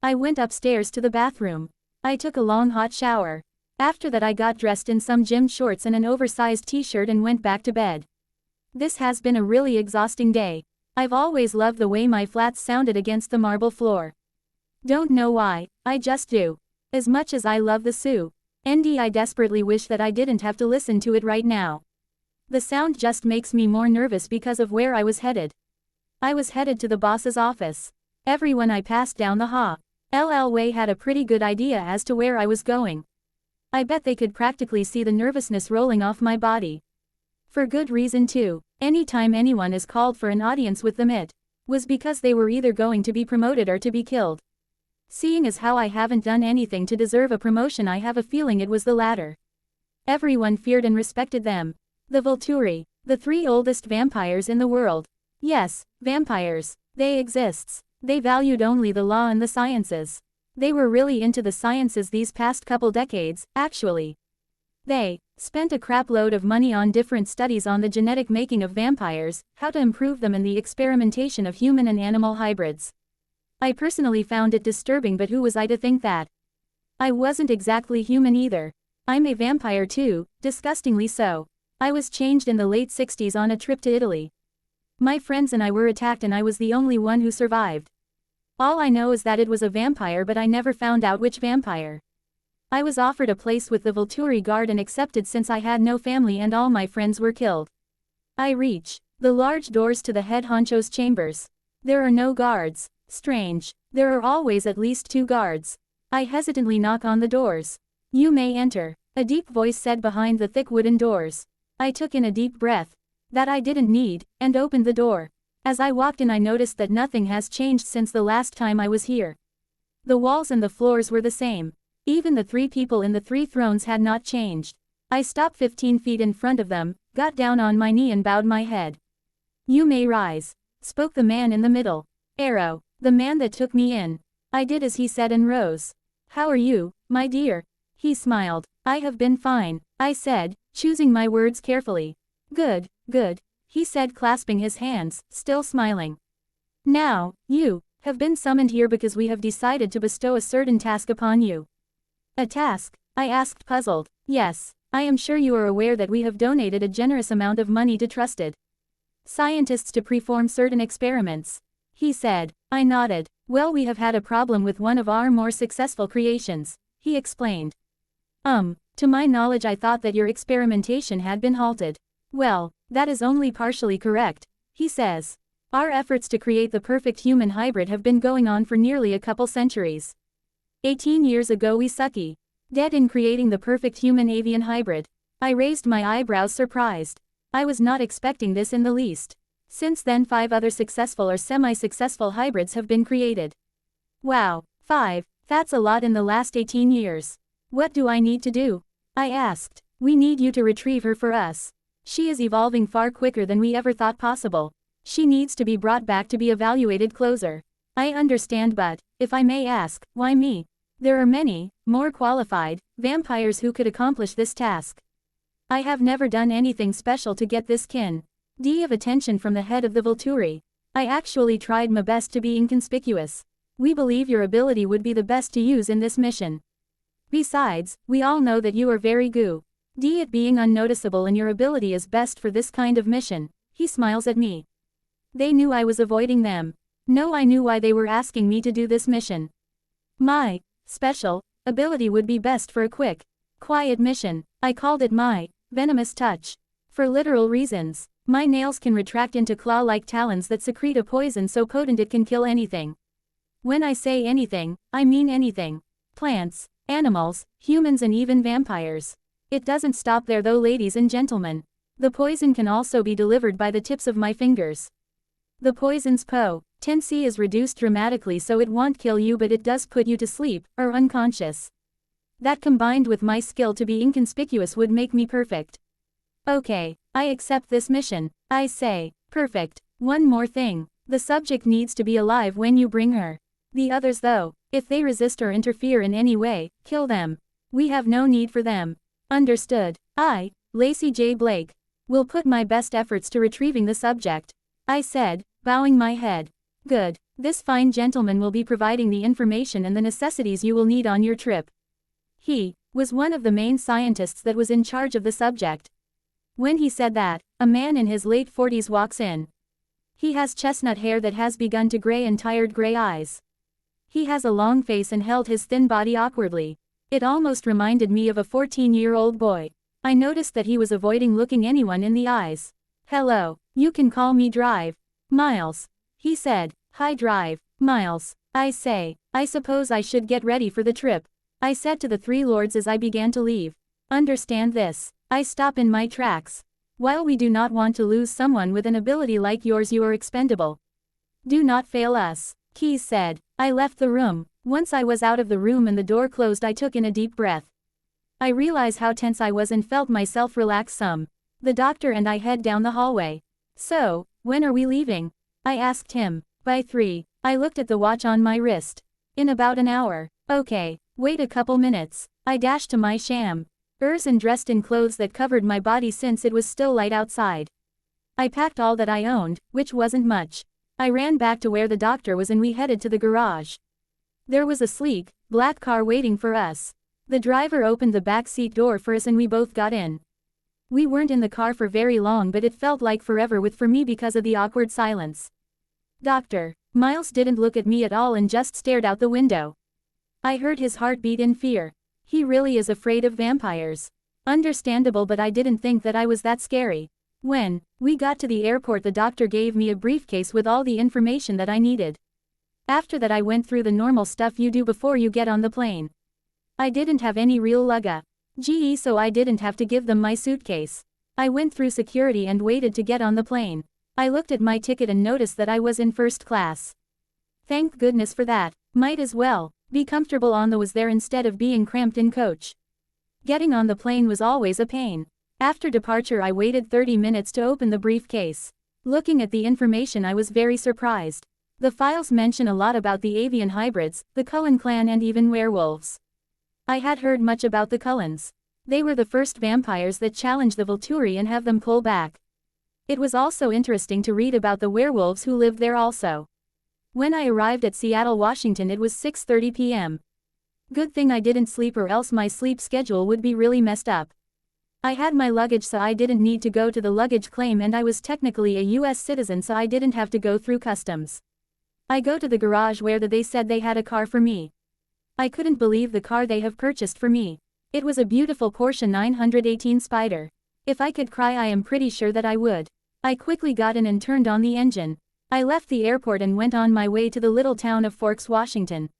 I went upstairs to the bathroom. I took a long hot shower. After that I got dressed in some gym shorts and an oversized t-shirt and went back to bed. This has been a really exhausting day. I've always loved the way my flats sounded against the marble floor. Don't know why, I just do. As much as I love the Sioux, I desperately wish that I didn't have to listen to it right now. The sound just makes me more nervous because of where I was headed. I was headed to the boss's office. Everyone I passed down the hall. Way had a pretty good idea as to where I was going. I bet they could practically see the nervousness rolling off my body. For good reason too. Anytime anyone is called for an audience with them, it was because they were either going to be promoted or to be killed. Seeing as how I haven't done anything to deserve a promotion, I have a feeling it was the latter. Everyone feared and respected them. The Volturi, the 3 oldest vampires in the world. Yes, vampires. They exists. They valued only the law and the sciences. They were really into the sciences these past couple decades, actually. They spent a crap load of money on different studies on the genetic making of vampires, how to improve them, and the experimentation of human and animal hybrids. I personally found it disturbing, but who was I to think that? I wasn't exactly human either. I'm a vampire too, disgustingly so. I was changed in the late 60s on a trip to Italy. My friends and I were attacked and I was the only one who survived. All I know is that it was a vampire, but I never found out which vampire. I was offered a place with the Volturi guard and accepted since I had no family and all my friends were killed. I reach the large doors to the head honcho's chambers. There are no guards. Strange. There are always at least 2 guards. I hesitantly knock on the doors. You may enter, a deep voice said behind the thick wooden doors. I took in a deep breath. That I didn't need, and opened the door. As I walked in, I noticed that nothing has changed since the last time I was here. The walls and the floors were the same. Even the 3 people in the 3 thrones had not changed. I stopped 15 feet in front of them, got down on my knee and bowed my head. You may rise, spoke the man in the middle. Arrow, the man that took me in. I did as he said and rose. How are you, my dear? He smiled. I have been fine, I said, choosing my words carefully. Good, good, he said, clasping his hands, still smiling. Now, you have been summoned here because we have decided to bestow a certain task upon you. A task? I asked, puzzled. Yes, I am sure you are aware that we have donated a generous amount of money to trusted scientists to perform certain experiments. He said. I nodded. Well, we have had a problem with one of our more successful creations, he explained. To my knowledge, I thought that your experimentation had been halted. Well, that is only partially correct, he says. Our efforts to create the perfect human hybrid have been going on for nearly a couple centuries. 18 years ago we sucky dead in creating the perfect human avian hybrid. I raised my eyebrows, surprised. I was not expecting this in the least. Since then 5 other successful or semi-successful hybrids have been created. Wow, 5, that's a lot in the last 18 years. What do I need to do? I asked. We need you to retrieve her for us. She is evolving far quicker than we ever thought possible. She needs to be brought back to be evaluated closer. I understand, but, if I may ask, why me? There are many, more qualified, vampires who could accomplish this task. I have never done anything special to get this of attention from the head of the Volturi. I actually tried my best to be inconspicuous. We believe your ability would be the best to use in this mission. Besides, we all know that you are very good at being unnoticeable, and your ability is best for this kind of mission. He smiles at me. They knew I was avoiding them. No, I knew why they were asking me to do this mission. My special ability would be best for a quick, quiet mission. I called it my venomous touch. For literal reasons. My nails can retract into claw-like talons that secrete a poison so potent it can kill anything. When I say anything, I mean anything. Plants, animals, humans, and even vampires. It doesn't stop there though, ladies and gentlemen. The poison can also be delivered by the tips of my fingers. The poison's potency is reduced dramatically, so it won't kill you, but it does put you to sleep, or unconscious. That combined with my skill to be inconspicuous would make me perfect. Okay, I accept this mission. I say, perfect. One more thing. The subject needs to be alive when you bring her. The others though, if they resist or interfere in any way, kill them. We have no need for them. Understood. I, Lacy J. Blake, will put my best efforts to retrieving the subject. I said, bowing my head. Good. This fine gentleman will be providing the information and the necessities you will need on your trip. He was one of the main scientists that was in charge of the subject. When he said that, a man in his late 40s walks in. He has chestnut hair that has begun to gray and tired gray eyes. He has a long face and held his thin body awkwardly. It almost reminded me of a 14-year-old boy. I noticed that he was avoiding looking anyone in the eyes. Hello, you can call me Drive. Miles. He said, hi Drive, Miles. I say, I suppose I should get ready for the trip. I said to the three lords as I began to leave. Understand this. I stop in my tracks. While we do not want to lose someone with an ability like yours, you are expendable. Do not fail us, Keys said. I left the room. Once I was out of the room and the door closed, I took in a deep breath. I realized how tense I was and felt myself relax some. The doctor and I head down the hallway. So, when are we leaving? I asked him. By 3. I looked at the watch on my wrist. In about an hour. Okay, wait a couple minutes. I dashed to my sham and dressed in clothes that covered my body since it was still light outside. I packed all that I owned, which wasn't much. I ran back to where the doctor was and we headed to the garage. There was a sleek, black car waiting for us. The driver opened the back seat door for us and we both got in. We weren't in the car for very long, but it felt like forever for me because of the awkward silence. Doctor. Miles didn't look at me at all and just stared out the window. I heard his heartbeat in fear. He really is afraid of vampires. Understandable, but I didn't think that I was that scary. When we got to the airport, the doctor gave me a briefcase with all the information that I needed. After that I went through the normal stuff you do before you get on the plane. I didn't have any real luggage, so I didn't have to give them my suitcase. I went through security and waited to get on the plane. I looked at my ticket and noticed that I was in first class. Thank goodness for that. Might as well be comfortable on the was there instead of being cramped in coach. Getting on the plane was always a pain. After departure I waited 30 minutes to open the briefcase. Looking at the information I was very surprised. The files mention a lot about the avian hybrids, the Cullen clan, and even werewolves. I had heard much about the Cullens. They were the first vampires that challenged the Volturi and have them pull back. It was also interesting to read about the werewolves who lived there also. When I arrived at Seattle, Washington, it was 6:30 p.m. Good thing I didn't sleep, or else my sleep schedule would be really messed up. I had my luggage, so I didn't need to go to the luggage claim, and I was technically a U.S. citizen, so I didn't have to go through customs. I go to the garage where they said they had a car for me. I couldn't believe the car they have purchased for me. It was a beautiful Porsche 918 Spider. If I could cry, I am pretty sure that I would. I quickly got in and turned on the engine. I left the airport and went on my way to the little town of Forks, Washington.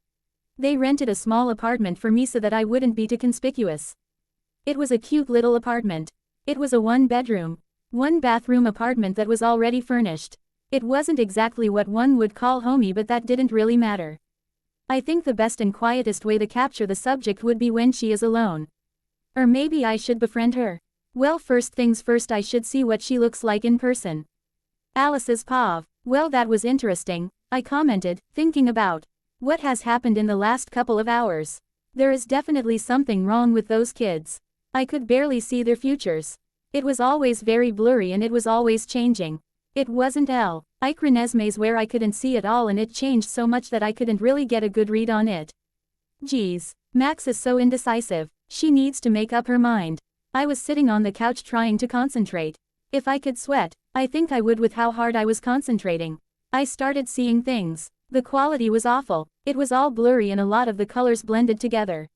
They rented a small apartment for me so that I wouldn't be too conspicuous. It was a cute little apartment. It was a one-bedroom, one-bathroom apartment that was already furnished. It wasn't exactly what one would call homey, but that didn't really matter. I think the best and quietest way to capture the subject would be when she is alone. Or maybe I should befriend her. Well, first things first, I should see what she looks like in person. Alice's paw. Well, that was interesting, I commented, thinking about what has happened in the last couple of hours. There is definitely something wrong with those kids. I could barely see their futures. It was always very blurry and it was always changing. It wasn't like Renesmee's where I couldn't see it all and it changed so much that I couldn't really get a good read on it. Geez, Max is so indecisive. She needs to make up her mind. I was sitting on the couch trying to concentrate. If I could sweat, I think I would with how hard I was concentrating. I started seeing things. The quality was awful. It was all blurry and a lot of the colors blended together.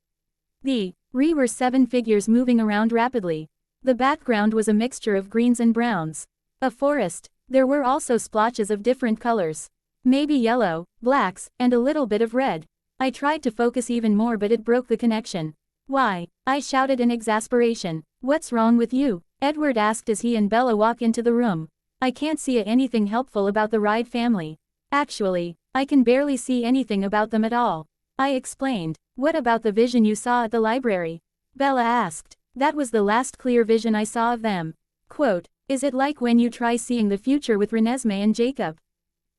Were 7 figures moving around rapidly. The background was a mixture of greens and browns. A forest. There were also splotches of different colors. Maybe yellow, blacks, and a little bit of red. I tried to focus even more but it broke the connection. Why? I shouted in exasperation. What's wrong with you? Edward asked as he and Bella walked into the room. I can't see anything helpful about the Ride family. Actually, I can barely see anything about them at all. I explained. What about the vision you saw at the library? Bella asked. That was the last clear vision I saw of them. Quote, is it like when you try seeing the future with Renesmee and Jacob?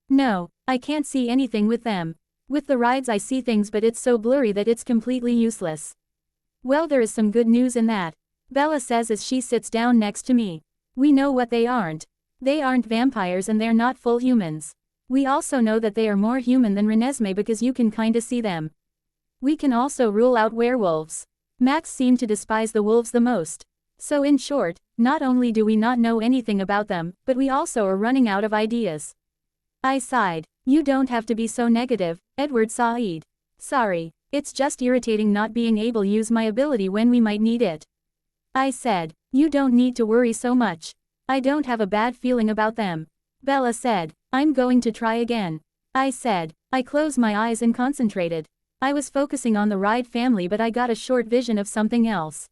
No, I can't see anything with them. With the rides I see things but it's so blurry that it's completely useless. Well, there is some good news in that. Bella says as she sits down next to me. We know what they aren't. They aren't vampires and they're not full humans. We also know that they are more human than Renesmee because you can kinda see them. We can also rule out werewolves. Max seemed to despise the wolves the most. So in short, not only do we not know anything about them, but we also are running out of ideas. I sighed. You don't have to be so negative, Edward sighed. Sorry, it's just irritating not being able to use my ability when we might need it. I said, you don't need to worry so much. I don't have a bad feeling about them. Bella said, I'm going to try again. I said, I closed my eyes and concentrated. I was focusing on the Ride family but I got a short vision of something else.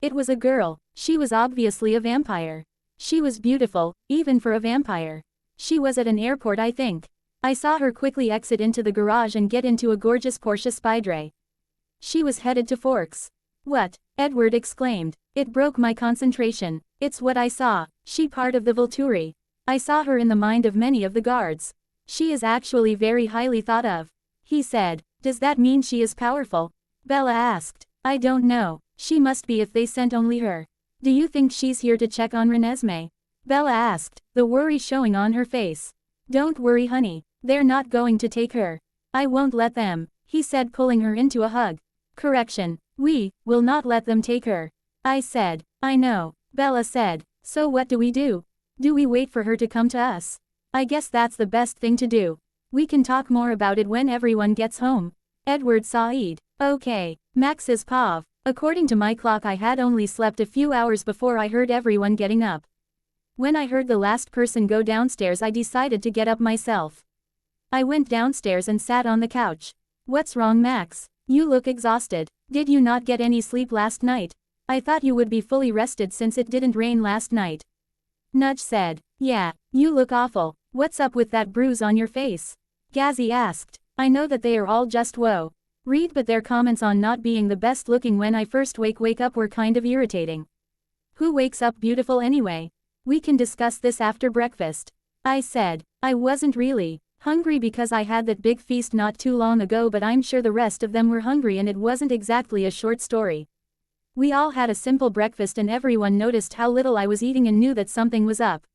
It was a girl. She was obviously a vampire. She was beautiful, even for a vampire. She was at an airport I think. I saw her quickly exit into the garage and get into a gorgeous Porsche Spydre. She was headed to Forks. What? Edward exclaimed. It broke my concentration. It's what I saw. She part of the Volturi. I saw her in the mind of many of the guards. She is actually very highly thought of. He said. Does that mean she is powerful? Bella asked. I don't know. She must be if they sent only her. Do you think she's here to check on Renesmee? Bella asked, the worry showing on her face. Don't worry honey. They're not going to take her. I won't let them, he said pulling her into a hug. Correction. We will not let them take her. I said. I know. Bella said. So what do we do? Do we wait for her to come to us? I guess that's the best thing to do. We can talk more about it when everyone gets home. Edward sighed. Okay. Max's paw. According to my clock I had only slept a few hours before I heard everyone getting up. When I heard the last person go downstairs I decided to get up myself. I went downstairs and sat on the couch. What's wrong Max? You look exhausted. Did you not get any sleep last night? I thought you would be fully rested since it didn't rain last night. Nudge said. Yeah, you look awful. What's up with that bruise on your face? Gazzy asked. I know that they are all just worried but their comments on not being the best looking when I first wake up were kind of irritating. Who wakes up beautiful anyway? We can discuss this after breakfast. I said. I wasn't really hungry because I had that big feast not too long ago but I'm sure the rest of them were hungry and it wasn't exactly a short story. We all had a simple breakfast and everyone noticed how little I was eating and knew that something was up.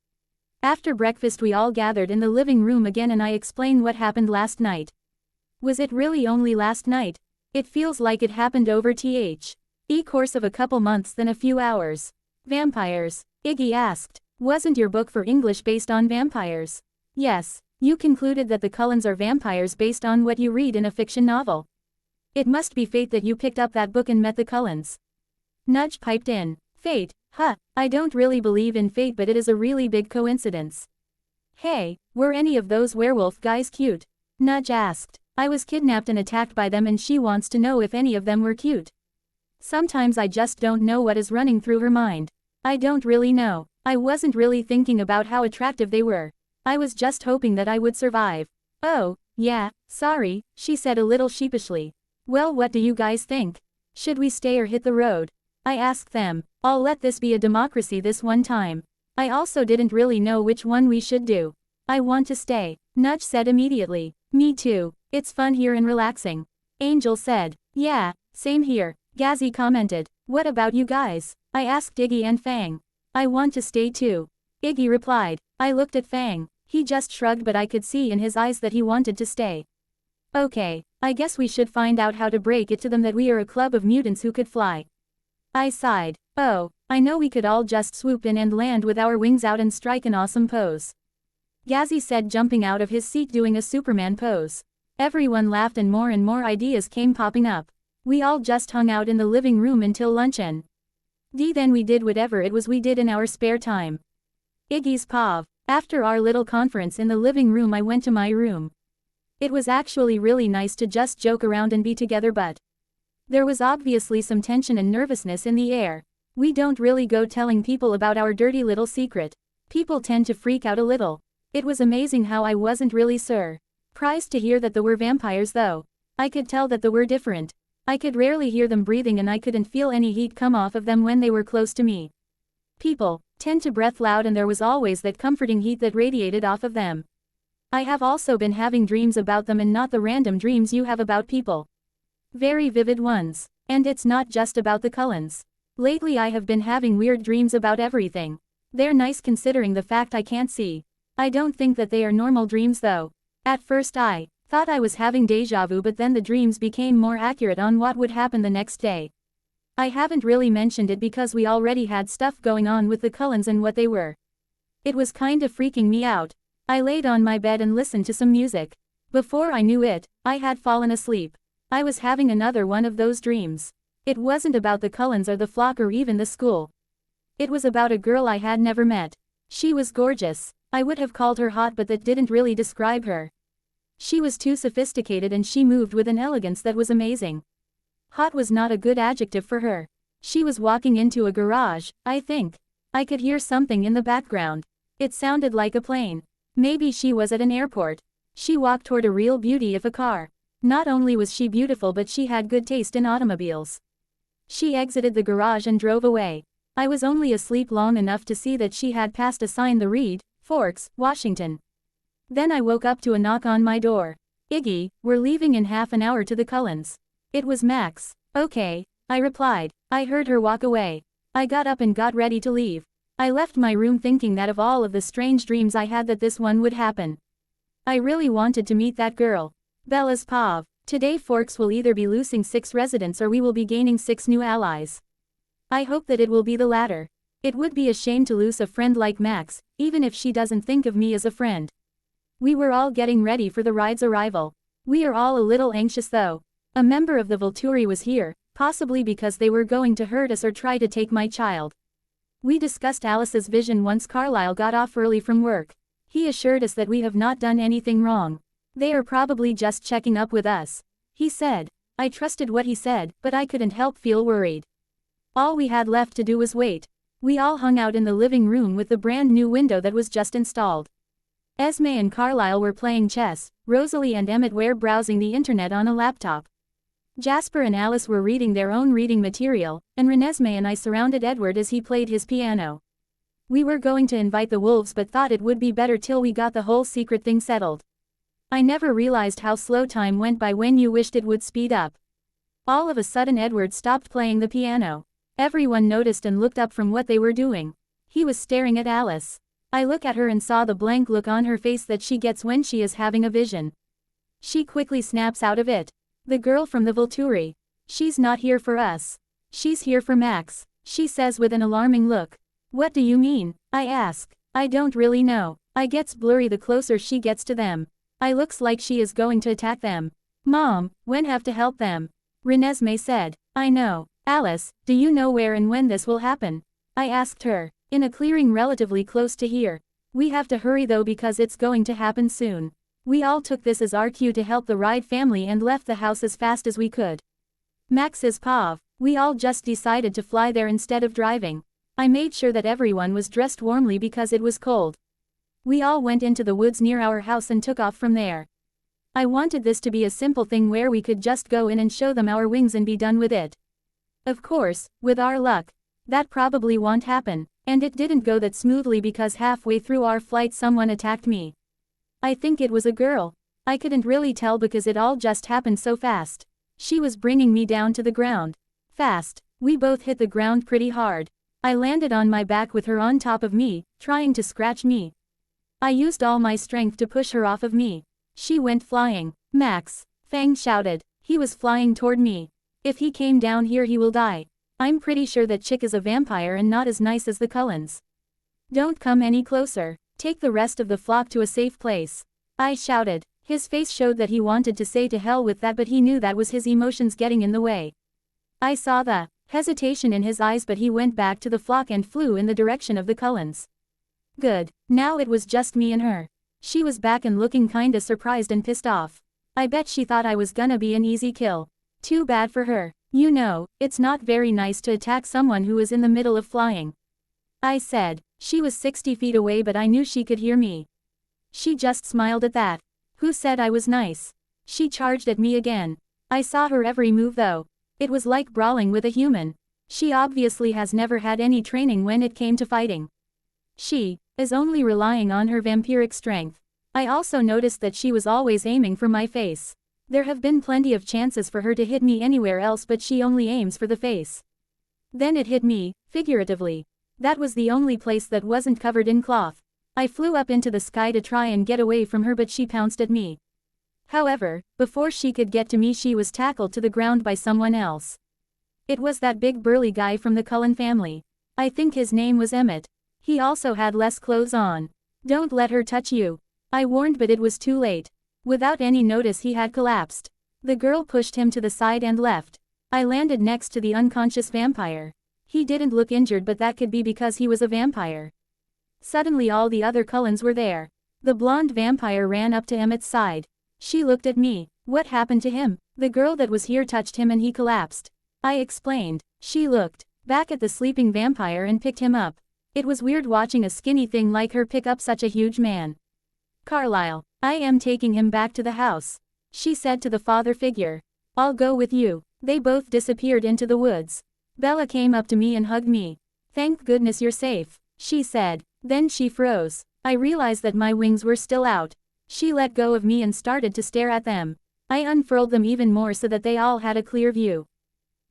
After breakfast we all gathered in the living room again and I explained what happened last night. Was it really only last night? It feels like it happened over course of a couple months than a few hours. Vampires? Iggy asked. Wasn't your book for English based on vampires? Yes. You concluded that the Cullens are vampires based on what you read in a fiction novel. It must be fate that you picked up that book and met the Cullens. Nudge piped in. Fate? Huh, I don't really believe in fate but it is a really big coincidence. Hey, were any of those werewolf guys cute? Nudge asked. I was kidnapped and attacked by them and she wants to know if any of them were cute. Sometimes I just don't know what is running through her mind. I don't really know. I wasn't really thinking about how attractive they were. I was just hoping that I would survive. Oh, yeah, sorry, she said a little sheepishly. Well, what do you guys think? Should we stay or hit the road? I asked them. I'll let this be a democracy this one time. I also didn't really know which one we should do. I want to stay, Nudge said immediately. Me too. It's fun here and relaxing. Angel said. Yeah, same here, Gazzy commented. What about you guys? I asked Iggy and Fang. I want to stay too. Iggy replied. I looked at Fang. He just shrugged, but I could see in his eyes that he wanted to stay. Okay, I guess we should find out how to break it to them that we are a club of mutants who could fly. I sighed. Oh, I know we could all just swoop in and land with our wings out and strike an awesome pose. Gazzy said, jumping out of his seat doing a Superman pose. Everyone laughed and more ideas came popping up. We all just hung out in the living room until luncheon. Then we did whatever it was we did in our spare time. Iggy's Pav. After our little conference in the living room, I went to my room. It was actually really nice to just joke around and be together, but there was obviously some tension and nervousness in the air. We don't really go telling people about our dirty little secret. People tend to freak out a little. It was amazing how I wasn't really surprised to hear that there were vampires though. I could tell that they were different. I could rarely hear them breathing and I couldn't feel any heat come off of them when they were close to me. People tend to breathe loud and there was always that comforting heat that radiated off of them. I have also been having dreams about them, and not the random dreams you have about people. Very vivid ones. And it's not just about the Cullens. Lately I have been having weird dreams about everything. They're nice considering the fact I can't see. I don't think that they are normal dreams though. At first I thought I was having deja vu, but then the dreams became more accurate on what would happen the next day. I haven't really mentioned it because we already had stuff going on with the Cullens and what they were. It was kind of freaking me out. I laid on my bed and listened to some music. Before I knew it, I had fallen asleep. I was having another one of those dreams. It wasn't about the Cullens or the flock or even the school. It was about a girl I had never met. She was gorgeous. I would have called her hot, but that didn't really describe her. She was too sophisticated and she moved with an elegance that was amazing. Hot was not a good adjective for her. She was walking into a garage, I think. I could hear something in the background. It sounded like a plane. Maybe she was at an airport. She walked toward a real beauty of a car. Not only was she beautiful, but she had good taste in automobiles. She exited the garage and drove away. I was only asleep long enough to see that she had passed a sign that read, Forks, Washington. Then I woke up to a knock on my door. Iggy, we're leaving in half an hour to the Cullens. It was Max. Okay, I replied. I heard her walk away. I got up and got ready to leave. I left my room thinking that of all of the strange dreams I had that this one would happen. I really wanted to meet that girl. Bella's Pav. Today Forks will either be losing 6 residents or we will be gaining 6 new allies. I hope that it will be the latter. It would be a shame to lose a friend like Max, even if she doesn't think of me as a friend. We were all getting ready for the ride's arrival. We are all a little anxious though. A member of the Volturi was here, possibly because they were going to hurt us or try to take my child. We discussed Alice's vision once Carlisle got off early from work. He assured us that we have not done anything wrong. They are probably just checking up with us, he said. I trusted what he said, but I couldn't help feel worried. All we had left to do was wait. We all hung out in the living room with the brand new window that was just installed. Esme and Carlisle were playing chess, Rosalie and Emmett were browsing the internet on a laptop. Jasper and Alice were reading their own reading material, and Renesmee and I surrounded Edward as he played his piano. We were going to invite the wolves but thought it would be better till we got the whole secret thing settled. I never realized how slow time went by when you wished it would speed up. All of a sudden Edward stopped playing the piano. Everyone noticed and looked up from what they were doing. He was staring at Alice. I looked at her and saw the blank look on her face that she gets when she is having a vision. She quickly snaps out of it. The girl from the Volturi. She's not here for us. She's here for Max, she says with an alarming look. What do you mean? I ask. I don't really know. I gets blurry the closer she gets to them. I looks like she is going to attack them. Mom, when have to help them? Renesmee said. I know. Alice, do you know where and when this will happen? I asked her. In a clearing relatively close to here. We have to hurry though because it's going to happen soon. We all took this as our cue to help the Ride family and left the house as fast as we could. Max's Pav. We all just decided to fly there instead of driving. I made sure that everyone was dressed warmly because it was cold. We all went into the woods near our house and took off from there. I wanted this to be a simple thing where we could just go in and show them our wings and be done with it. Of course, with our luck, that probably won't happen. And it didn't go that smoothly because halfway through our flight someone attacked me. I think it was a girl. I couldn't really tell because it all just happened so fast. She was bringing me down to the ground. Fast. We both hit the ground pretty hard. I landed on my back with her on top of me, trying to scratch me. I used all my strength to push her off of me. She went flying. Max, Fang shouted. He was flying toward me. If he came down here he will die. I'm pretty sure that chick is a vampire and not as nice as the Cullens. Don't come any closer. Take the rest of the flock to a safe place. I shouted. His face showed that he wanted to say to hell with that, but he knew that was his emotions getting in the way. I saw the hesitation in his eyes, but he went back to the flock and flew in the direction of the Cullens. Good. Now it was just me and her. She was back and looking kinda surprised and pissed off. I bet she thought I was gonna be an easy kill. Too bad for her. You know, it's not very nice to attack someone who is in the middle of flying. I said. She was 60 feet away, but I knew she could hear me. She just smiled at that. Who said I was nice? She charged at me again. I saw her every move though. It was like brawling with a human. She obviously has never had any training when it came to fighting. She is only relying on her vampiric strength. I also noticed that she was always aiming for my face. There have been plenty of chances for her to hit me anywhere else, but she only aims for the face. Then it hit me, figuratively. That was the only place that wasn't covered in cloth. I flew up into the sky to try and get away from her, but she pounced at me. However, before she could get to me she was tackled to the ground by someone else. It was that big burly guy from the Cullen family. I think his name was Emmett. He also had less clothes on. Don't let her touch you. I warned, but it was too late. Without any notice he had collapsed. The girl pushed him to the side and left. I landed next to the unconscious vampire. He didn't look injured, but that could be because he was a vampire. Suddenly all the other Cullens were there. The blonde vampire ran up to Emmett's side. She looked at me. What happened to him? The girl that was here touched him and he collapsed. I explained. She looked back at the sleeping vampire and picked him up. It was weird watching a skinny thing like her pick up such a huge man. Carlisle, I am taking him back to the house, she said to the father figure. I'll go with you. They both disappeared into the woods. Bella came up to me and hugged me. Thank goodness you're safe, she said. Then she froze. I realized that my wings were still out. She let go of me and started to stare at them. I unfurled them even more so that they all had a clear view.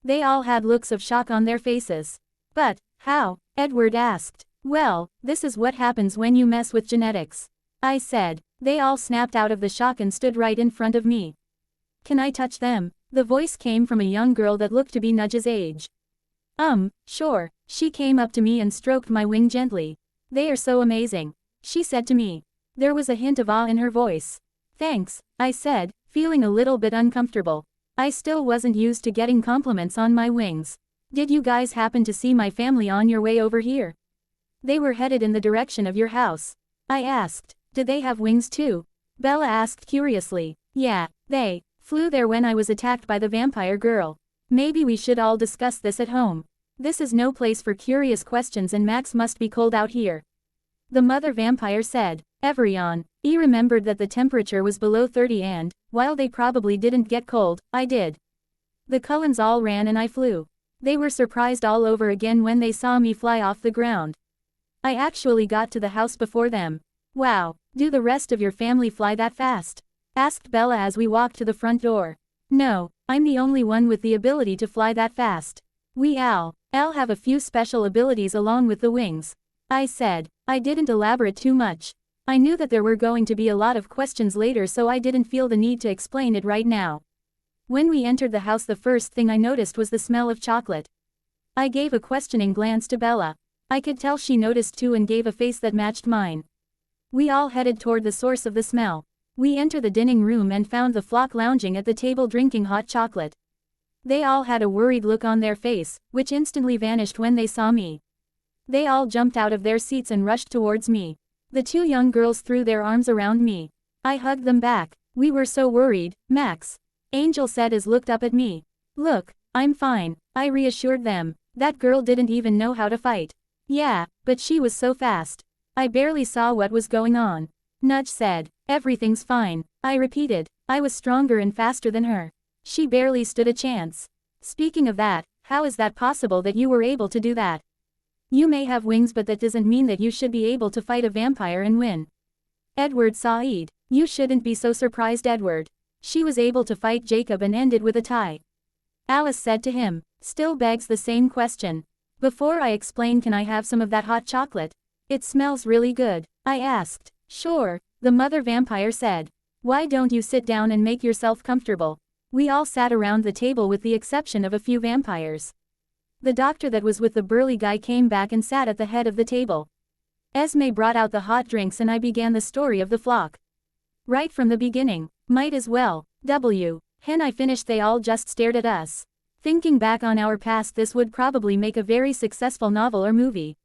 They all had looks of shock on their faces. But, how? Edward asked. Well, this is what happens when you mess with genetics, I said. They all snapped out of the shock and stood right in front of me. Can I touch them? The voice came from a young girl that looked to be Nudge's age. Sure. She came up to me and stroked my wing gently. They are so amazing, she said to me. There was a hint of awe in her voice. Thanks, I said, feeling a little bit uncomfortable. I still wasn't used to getting compliments on my wings. Did you guys happen to see my family on your way over here? They were headed in the direction of your house, I asked. Did they have wings too? Bella asked curiously. Yeah, they flew there when I was attacked by the vampire girl. Maybe we should all discuss this at home. This is no place for curious questions and Max must be cold out here, the mother vampire said. Everion, he remembered that the temperature was below 30 and, while they probably didn't get cold, I did. The Cullens all ran and I flew. They were surprised all over again when they saw me fly off the ground. I actually got to the house before them. Wow, do the rest of your family fly that fast? Asked Bella as we walked to the front door. No, I'm the only one with the ability to fly that fast. We all have a few special abilities along with the wings, I said. I didn't elaborate too much. I knew that there were going to be a lot of questions later, so I didn't feel the need to explain it right now. When we entered the house, the first thing I noticed was the smell of chocolate. I gave a questioning glance to Bella. I could tell she noticed too and gave a face that matched mine. We all headed toward the source of the smell. We entered the dining room and found the flock lounging at the table drinking hot chocolate. They all had a worried look on their face, which instantly vanished when they saw me. They all jumped out of their seats and rushed towards me. The two young girls threw their arms around me. I hugged them back. We were so worried, Max, Angel said as looked up at me. Look, I'm fine, I reassured them. That girl didn't even know how to fight. Yeah, but she was so fast. I barely saw what was going on. Nudge said. Everything's fine, I repeated. I was stronger and faster than her. She barely stood a chance. Speaking of that, how is that possible that you were able to do that? You may have wings, but that doesn't mean that you should be able to fight a vampire and win. Edward sighed. You shouldn't be so surprised, Edward. She was able to fight Jacob and ended with a tie. Alice said to him. Still begs the same question. Before I explain, can I have some of that hot chocolate? It smells really good, I asked. Sure, the mother vampire said. Why don't you sit down and make yourself comfortable? We all sat around the table with the exception of a few vampires. The doctor that was with the burly guy came back and sat at the head of the table. Esme brought out the hot drinks and I began the story of the flock. Right from the beginning. Might as well. Hen I finished. They all just stared at us. Thinking back on our past, this would probably make a very successful novel or movie.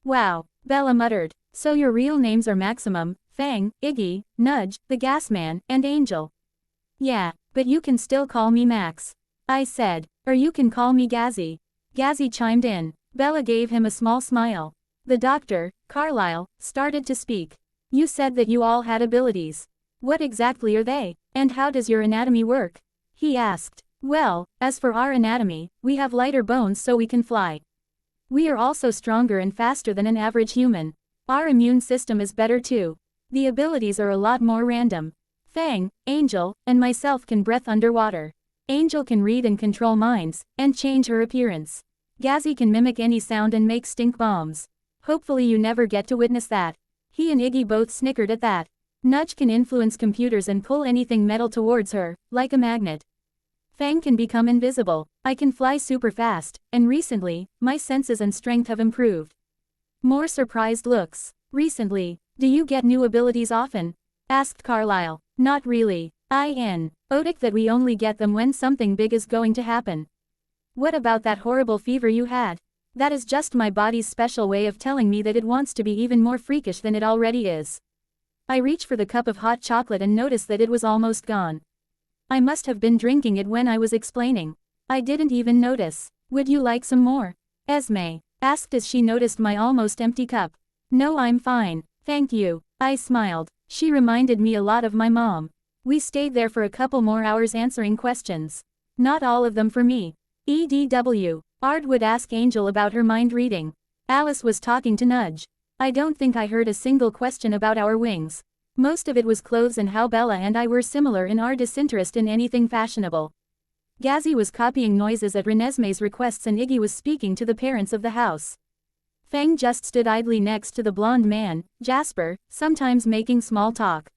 Wow, Bella muttered. So your real names are Maximum, Fang, Iggy, Nudge, the Gas Man, and Angel. Yeah, but you can still call me Max. I said. Or you can call me Gazzy. Gazzy chimed in. Bella gave him a small smile. The doctor, Carlyle, started to speak. You said that you all had abilities. What exactly are they? And how does your anatomy work? He asked. Well, as for our anatomy, we have lighter bones so we can fly. We are also stronger and faster than an average human. Our immune system is better too. The abilities are a lot more random. Fang, Angel, and myself can breathe underwater. Angel can read and control minds, and change her appearance. Gazzy can mimic any sound and make stink bombs. Hopefully you never get to witness that. He and Iggy both snickered at that. Nudge can influence computers and pull anything metal towards her, like a magnet. Fang can become invisible. I can fly super fast, and recently, my senses and strength have improved. More surprised looks. Recently, do you get new abilities often? Asked Carlyle. Not really. Otic that we only get them when something big is going to happen. What about that horrible fever you had? That is just my body's special way of telling me that it wants to be even more freakish than it already is. I reached for the cup of hot chocolate and noticed that it was almost gone. I must have been drinking it when I was explaining. I didn't even notice. Would you like some more? Esme asked as she noticed my almost empty cup. No, I'm fine, thank you. I smiled. She reminded me a lot of my mom. We stayed there for a couple more hours answering questions. Not all of them for me. EDW. Ard would ask Angel about her mind reading. Alice was talking to Nudge. I don't think I heard a single question about our wings. Most of it was clothes and how Bella and I were similar in our disinterest in anything fashionable. Gazzy was copying noises at Renesmee's requests and Iggy was speaking to the parents of the house. Fang just stood idly next to the blonde man, Jasper, sometimes making small talk.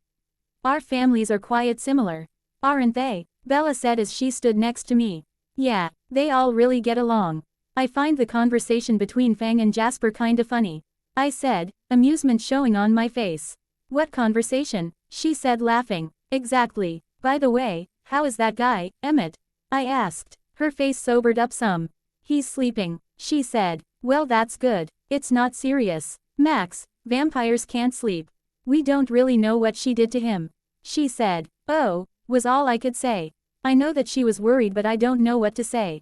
Our families are quite similar. Aren't they? Bella said as she stood next to me. Yeah, they all really get along. I find the conversation between Fang and Jasper kinda funny. I said, amusement showing on my face. What conversation? She said laughing. Exactly. By the way, how is that guy, Emmett? I asked. Her face sobered up some. He's sleeping, she said. Well, that's good. It's not serious. Max, vampires can't sleep. We don't really know what she did to him. She said. Oh, was all I could say. I know that she was worried, but I don't know what to say.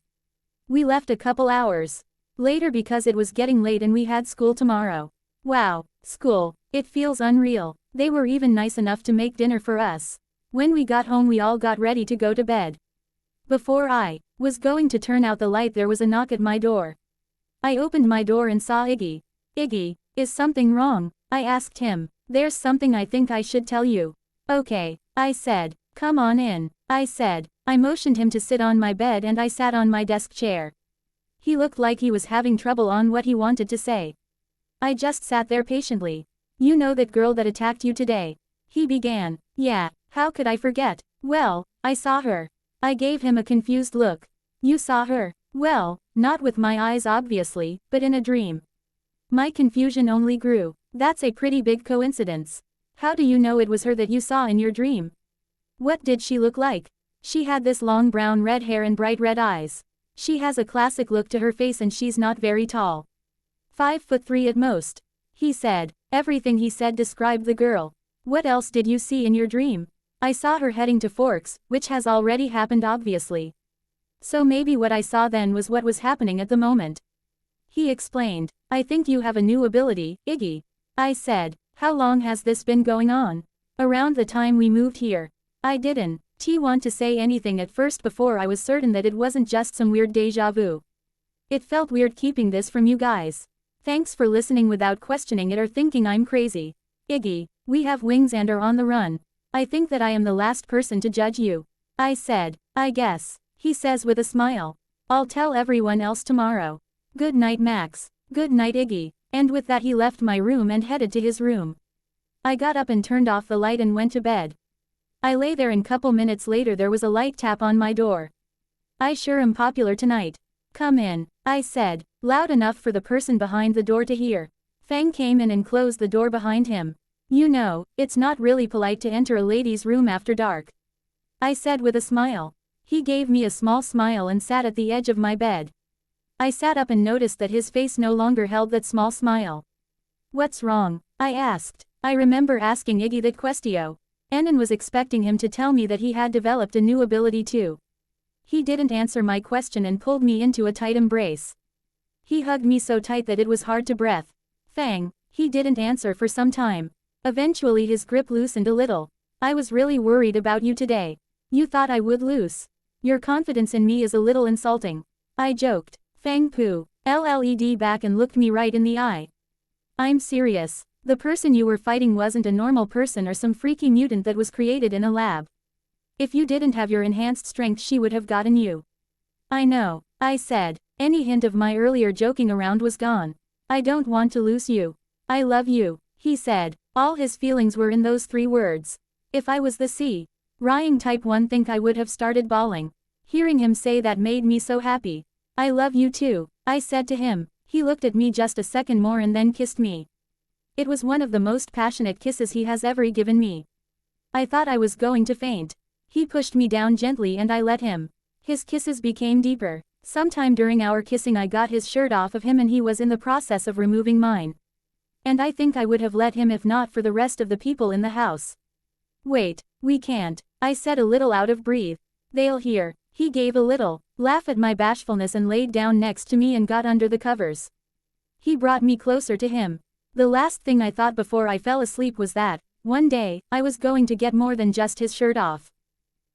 We left a couple hours later because it was getting late and we had school tomorrow. Wow, school. It feels unreal. They were even nice enough to make dinner for us. When we got home we all got ready to go to bed. Before I was going to turn out the light there was a knock at my door. I opened my door and saw Iggy. Iggy, is something wrong? I asked him. There's something I think I should tell you. Okay, I said. Come on in, I said. I motioned him to sit on my bed and I sat on my desk chair. He looked like he was having trouble on what he wanted to say. I just sat there patiently. You know that girl that attacked you today? He began. Yeah, how could I forget? Well, I saw her. I gave him a confused look. You saw her? Well, not with my eyes obviously, but in a dream. My confusion only grew. That's a pretty big coincidence. How do you know it was her that you saw in your dream? What did she look like? She had this long brown red hair and bright red eyes. She has a classic look to her face and she's not very tall. 5'3" at most. He said. Everything he said described the girl. What else did you see in your dream? I saw her heading to Forks, which has already happened obviously. So maybe what I saw then was what was happening at the moment. He explained. I think you have a new ability, Iggy. I said. How long has this been going on? Around the time we moved here. I didn't want to say anything at first before I was certain that it wasn't just some weird deja vu. It felt weird keeping this from you guys. Thanks for listening without questioning it or thinking I'm crazy. Iggy, we have wings and are on the run. I think that I am the last person to judge you. I said, I guess. He says with a smile. I'll tell everyone else tomorrow. Good night, Max. Good night, Iggy. And with that he left my room and headed to his room. I got up and turned off the light and went to bed. I lay there and couple minutes later there was a light tap on my door. I sure am popular tonight. Come in, I said, loud enough for the person behind the door to hear. Fang came in and closed the door behind him. You know, it's not really polite to enter a lady's room after dark. I said with a smile. He gave me a small smile and sat at the edge of my bed. I sat up and noticed that his face no longer held that small smile. What's wrong? I asked. I remember asking Iggy that question. Enon was expecting him to tell me that he had developed a new ability too. He didn't answer my question and pulled me into a tight embrace. He hugged me so tight that it was hard to breathe. Fang, he didn't answer for some time. Eventually his grip loosened a little. I was really worried about you today. You thought I would lose. Your confidence in me is a little insulting. I joked. Fang LLED back and looked me right in the eye. I'm serious. The person you were fighting wasn't a normal person or some freaky mutant that was created in a lab. If you didn't have your enhanced strength she would have gotten you. I know, I said. Any hint of my earlier joking around was gone. I don't want to lose you. I love you, he said. All his feelings were in those 3 words. If I was the Rying type 1 think I would have started bawling. Hearing him say that made me so happy. I love you too, I said to him. He looked at me just a second more and then kissed me. It was one of the most passionate kisses he has ever given me. I thought I was going to faint. He pushed me down gently and I let him. His kisses became deeper. Sometime during our kissing I got his shirt off of him and he was in the process of removing mine. And I think I would have let him if not for the rest of the people in the house. Wait, we can't, I said a little out of breath. They'll hear. He gave a little laugh at my bashfulness and laid down next to me and got under the covers. He brought me closer to him. The last thing I thought before I fell asleep was that, one day, I was going to get more than just his shirt off.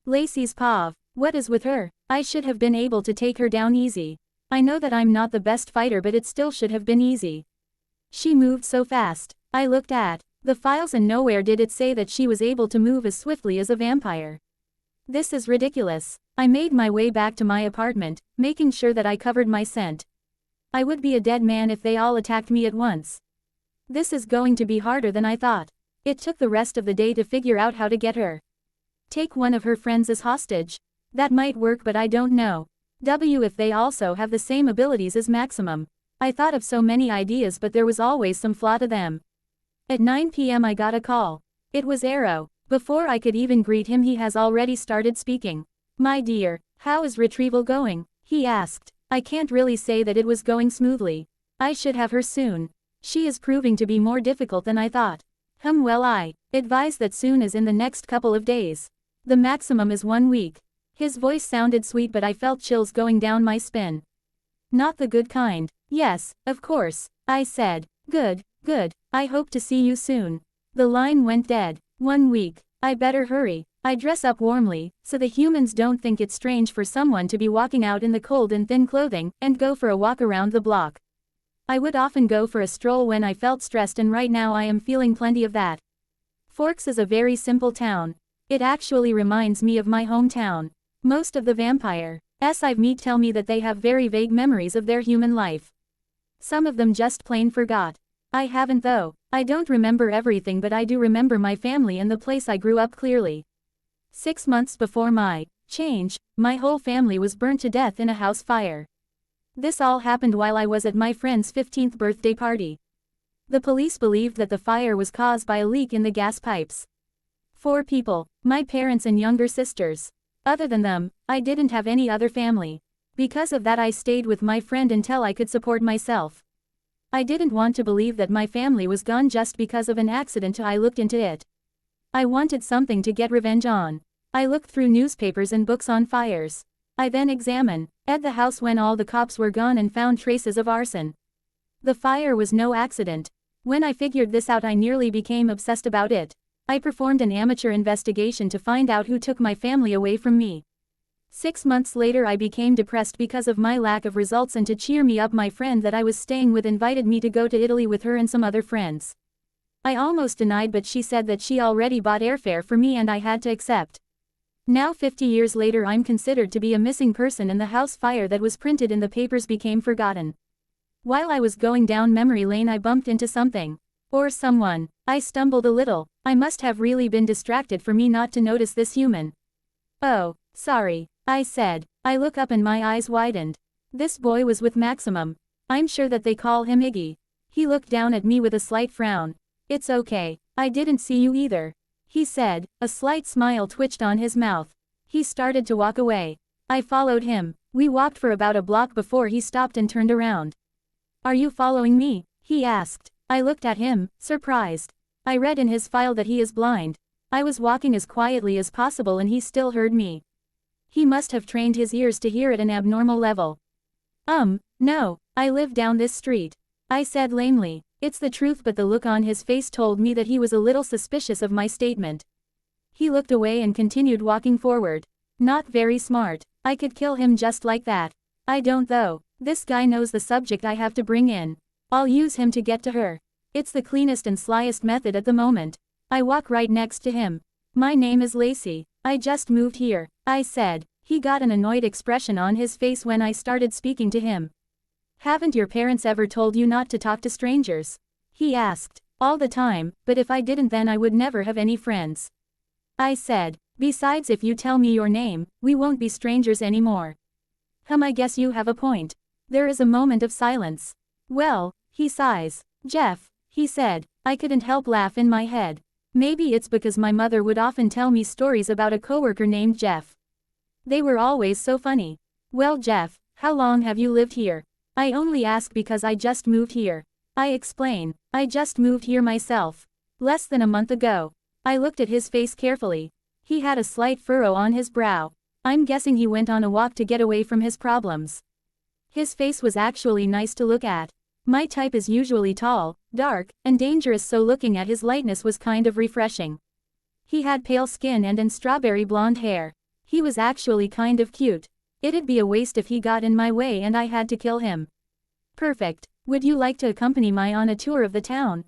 Lacy's paw. What is with her? I should have been able to take her down easy. I know that I'm not the best fighter but it still should have been easy. She moved so fast. I looked at the files and nowhere did it say that she was able to move as swiftly as a vampire. This is ridiculous. I made my way back to my apartment, making sure that I covered my scent. I would be a dead man if they all attacked me at once. This is going to be harder than I thought. It took the rest of the day to figure out how to get her. Take one of her friends as hostage. That might work but I don't know. If they also have the same abilities as Maximum. I thought of so many ideas but there was always some flaw to them. At 9 p.m. I got a call. It was Arrow. Before I could even greet him he has already started speaking. My dear, how is retrieval going? He asked. I can't really say that it was going smoothly. I should have her soon. She is proving to be more difficult than I thought. Well I advise that soon as in the next couple of days. The maximum is 1 week. His voice sounded sweet but I felt chills going down my spine. Not the good kind. Yes, of course, I said. Good, good, I hope to see you soon. The line went dead. 1 week. I better hurry. I dress up warmly, so the humans don't think it's strange for someone to be walking out in the cold in thin clothing, and go for a walk around the block. I would often go for a stroll when I felt stressed and right now I am feeling plenty of that. Forks is a very simple town. It actually reminds me of my hometown. Most of the vampires I've met tell me that they have very vague memories of their human life. Some of them just plain forgot. I haven't though. I don't remember everything but I do remember my family and the place I grew up clearly. 6 months before my change, my whole family was burnt to death in a house fire. This all happened while I was at my friend's 15th birthday party. The police believed that the fire was caused by a leak in the gas pipes. 4 people, my parents and younger sisters. Other than them, I didn't have any other family. Because of that I stayed with my friend until I could support myself. I didn't want to believe that my family was gone just because of an accident till I looked into it. I wanted something to get revenge on. I looked through newspapers and books on fires. I then examined at the house when all the cops were gone and found traces of arson. The fire was no accident. When I figured this out I nearly became obsessed about it. I performed an amateur investigation to find out who took my family away from me. 6 months later I became depressed because of my lack of results, and to cheer me up my friend that I was staying with invited me to go to Italy with her and some other friends. I almost denied, but she said that she already bought airfare for me and I had to accept. Now 50 years later I'm considered to be a missing person, and the house fire that was printed in the papers became forgotten. While I was going down memory lane I bumped into something. Or someone. I stumbled a little. I must have really been distracted for me not to notice this human. Oh, sorry, I said. I look up and my eyes widened. This boy was with Maximum. I'm sure that they call him Iggy. He looked down at me with a slight frown. It's okay, I didn't see you either, he said. A slight smile twitched on his mouth. He started to walk away. I followed him. We walked for about a block before he stopped and turned around. Are you following me? He asked. I looked at him, surprised. I read in his file that he is blind. I was walking as quietly as possible and he still heard me. He must have trained his ears to hear at an abnormal level. No, I live down this street, I said lamely. It's the truth, but the look on his face told me that he was a little suspicious of my statement. He looked away and continued walking forward. Not very smart. I could kill him just like that. I don't though. This guy knows the subject I have to bring in. I'll use him to get to her. It's the cleanest and slyest method at the moment. I walk right next to him. My name is Lacy. I just moved here, I said. He got an annoyed expression on his face when I started speaking to him. Haven't your parents ever told you not to talk to strangers? He asked. All the time, but if I didn't then I would never have any friends, I said. Besides, if you tell me your name, we won't be strangers anymore. I guess you have a point. There is a moment of silence. Well, he sighs. Jeff, he said. I couldn't help laugh in my head. Maybe it's because my mother would often tell me stories about a coworker named Jeff. They were always so funny. Well, Jeff, how long have you lived here? I only ask because I just moved here. I explain. I just moved here myself. Less than a month ago. I looked at his face carefully. He had a slight furrow on his brow. I'm guessing he went on a walk to get away from his problems. His face was actually nice to look at. My type is usually tall, dark, and dangerous, so looking at his lightness was kind of refreshing. He had pale skin and strawberry blonde hair. He was actually kind of cute. It'd be a waste if he got in my way and I had to kill him. Perfect. Would you like to accompany me on a tour of the town?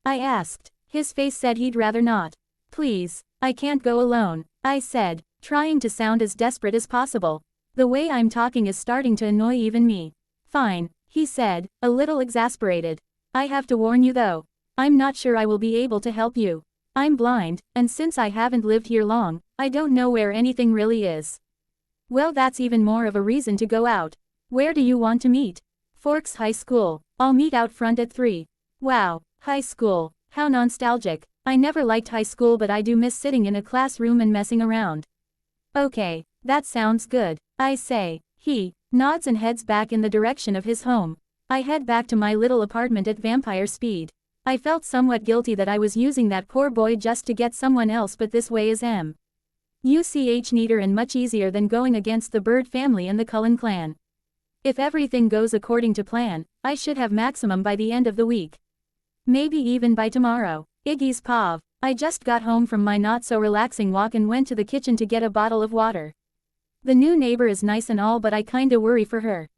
I asked. His face said he'd rather not. Please, I can't go alone, I said, trying to sound as desperate as possible. The way I'm talking is starting to annoy even me. Fine, he said, a little exasperated. I have to warn you though. I'm not sure I will be able to help you. I'm blind, and since I haven't lived here long, I don't know where anything really is. Well, that's even more of a reason to go out. Where do you want to meet? Forks High School. I'll meet out front at 3. Wow, high school. How nostalgic. I never liked high school, but I do miss sitting in a classroom and messing around. Okay, that sounds good, I say. He nods and heads back in the direction of his home. I head back to my little apartment at vampire speed. I felt somewhat guilty that I was using that poor boy just to get someone else, but this way is much neater and much easier than going against the Bird family and the Cullen clan. If everything goes according to plan, I should have Maximum by the end of the week. Maybe even by tomorrow. Iggy's Pav. I just got home from my not-so-relaxing walk and went to the kitchen to get a bottle of water. The new neighbor is nice and all, but I kinda worry for her.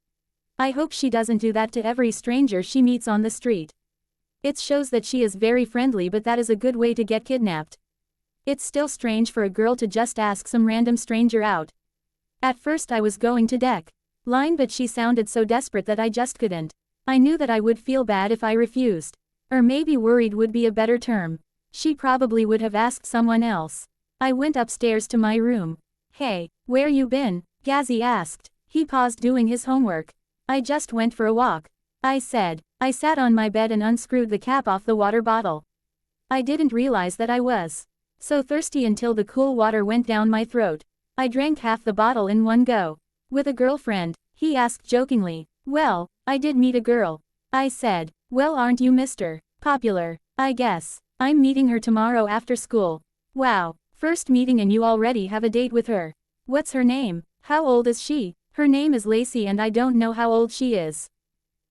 I hope she doesn't do that to every stranger she meets on the street. It shows that she is very friendly, but that is a good way to get kidnapped. It's still strange for a girl to just ask some random stranger out. At first I was going to decline, but she sounded so desperate that I just couldn't. I knew that I would feel bad if I refused. Or maybe worried would be a better term. She probably would have asked someone else. I went upstairs to my room. Hey, where you been? Gazzy asked. He paused doing his homework. I just went for a walk, I said. I sat on my bed and unscrewed the cap off the water bottle. I didn't realize that I was so thirsty until the cool water went down my throat. I drank half the bottle in one go. With a girlfriend? He asked jokingly. Well, I did meet a girl, I said. Well, aren't you Mr. Popular? I guess. I'm meeting her tomorrow after school. Wow, first meeting and you already have a date with her. What's her name? How old is she? Her name is Lacy and I don't know how old she is.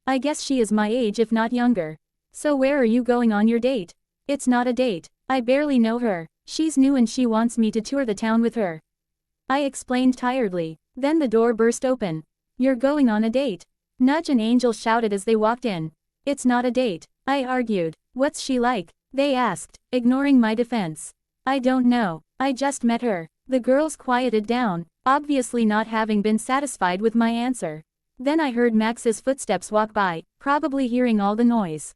I guess she is my age if not younger. So where are you going on your date? It's not a date. I barely know her. She's new and she wants me to tour the town with her. I explained tiredly. Then the door burst open. You're going on a date. Nudge and Angel shouted as they walked in. It's not a date, I argued. What's she like? They asked, ignoring my defense. I don't know, I just met her. The girls quieted down, obviously not having been satisfied with my answer. Then I heard Max's footsteps walk by, probably hearing all the noise.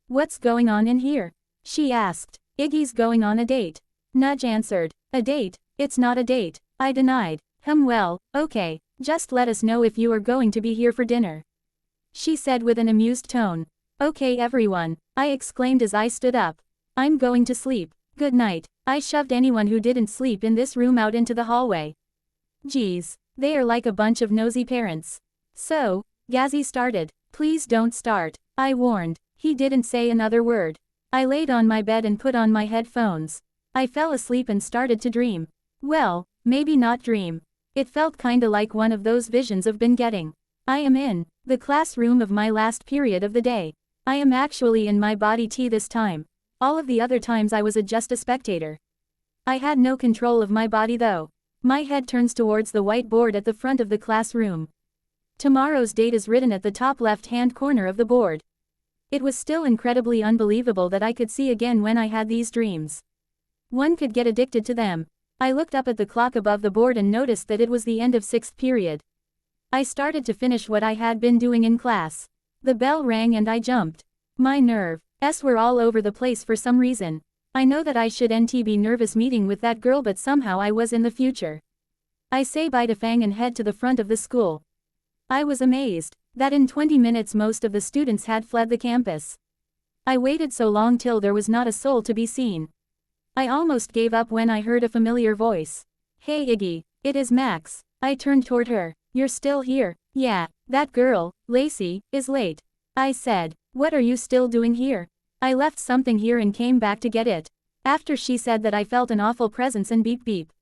What's going on in here? She asked. Iggy's going on a date. Nudge answered. A date? It's not a date, I denied. Well, okay, just let us know if you are going to be here for dinner. She said with an amused tone. Okay everyone, I exclaimed as I stood up. I'm going to sleep. Good night. I shoved anyone who didn't sleep in this room out into the hallway. Geez, they are like a bunch of nosy parents. So, Gazzy started. Please don't start, I warned. He didn't say another word. I laid on my bed and put on my headphones. I fell asleep and started to dream. Well, maybe not dream. It felt kinda like one of those visions I've been getting. I am in the classroom of my last period of the day. I am actually in my body T this time. All of the other times I was just a spectator. I had no control of my body though. My head turns towards the white board at the front of the classroom. Tomorrow's date is written at the top left-hand corner of the board. It was still incredibly unbelievable that I could see again when I had these dreams. One could get addicted to them. I looked up at the clock above the board and noticed that it was the end of 6th period. I started to finish what I had been doing in class. The bell rang and I jumped. My nerves were all over the place for some reason. I know that I shouldn't be nervous meeting with that girl, but somehow I was in the future. I say bye to Fang and head to the front of the school. I was amazed that in 20 minutes most of the students had fled the campus. I waited so long till there was not a soul to be seen. I almost gave up when I heard a familiar voice. Hey Iggy, it is Max. I turned toward her. You're still here? Yeah, that girl, Lacy, is late. I said. What are you still doing here? I left something here and came back to get it. After she said that I felt an awful presence and beep beep.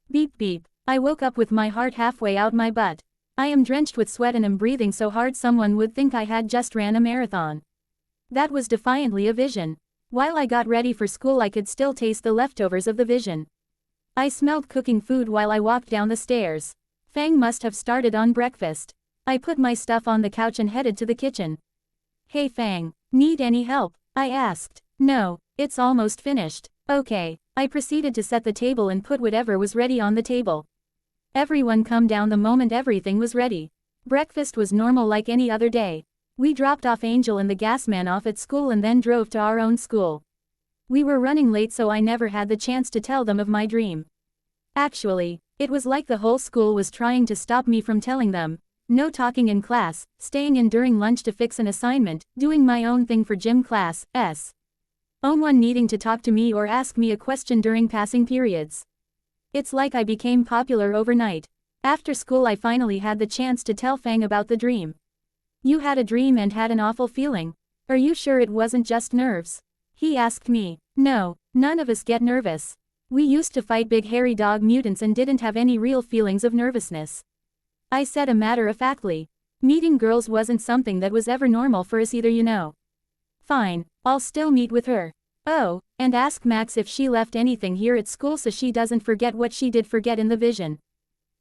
Beep beep. I woke up with my heart halfway out my butt. I am drenched with sweat and am breathing so hard someone would think I had just ran a marathon. That was defiantly a vision. While I got ready for school I could still taste the leftovers of the vision. I smelled cooking food while I walked down the stairs. Fang must have started on breakfast. I put my stuff on the couch and headed to the kitchen. Hey Fang, need any help? I asked. No, it's almost finished. Okay. I proceeded to set the table and put whatever was ready on the table. Everyone come down the moment everything was ready. Breakfast was normal like any other day. We dropped off Angel and the gas man off at school and then drove to our own school. We were running late so I never had the chance to tell them of my dream. Actually, it was like the whole school was trying to stop me from telling them. No talking in class, staying in during lunch to fix an assignment, doing my own thing for gym class, one needing to talk to me or ask me a question during passing periods. It's like I became popular overnight. After school I finally had the chance to tell Fang about the dream. You had a dream and had an awful feeling. Are you sure it wasn't just nerves? He asked me. No, none of us get nervous. We used to fight big hairy dog mutants and didn't have any real feelings of nervousness. I said matter-of-factly. Meeting girls wasn't something that was ever normal for us either, you know. Fine, I'll still meet with her. Oh, and ask Max if she left anything here at school so she doesn't forget what she did forget in the vision.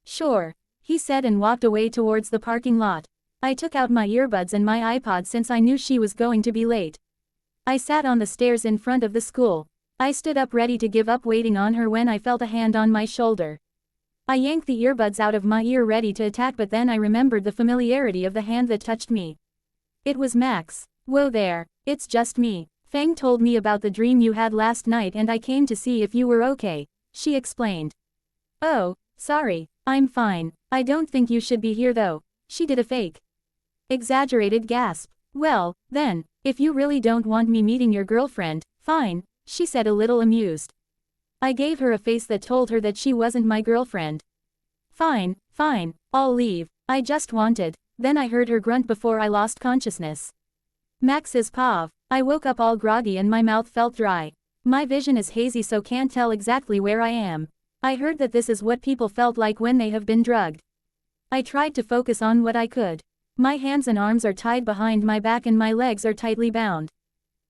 Sure, he said and walked away towards the parking lot. I took out my earbuds and my iPod since I knew she was going to be late. I sat on the stairs in front of the school. I stood up ready to give up waiting on her when I felt a hand on my shoulder. I yanked the earbuds out of my ear ready to attack, but then I remembered the familiarity of the hand that touched me. It was Max. Whoa there, it's just me. Fang told me about the dream you had last night and I came to see if you were okay, she explained. Oh, sorry, I'm fine. I don't think you should be here though. She did a fake exaggerated gasp. Well, then, if you really don't want me meeting your girlfriend, fine, she said a little amused. I gave her a face that told her that she wasn't my girlfriend. Fine, fine, I'll leave. I just wanted. Then I heard her grunt before I lost consciousness. Max is Pav. I woke up all groggy and my mouth felt dry. My vision is hazy so can't tell exactly where I am. I heard that this is what people felt like when they have been drugged. I tried to focus on what I could. My hands and arms are tied behind my back and my legs are tightly bound.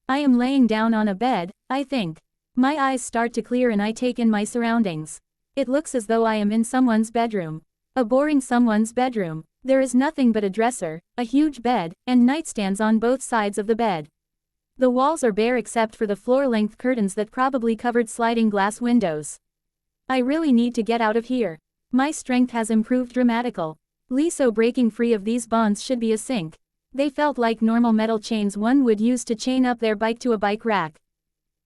I am laying down on a bed, I think. My eyes start to clear and I take in my surroundings. It looks as though I am in someone's bedroom. A boring someone's bedroom. There is nothing but a dresser, a huge bed, and nightstands on both sides of the bed. The walls are bare except for the floor-length curtains that probably covered sliding glass windows. I really need to get out of here. My strength has improved dramatically. So breaking free of these bonds should be a sink. They felt like normal metal chains one would use to chain up their bike to a bike rack.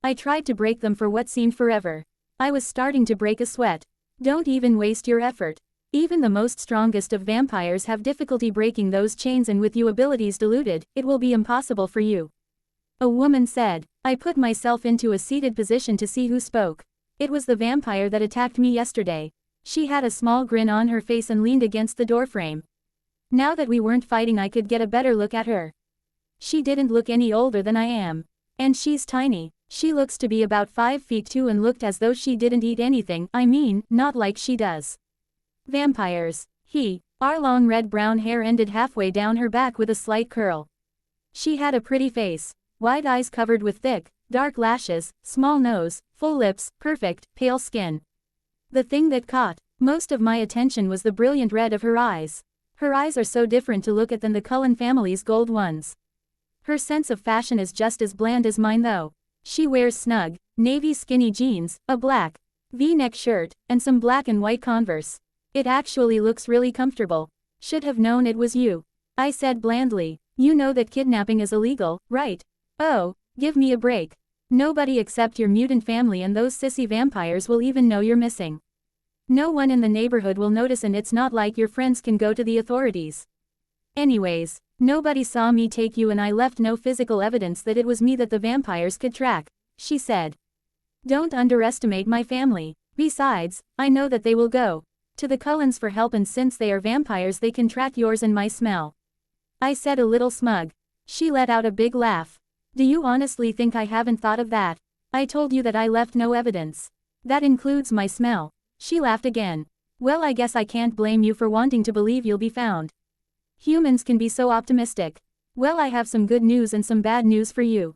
I tried to break them for what seemed forever. I was starting to break a sweat. Don't even waste your effort. Even the most strongest of vampires have difficulty breaking those chains, and with your abilities diluted, it will be impossible for you. A woman said. I put myself into a seated position to see who spoke. It was the vampire that attacked me yesterday. She had a small grin on her face and leaned against the doorframe. Now that we weren't fighting, I could get a better look at her. She didn't look any older than I am. And she's tiny. She looks to be about 5 feet 2 and looked as though she didn't eat anything, I mean, not like she does. Vampires. Our long red-brown hair ended halfway down her back with a slight curl. She had a pretty face. Wide eyes covered with thick, dark lashes, small nose, full lips, perfect, pale skin. The thing that caught most of my attention was the brilliant red of her eyes. Her eyes are so different to look at than the Cullen family's gold ones. Her sense of fashion is just as bland as mine though. She wears snug, navy skinny jeans, a black V-neck shirt, and some black and white Converse. It actually looks really comfortable. Should have known it was you. I said blandly. You know that kidnapping is illegal, right? Oh, give me a break. Nobody except your mutant family and those sissy vampires will even know you're missing. No one in the neighborhood will notice, and it's not like your friends can go to the authorities. Anyways, nobody saw me take you, and I left no physical evidence that it was me that the vampires could track, she said. Don't underestimate my family. Besides, I know that they will go to the Cullens for help, and since they are vampires they can track yours and my smell. I said, a little smug. She let out a big laugh. Do you honestly think I haven't thought of that? I told you that I left no evidence. That includes my smell. She laughed again. Well, I guess I can't blame you for wanting to believe you'll be found. Humans can be so optimistic. Well, I have some good news and some bad news for you.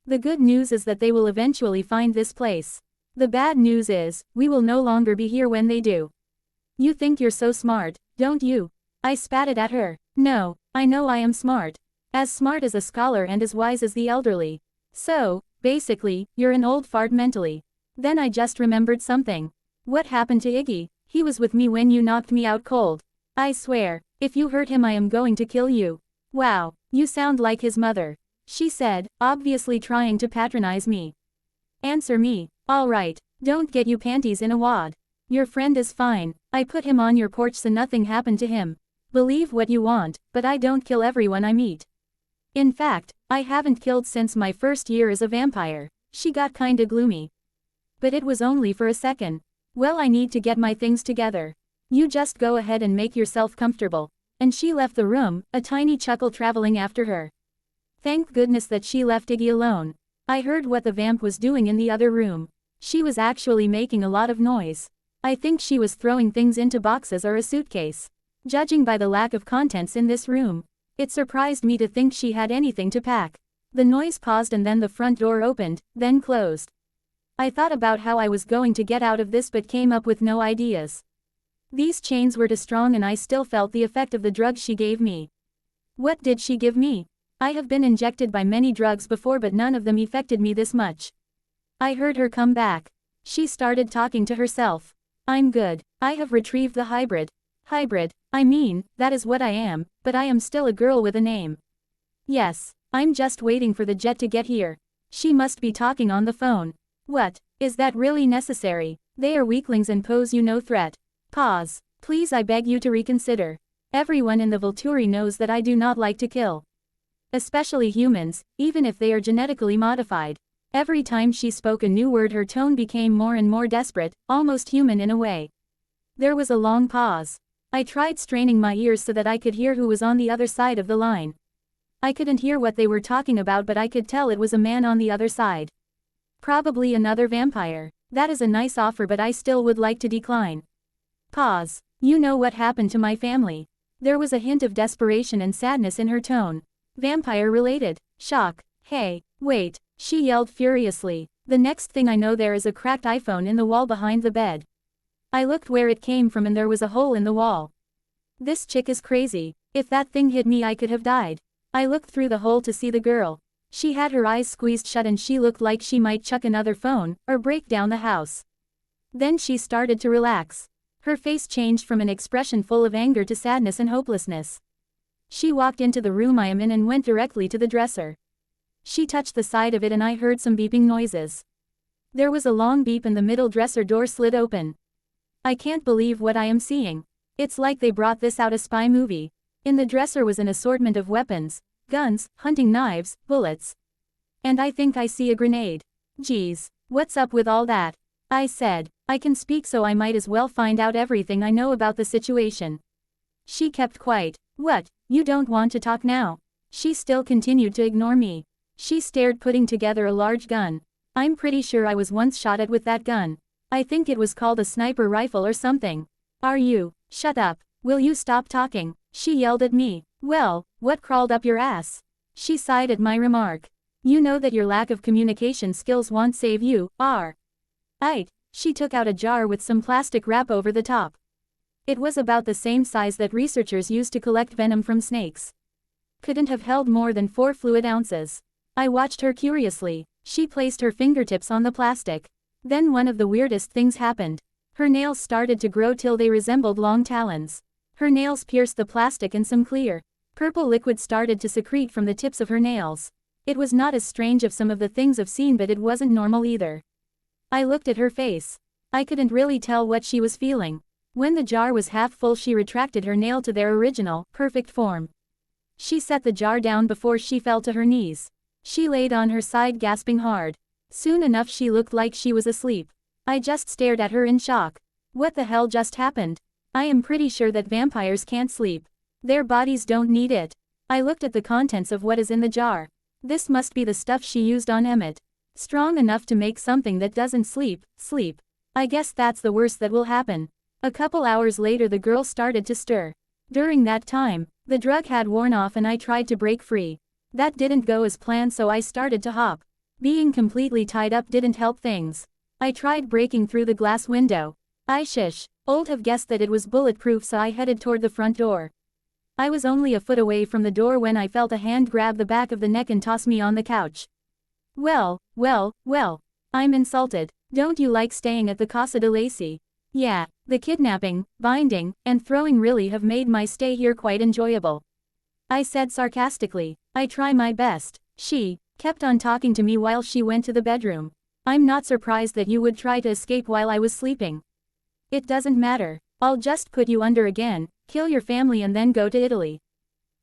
The good news is that they will eventually find this place. The bad news is, we will no longer be here when they do. You think you're so smart, don't you? I spatted at her. No, I know I am smart. As smart as a scholar and as wise as the elderly. So, basically, you're an old fart mentally. Then I just remembered something. What happened to Iggy? He was with me when you knocked me out cold. I swear, if you hurt him I am going to kill you. Wow, you sound like his mother, she said, obviously trying to patronize me. Answer me. All right, don't get you panties in a wad. Your friend is fine. I put him on your porch so nothing happened to him. Believe what you want, but I don't kill everyone I meet. In fact, I haven't killed since my first year as a vampire. She got kinda gloomy. But it was only for a second. Well, I need to get my things together. You just go ahead and make yourself comfortable. And she left the room, a tiny chuckle traveling after her. Thank goodness that she left Iggy alone. I heard what the vamp was doing in the other room. She was actually making a lot of noise. I think she was throwing things into boxes or a suitcase. Judging by the lack of contents in this room, it surprised me to think she had anything to pack. The noise paused and then the front door opened, then closed. I thought about how I was going to get out of this but came up with no ideas. These chains were too strong and I still felt the effect of the drugs she gave me. What did she give me? I have been injected by many drugs before but none of them affected me this much. I heard her come back. She started talking to herself. I'm good. I have retrieved the hybrid. Hybrid, I mean, that is what I am, but I am still a girl with a name. Yes, I'm just waiting for the jet to get here. She must be talking on the phone. What, is that really necessary? They are weaklings and pose you no threat. Pause. Please, I beg you to reconsider. Everyone in the Volturi knows that I do not like to kill. Especially humans, even if they are genetically modified. Every time she spoke a new word her tone became more and more desperate, almost human in a way. There was a long pause. I tried straining my ears so that I could hear who was on the other side of the line. I couldn't hear what they were talking about but I could tell it was a man on the other side. Probably another vampire. That is a nice offer but I still would like to decline. Pause. You know what happened to my family. There was a hint of desperation and sadness in her tone. Vampire-related. Shock. Hey, wait, she yelled furiously. The next thing I know there is a cracked iPhone in the wall behind the bed. I looked where it came from and there was a hole in the wall. This chick is crazy. If that thing hit me I could have died. I looked through the hole to see the girl. She had her eyes squeezed shut and she looked like she might chuck another phone, or break down the house. Then she started to relax. Her face changed from an expression full of anger to sadness and hopelessness. She walked into the room I am in and went directly to the dresser. She touched the side of it and I heard some beeping noises. There was a long beep and the middle dresser door slid open. I can't believe what I am seeing. It's like they brought this out a spy movie. In the dresser was an assortment of weapons, guns, hunting knives, bullets. And I think I see a grenade. Geez, what's up with all that? I said. I can speak so I might as well find out everything I know about the situation. She kept quiet. What, you don't want to talk now? She still continued to ignore me. She stared, putting together a large gun. I'm pretty sure I was once shot at with that gun. I think it was called a sniper rifle or something. Are you? Shut up. Will you stop talking? She yelled at me. Well, what crawled up your ass? She sighed at my remark. You know that your lack of communication skills won't save you, Aight. She took out a jar with some plastic wrap over the top. It was about the same size that researchers use to collect venom from snakes. Couldn't have held more than 4 fluid ounces. I watched her curiously. She placed her fingertips on the plastic. Then one of the weirdest things happened. Her nails started to grow till they resembled long talons. Her nails pierced the plastic and some clear, purple liquid started to secrete from the tips of her nails. It was not as strange as some of the things I've seen, but it wasn't normal either. I looked at her face. I couldn't really tell what she was feeling. When the jar was half full she retracted her nail to their original, perfect form. She set the jar down before she fell to her knees. She laid on her side gasping hard. Soon enough she looked like she was asleep. I just stared at her in shock. What the hell just happened? I am pretty sure that vampires can't sleep. Their bodies don't need it. I looked at the contents of what is in the jar. This must be the stuff she used on Emmett. Strong enough to make something that doesn't sleep. I guess that's the worst that will happen. A couple hours later the girl started to stir. During that time, the drug had worn off and I tried to break free. That didn't go as planned, so I started to hop. Being completely tied up didn't help things. I tried breaking through the glass window. Old have guessed that it was bulletproof, so I headed toward the front door. I was only a foot away from the door when I felt a hand grab the back of the neck and toss me on the couch. Well, I'm insulted. Don't you like staying at the Casa de Lacy? Yeah, the kidnapping, binding, and throwing really have made my stay here quite enjoyable. I said sarcastically. I try my best. She kept on talking to me while she went to the bedroom. I'm not surprised that you would try to escape while I was sleeping. It doesn't matter. I'll just put you under again, kill your family and then go to Italy.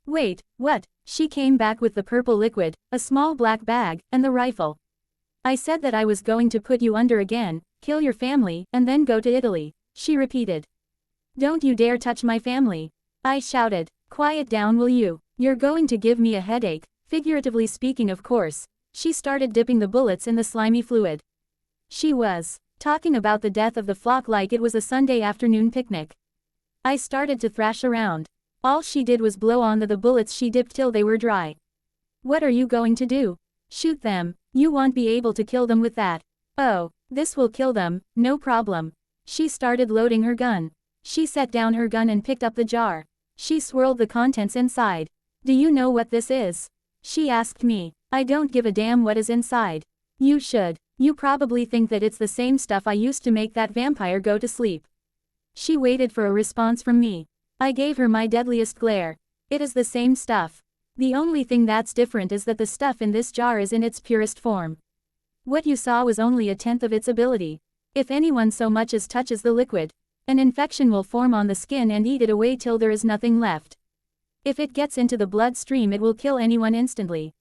Wait, what? She came back with the purple liquid, a small black bag, and the rifle. I said that I was going to put you under again, kill your family, and then go to Italy, she repeated. Don't you dare touch my family. I shouted. Quiet down, will you? You're going to give me a headache, figuratively speaking of course. She started dipping the bullets in the slimy fluid. She was talking about the death of the flock like it was a Sunday afternoon picnic. I started to thrash around. All she did was blow on the bullets she dipped till they were dry. What are you going to do? Shoot them. You won't be able to kill them with that. Oh, this will kill them, no problem. She started loading her gun. She set down her gun and picked up the jar. She swirled the contents inside. Do you know what this is? She asked me. I don't give a damn what is inside. You should. You probably think that it's the same stuff I used to make that vampire go to sleep. She waited for a response from me. I gave her my deadliest glare. It is the same stuff. The only thing that's different is that the stuff in this jar is in its purest form. What you saw was only a tenth of its ability. If anyone so much as touches the liquid, an infection will form on the skin and eat it away till there is nothing left. If it gets into the bloodstream it will kill anyone instantly.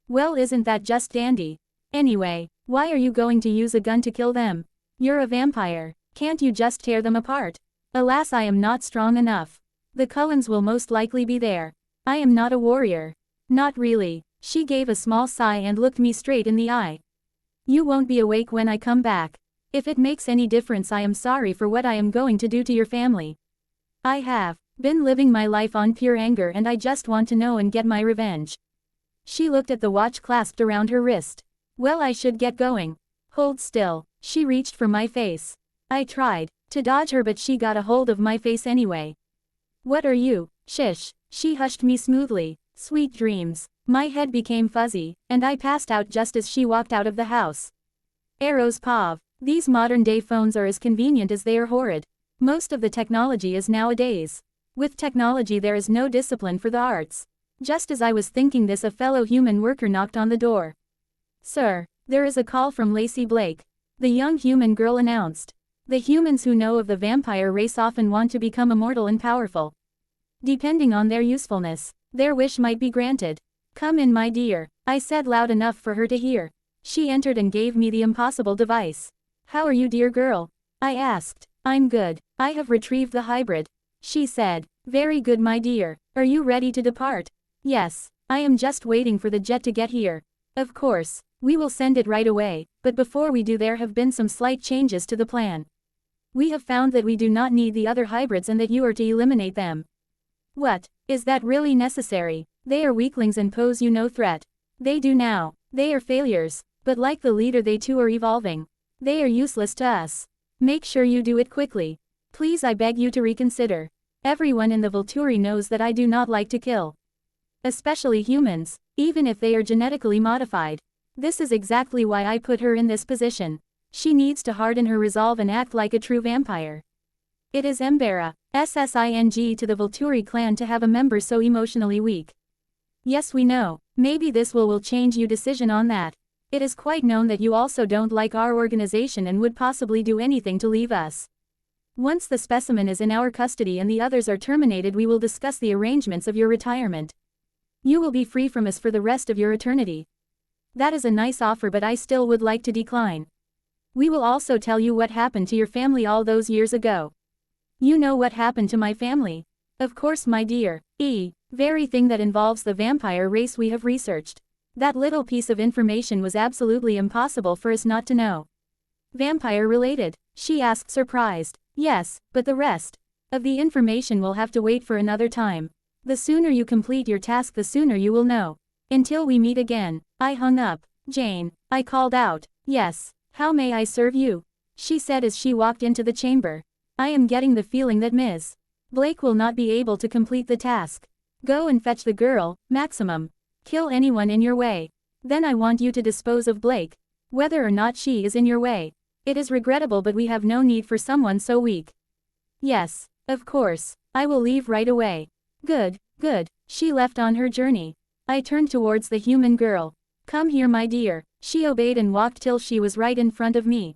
Well, isn't that just dandy? Anyway, why are you going to use a gun to kill them? You're a vampire. Can't you just tear them apart? Alas, I am not strong enough. The Cullens will most likely be there. I am not a warrior. Not really. She gave a small sigh and looked me straight in the eye. You won't be awake when I come back. If it makes any difference, I am sorry for what I am going to do to your family. I have been living my life on pure anger and I just want to know and get my revenge. She looked at the watch clasped around her wrist. Well, I should get going. Hold still. She reached for my face. I tried. to dodge her, but she got a hold of my face anyway. What are you? Shish. She hushed me smoothly. Sweet dreams. My head became fuzzy, and I passed out just as she walked out of the house. Arrows Pav. These modern-day phones are as convenient as they are horrid. Most of the technology is nowadays. With technology there is no discipline for the arts. Just as I was thinking this, a fellow human worker knocked on the door. Sir, there is a call from Lacy Blake. The young human girl announced. The humans who know of the vampire race often want to become immortal and powerful. Depending on their usefulness, their wish might be granted. Come in, my dear, I said loud enough for her to hear. She entered and gave me the impossible device. How are you, dear girl? I asked. I'm good. I have retrieved the hybrid. She said. Very good, my dear. Are you ready to depart? Yes. I am just waiting for the jet to get here. Of course. We will send it right away, but before we do there have been some slight changes to the plan. We have found that we do not need the other hybrids and that you are to eliminate them. What? Is that really necessary? They are weaklings and pose you no threat. They do now. They are failures, but like the leader they too are evolving. They are useless to us. Make sure you do it quickly. Please, I beg you to reconsider. Everyone in the Volturi knows that I do not like to kill. Especially humans, even if they are genetically modified. This is exactly why I put her in this position. She needs to harden her resolve and act like a true vampire. It is Embera, SSING to the Volturi clan to have a member so emotionally weak. Yes, we know. Maybe this will change your decision on that. It is quite known that you also don't like our organization and would possibly do anything to leave us. Once the specimen is in our custody and the others are terminated, we will discuss the arrangements of your retirement. You will be free from us for the rest of your eternity. That is a nice offer, but I still would like to decline. We will also tell you what happened to your family all those years ago. You know what happened to my family? Of course, my dear. Very thing that involves the vampire race we have researched. That little piece of information was absolutely impossible for us not to know. Vampire related? She asked, surprised. Yes, but the rest of the information will have to wait for another time. The sooner you complete your task, the sooner you will know. Until we meet again. I hung up. Jane, I called out. Yes. How may I serve you? She said as she walked into the chamber. I am getting the feeling that Ms. Blake will not be able to complete the task. Go and fetch the girl, maximum. Kill anyone in your way. Then I want you to dispose of Blake. Whether or not she is in your way. It is regrettable, but we have no need for someone so weak. Yes, of course. I will leave right away. Good, good. She left on her journey. I turned towards the human girl. Come here, my dear. She obeyed and walked till she was right in front of me.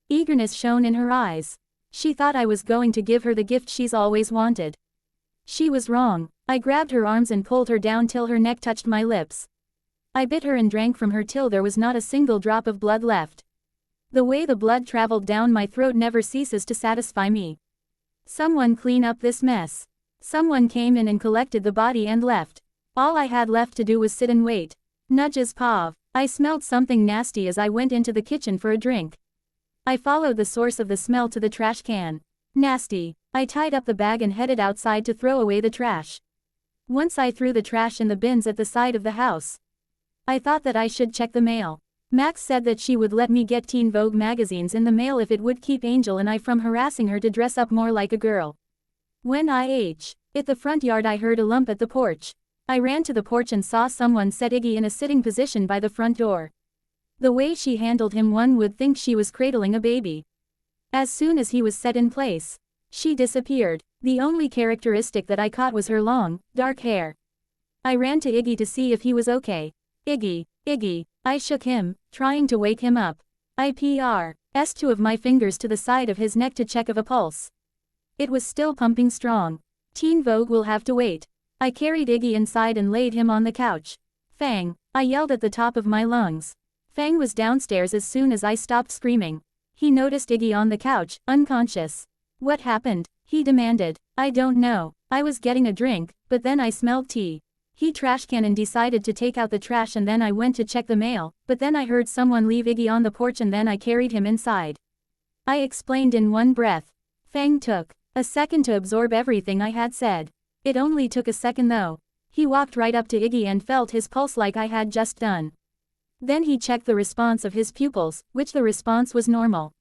Eagerness shone in her eyes. She thought I was going to give her the gift she's always wanted. She was wrong. I grabbed her arms and pulled her down till her neck touched my lips. I bit her and drank from her till there was not a single drop of blood left. The way the blood traveled down my throat never ceases to satisfy me. Someone clean up this mess. Someone came in and collected the body and left. All I had left to do was sit and wait. Nudges Pav. I smelled something nasty as I went into the kitchen for a drink. I followed the source of the smell to the trash can. Nasty. I tied up the bag and headed outside to throw away the trash. Once I threw the trash in the bins at the side of the house. I thought that I should check the mail. Max said that she would let me get Teen Vogue magazines in the mail if it would keep Angel and I from harassing her to dress up more like a girl. When at the front yard, I heard a lump at the porch. I ran to the porch and saw someone set Iggy in a sitting position by the front door. The way she handled him, one would think she was cradling a baby. As soon as he was set in place, she disappeared. The only characteristic that I caught was her long, dark hair. I ran to Iggy to see if he was okay. Iggy, Iggy. I shook him, trying to wake him up. I pressed two of my fingers to the side of his neck to check of a pulse. It was still pumping strong. Teen Vogue will have to wait. I carried Iggy inside and laid him on the couch. Fang, I yelled at the top of my lungs. Fang was downstairs as soon as I stopped screaming. He noticed Iggy on the couch, unconscious. What happened? He demanded. I don't know. I was getting a drink, but then I smelled tea. He trash can and decided to take out the trash, and then I went to check the mail, but then I heard someone leave Iggy on the porch and then I carried him inside. I explained in one breath. Fang took a second to absorb everything I had said. It only took a second though. He walked right up to Iggy and felt his pulse like I had just done. Then he checked the response of his pupils, which the response was normal.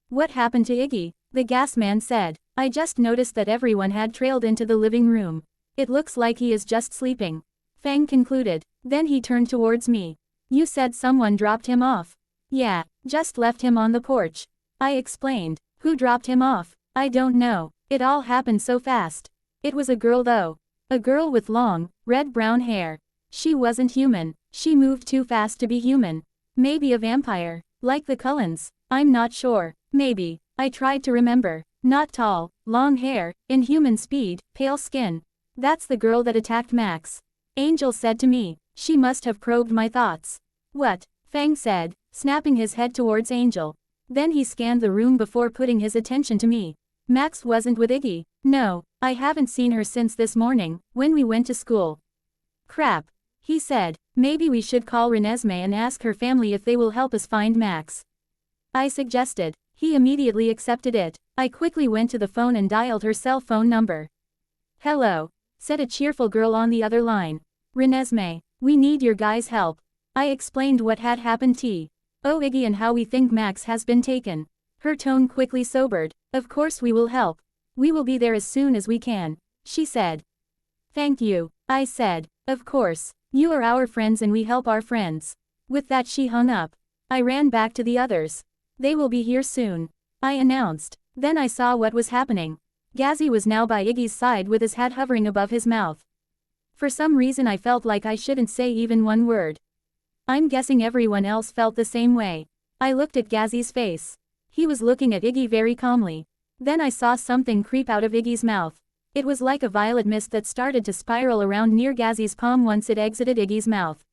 What happened to Iggy? the gas man said. I just noticed that everyone had trailed into the living room. It looks like he is just sleeping. Fang concluded. Then he turned towards me. You said someone dropped him off. Yeah, just left him on the porch. I explained. Who dropped him off? I don't know. It all happened so fast. It was a girl though. A girl with long, red-brown hair. She wasn't human. She moved too fast to be human. Maybe a vampire. Like the Cullens. I'm not sure. Maybe. I tried to remember. Not tall, long hair, inhuman speed, pale skin. That's the girl that attacked Max. Angel said to me. She must have probed my thoughts. What? Fang said, snapping his head towards Angel. Then he scanned the room before putting his attention to me. Max wasn't with Iggy. No, I haven't seen her since this morning, when we went to school. Crap. He said, maybe we should call Renesmee and ask her family if they will help us find Max. I suggested. He immediately accepted it. I quickly went to the phone and dialed her cell phone number. Hello, said a cheerful girl on the other line. Renesmee, we need your guys' help. I explained what had happened to Iggy and how we think Max has been taken. Her tone quickly sobered. Of course we will help. We will be there as soon as we can, she said. Thank you, I said. Of course, you are our friends and we help our friends. With that she hung up. I ran back to the others. They will be here soon, I announced. Then I saw what was happening. Gazzy was now by Iggy's side with his head hovering above his mouth. For some reason I felt like I shouldn't say even one word. I'm guessing everyone else felt the same way. I looked at Gazzy's face. He was looking at Iggy very calmly. Then I saw something creep out of Iggy's mouth. It was like a violet mist that started to spiral around near Gazzy's palm once it exited Iggy's mouth.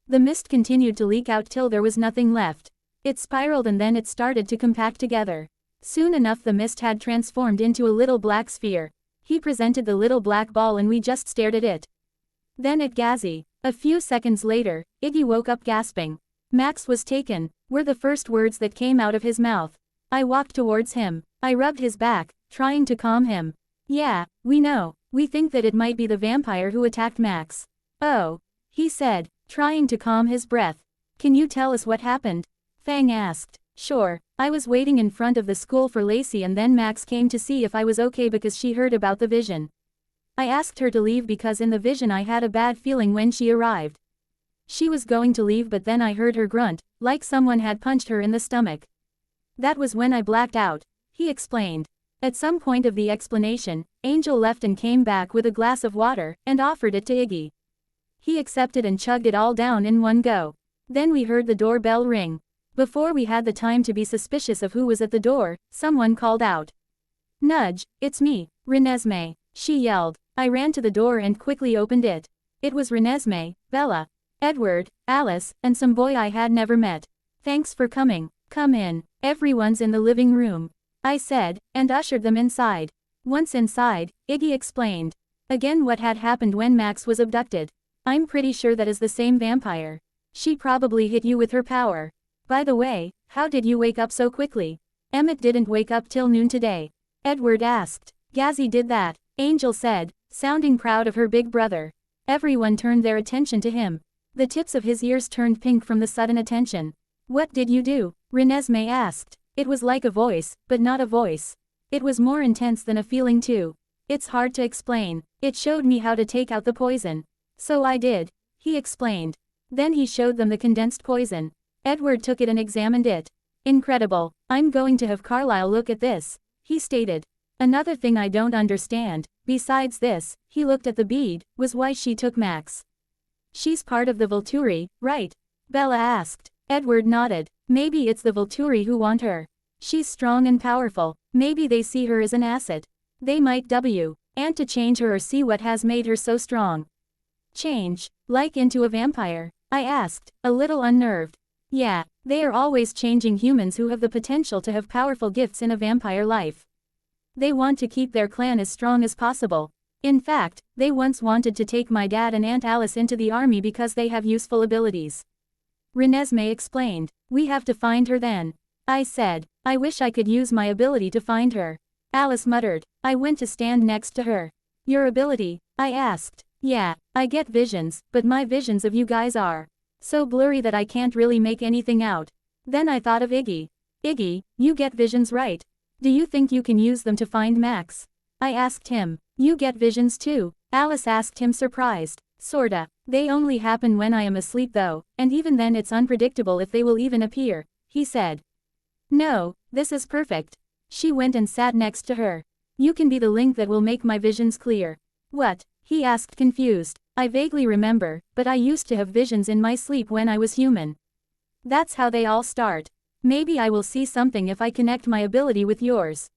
The mist continued to leak out till there was nothing left. It spiraled and then it started to compact together. Soon enough the mist had transformed into a little black sphere. He presented the little black ball and we just stared at it. Then at Gazzy. A few seconds later, Iggy woke up gasping. Max was taken, were the first words that came out of his mouth. I walked towards him. I rubbed his back, trying to calm him. Yeah, we know. We think that it might be the vampire who attacked Max. Oh, he said, trying to calm his breath. Can you tell us what happened? Fang asked. Sure, I was waiting in front of the school for Lacy and then Max came to see if I was okay because she heard about the vision. I asked her to leave because in the vision I had a bad feeling when she arrived. She was going to leave but then I heard her grunt, like someone had punched her in the stomach. That was when I blacked out, he explained. At some point of the explanation, Angel left and came back with a glass of water, and offered it to Iggy. He accepted and chugged it all down in one go. Then we heard the doorbell ring. Before we had the time to be suspicious of who was at the door, someone called out. Nudge, it's me, Renesmee, she yelled. I ran to the door and quickly opened it. It was Renesmee, Bella, Edward, Alice, and some boy I had never met. Thanks for coming. Come in. Everyone's in the living room, I said, and ushered them inside. Once inside, Iggy explained. Again what had happened when Max was abducted. I'm pretty sure that is the same vampire. She probably hit you with her power. By the way, how did you wake up so quickly? Emmett didn't wake up till noon today. Edward asked. Gazzy did that, Angel said, sounding proud of her big brother. Everyone turned their attention to him. The tips of his ears turned pink from the sudden attention. What did you do? Renesmee asked. It was like a voice, but not a voice. It was more intense than a feeling too. It's hard to explain. It showed me how to take out the poison. So I did, he explained. Then he showed them the condensed poison. Edward took it and examined it. Incredible. I'm going to have Carlisle look at this, he stated. Another thing I don't understand, besides this, he looked at the bead, was why she took Max. She's part of the Volturi, right? Bella asked. Edward nodded. Maybe it's the Volturi who want her. She's strong and powerful. Maybe they see her as an asset. They might and to change her or see what has made her so strong. Change? Like into a vampire? I asked, a little unnerved. Yeah, they are always changing humans who have the potential to have powerful gifts in a vampire life. They want to keep their clan as strong as possible. In fact, they once wanted to take my dad and Aunt Alice into the army because they have useful abilities. Renesmee explained. We have to find her then. I said. I wish I could use my ability to find her. Alice muttered. I went to stand next to her. Your ability? I asked. Yeah, I get visions, but my visions of you guys are so blurry that I can't really make anything out. Then I thought of Iggy. Iggy, you get visions right? Do you think you can use them to find Max? I asked him. You get visions too? Alice asked him surprised. Sorta. They only happen when I am asleep though, and even then it's unpredictable if they will even appear, he said. No, this is perfect. She went and sat next to her. You can be the link that will make my visions clear. What? He asked confused. I vaguely remember, but I used to have visions in my sleep when I was human. That's how they all start. Maybe I will see something if I connect my ability with yours.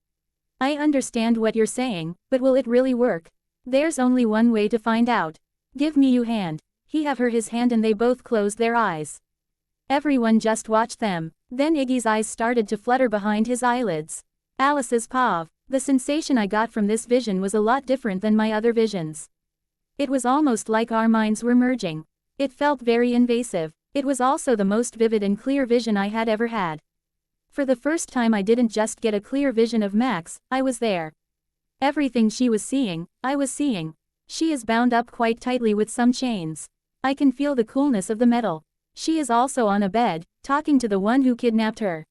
I understand what you're saying, but will it really work? There's only one way to find out. Give me your hand. He gave her his hand and they both closed their eyes. Everyone just watched them. Then Iggy's eyes started to flutter behind his eyelids. Alice's paw. The sensation I got from this vision was a lot different than my other visions. It was almost like our minds were merging. It felt very invasive. It was also the most vivid and clear vision I had ever had. For the first time I didn't just get a clear vision of Max, I was there. Everything she was seeing, I was seeing. She is bound up quite tightly with some chains. I can feel the coolness of the metal. She is also on a bed, talking to the one who kidnapped her.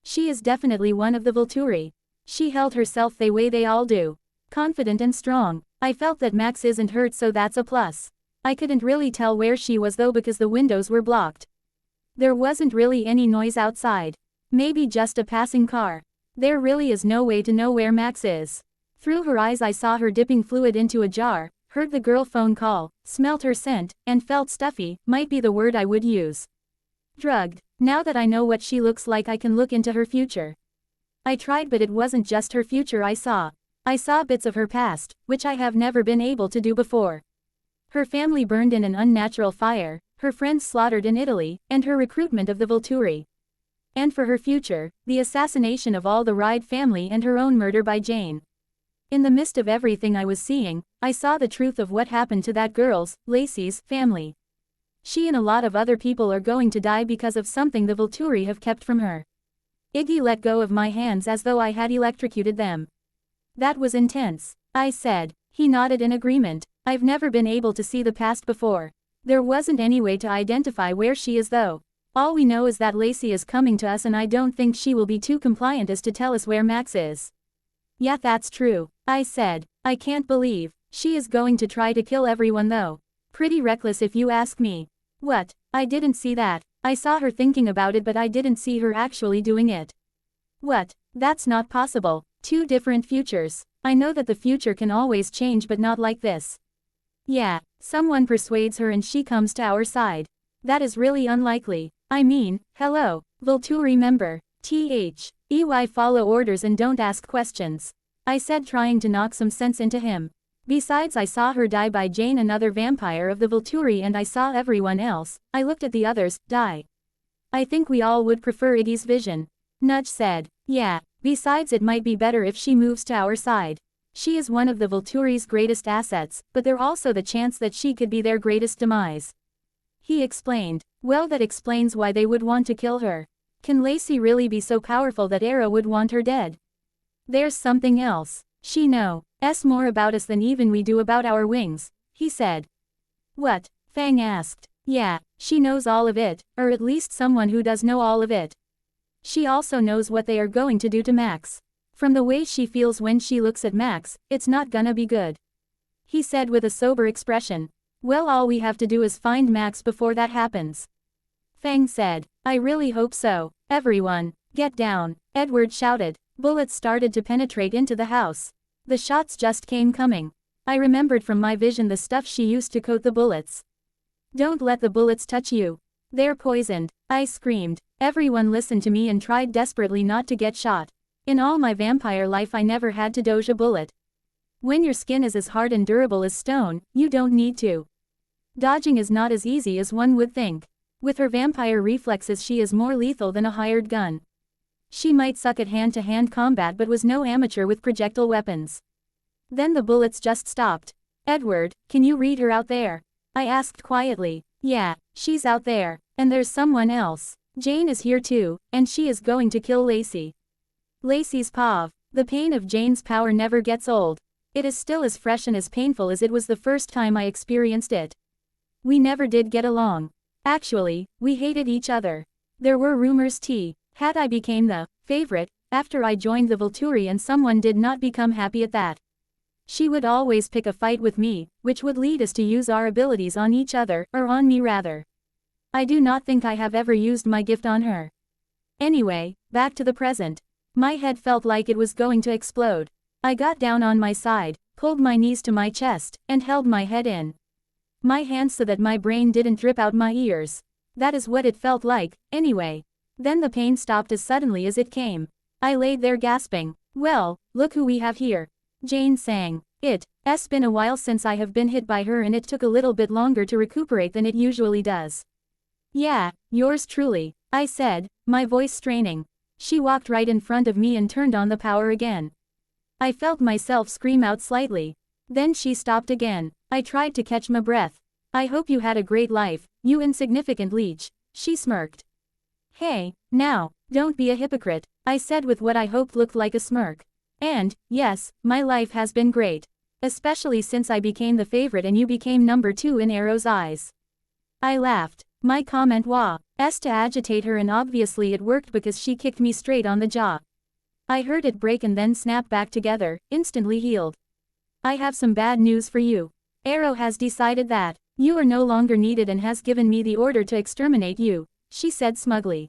She is definitely one of the Volturi. She held herself the way they all do. Confident and strong. I felt that Max isn't hurt, so that's a plus. I couldn't really tell where she was though because the windows were blocked. There wasn't really any noise outside. Maybe just a passing car. There really is no way to know where Max is. Through her eyes I saw her dipping fluid into a jar, heard the girl phone call, smelt her scent, and felt stuffy, might be the word I would use. Drugged. Now that I know what she looks like I can look into her future. I tried but it wasn't just her future I saw. I saw bits of her past, which I have never been able to do before. Her family burned in an unnatural fire, her friends slaughtered in Italy, and her recruitment of the Volturi. And for her future, the assassination of all the Ride family and her own murder by Jane. In the midst of everything I was seeing, I saw the truth of what happened to that girl's, Lacy's, family. She and a lot of other people are going to die because of something the Volturi have kept from her. Iggy let go of my hands as though I had electrocuted them. That was intense, I said. He nodded in agreement. I've never been able to see the past before. There wasn't any way to identify where she is though. All we know is that Lacy is coming to us and I don't think she will be too compliant as to tell us where Max is. Yeah, that's true, I said. I can't believe she is going to try to kill everyone though. Pretty reckless if you ask me. What? I didn't see that. I saw her thinking about it but I didn't see her actually doing it. What? That's not possible. Two different futures. I know that the future can always change but not like this. Yeah, someone persuades her and she comes to our side. That is really unlikely. I mean, hello, Volturi member. THEY follow orders and don't ask questions. I said, trying to knock some sense into him. Besides, I saw her die by Jane, another vampire of the Volturi, and I saw everyone else, I looked at the others, die. I think we all would prefer Iggy's vision. Nudge said. Yeah, besides it might be better if she moves to our side. She is one of the Volturi's greatest assets, but there's also the chance that she could be their greatest demise. He explained. Well, that explains why they would want to kill her. Can Lacy really be so powerful that Era would want her dead? There's something else. She knows more about us than even we do about our wings, he said. What? Fang asked. Yeah, she knows all of it, or at least someone who does know all of it. She also knows what they are going to do to Max. From the way she feels when she looks at Max, it's not gonna be good. He said with a sober expression. Well, all we have to do is find Max before that happens. Fang said. I really hope so. Everyone, get down, Edward shouted. Bullets started to penetrate into the house. The shots just came coming. I remembered from my vision the stuff she used to coat the bullets. Don't let the bullets touch you. They're poisoned, I screamed. Everyone listened to me and tried desperately not to get shot. In all my vampire life I never had to dodge a bullet. When your skin is as hard and durable as stone, you don't need to. Dodging is not as easy as one would think. With her vampire reflexes she is more lethal than a hired gun. She might suck at hand-to-hand combat but was no amateur with projectile weapons. Then the bullets just stopped. Edward, can you read her out there? I asked quietly. Yeah, she's out there, and there's someone else. Jane is here too, and she is going to kill Lacy. Lacy's paw. The pain of Jane's power never gets old. It is still as fresh and as painful as it was the first time I experienced it. We never did get along. Actually, we hated each other. There were rumors had I became the favorite, after I joined the Volturi and someone did not become happy at that. She would always pick a fight with me, which would lead us to use our abilities on each other, or on me rather. I do not think I have ever used my gift on her. Anyway, back to the present. My head felt like it was going to explode. I got down on my side, pulled my knees to my chest, and held my head in my hands so that my brain didn't drip out my ears. That is what it felt like, anyway. Then the pain stopped as suddenly as it came. I laid there gasping. Well, look who we have here. Jane sang. It's been a while since I have been hit by her and it took a little bit longer to recuperate than it usually does. Yeah, yours truly, I said, my voice straining. She walked right in front of me and turned on the power again. I felt myself scream out slightly. Then she stopped again. I tried to catch my breath. I hope you had a great life, you insignificant leech, she smirked. Hey, now, don't be a hypocrite, I said with what I hoped looked like a smirk. And, yes, my life has been great. Especially since I became the favorite and you became number 2 in Arrow's eyes. I laughed. My comment was to agitate her and obviously it worked because she kicked me straight on the jaw. I heard it break and then snap back together, instantly healed. I have some bad news for you. Arrow has decided that you are no longer needed and has given me the order to exterminate you, she said smugly.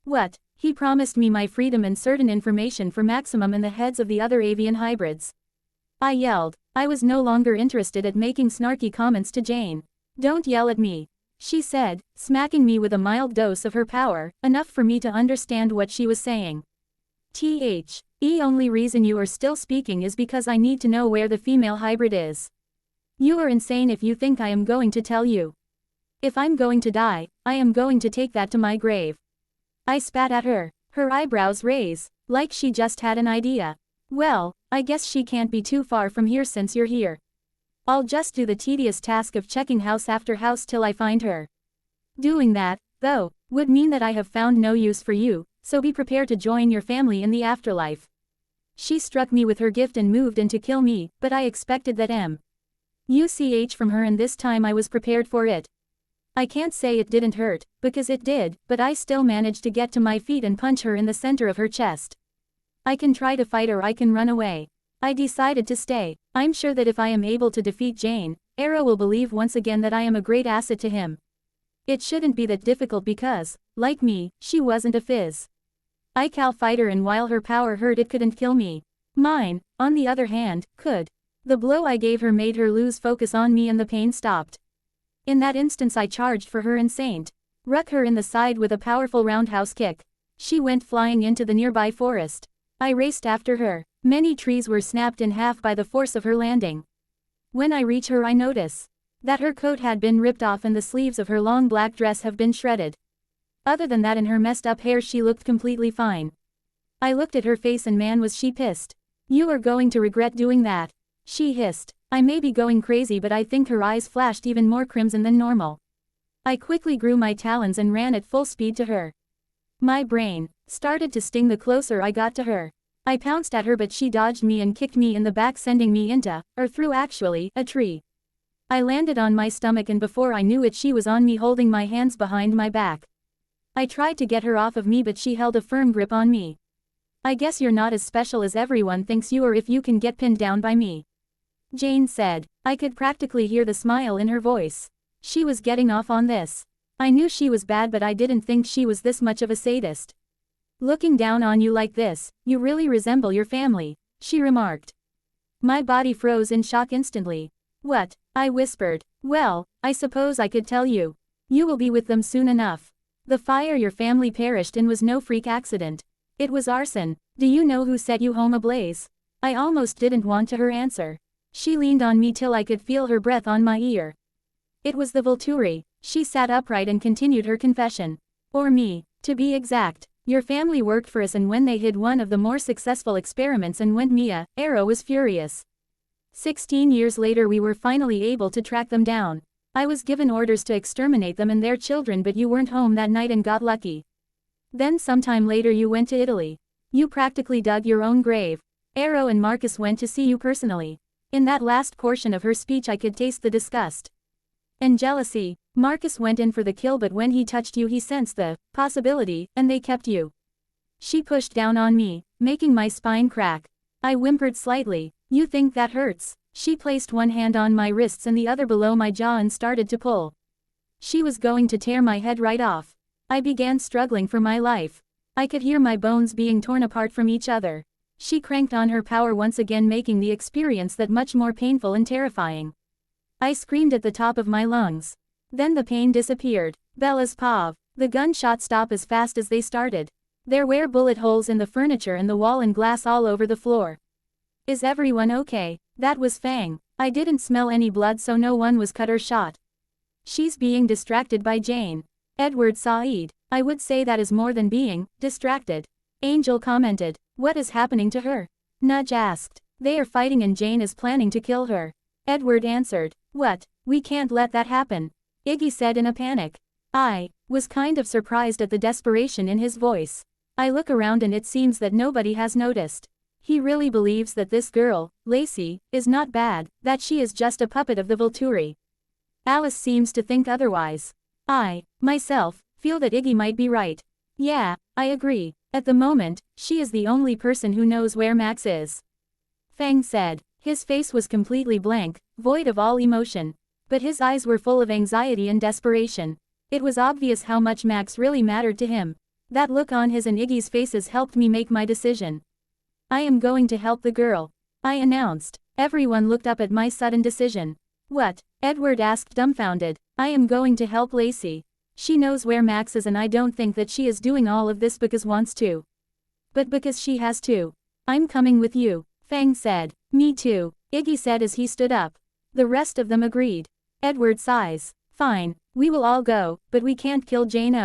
What? He promised me my freedom and certain information for Maximum and the heads of the other avian hybrids. I yelled. I was no longer interested at making snarky comments to Jane. Don't yell at me, she said, smacking me with a mild dose of her power, enough for me to understand what she was saying. Only reason you are still speaking is because I need to know where the female hybrid is. You are insane if you think I am going to tell you. If I'm going to die, I am going to take that to my grave. I spat at her. Her eyebrows raised, like she just had an idea. Well, I guess she can't be too far from here since you're here. I'll just do the tedious task of checking house after house till I find her. Doing that, though, would mean that I have found no use for you, so be prepared to join your family in the afterlife. She struck me with her gift and moved in to kill me, but I expected that UCH from her and this time I was prepared for it. I can't say it didn't hurt, because it did, but I still managed to get to my feet and punch her in the center of her chest. I can try to fight or I can run away. I decided to stay. I'm sure that if I am able to defeat Jane, Arrow will believe once again that I am a great asset to him. It shouldn't be that difficult because, like me, she wasn't a phys. Cal fighter and while her power hurt it couldn't kill me. Mine, on the other hand, could. The blow I gave her made her lose focus on me and the pain stopped. In that instance I charged for her and ruck her in the side with a powerful roundhouse kick. She went flying into the nearby forest. I raced after her. Many trees were snapped in half by the force of her landing. When I reach her I notice that her coat had been ripped off and the sleeves of her long black dress have been shredded. Other than that and her messed up hair she looked completely fine. I looked at her face and man was she pissed. You are going to regret doing that, she hissed. I may be going crazy but I think her eyes flashed even more crimson than normal. I quickly grew my talons and ran at full speed to her. My brain started to sting the closer I got to her. I pounced at her but she dodged me and kicked me in the back sending me into, or through actually, a tree. I landed on my stomach and before I knew it she was on me holding my hands behind my back. I tried to get her off of me but she held a firm grip on me. I guess you're not as special as everyone thinks you are if you can get pinned down by me, Jane said. I could practically hear the smile in her voice. She was getting off on this. I knew she was bad but I didn't think she was this much of a sadist. Looking down on you like this, you really resemble your family, she remarked. My body froze in shock instantly. What? I whispered. Well, I suppose I could tell you. You will be with them soon enough. The fire your family perished in was no freak accident. It was arson. Do you know who set you home ablaze? I almost didn't want to her answer. She leaned on me till I could feel her breath on my ear. It was the Volturi. She sat upright and continued her confession. Or me, to be exact. Your family worked for us and when they hid one of the more successful experiments and went Mia, Arrow was furious. 16 years later we were finally able to track them down. I was given orders to exterminate them and their children but you weren't home that night and got lucky. Then sometime later you went to Italy. You practically dug your own grave. Arrow and Marcus went to see you personally. In that last portion of her speech I could taste the disgust and jealousy. Marcus went in for the kill but when he touched you he sensed the possibility, and they kept you. She pushed down on me, making my spine crack. I whimpered slightly. You think that hurts? She placed one hand on my wrists and the other below my jaw and started to pull. She was going to tear my head right off. I began struggling for my life. I could hear my bones being torn apart from each other. She cranked on her power once again, making the experience that much more painful and terrifying. I screamed at the top of my lungs. Then the pain disappeared. Bella's pav. The gunshot stopped as fast as they started. There were bullet holes in the furniture and the wall and glass all over the floor. Is everyone okay? That was Fang. I didn't smell any blood, so no one was cut or shot. She's being distracted by Jane. Edward Said. I would say that is more than being distracted. Angel commented. What is happening to her? Nudge asked. They are fighting and Jane is planning to kill her. Edward answered. What? We can't let that happen. Iggy said in a panic. I was kind of surprised at the desperation in his voice. I look around and it seems that nobody has noticed. He really believes that this girl, Lacy, is not bad, that she is just a puppet of the Volturi. Alice seems to think otherwise. I, myself, feel that Iggy might be right. Yeah, I agree. At the moment, she is the only person who knows where Max is. Fang said. His face was completely blank, void of all emotion. But his eyes were full of anxiety and desperation. It was obvious how much Max really mattered to him. That look on his and Iggy's faces helped me make my decision. I am going to help the girl, I announced. Everyone looked up at my sudden decision. What? Edward asked dumbfounded. I am going to help Lacy. She knows where Max is and I don't think that she is doing all of this because wants to. But because she has to. I'm coming with you, Fang said. Me too, Iggy said as he stood up. The rest of them agreed. Edward sighs. Fine, we will all go, but we can't kill Jane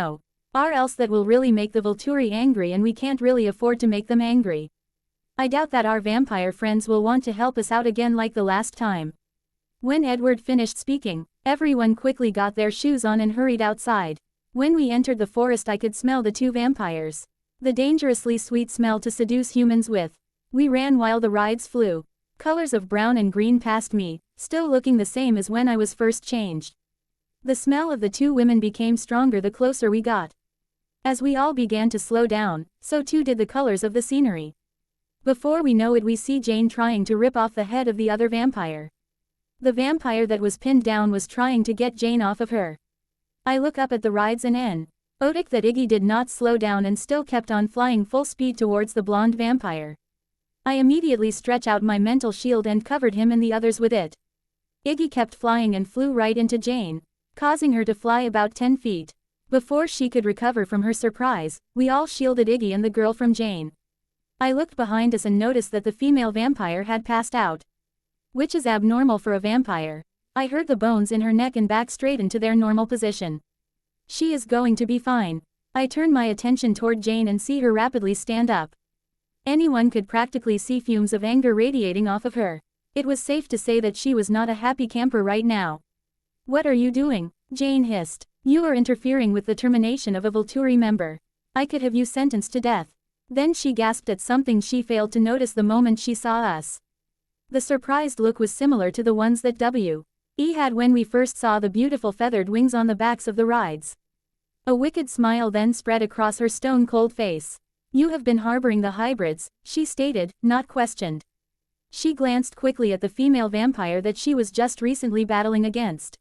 or else that will really make the Volturi angry and we can't really afford to make them angry. I doubt that our vampire friends will want to help us out again like the last time. When Edward finished speaking, everyone quickly got their shoes on and hurried outside. When we entered the forest I could smell the two vampires. The dangerously sweet smell to seduce humans with. We ran while the rides flew. Colors of brown and green past me, still looking the same as when I was first changed. The smell of the two women became stronger the closer we got. As we all began to slow down, so too did the colors of the scenery. Before we know it we see Jane trying to rip off the head of the other vampire. The vampire that was pinned down was trying to get Jane off of her. I look up at the rides and notice that Iggy did not slow down and still kept on flying full speed towards the blonde vampire. I immediately stretched out my mental shield and covered him and the others with it. Iggy kept flying and flew right into Jane, causing her to fly about 10 feet. Before she could recover from her surprise, we all shielded Iggy and the girl from Jane. I looked behind us and noticed that the female vampire had passed out. Which is abnormal for a vampire. I heard the bones in her neck and back straighten to their normal position. She is going to be fine. I turn my attention toward Jane and see her rapidly stand up. Anyone could practically see fumes of anger radiating off of her. It was safe to say that she was not a happy camper right now. What are you doing? Jane hissed. You are interfering with the termination of a Volturi member. I could have you sentenced to death. Then she gasped at something she failed to notice the moment she saw us. The surprised look was similar to the ones that W.E. had when we first saw the beautiful feathered wings on the backs of the rides. A wicked smile then spread across her stone-cold face. You have been harboring the hybrids, she stated, not questioned. She glanced quickly at the female vampire that she was just recently battling against.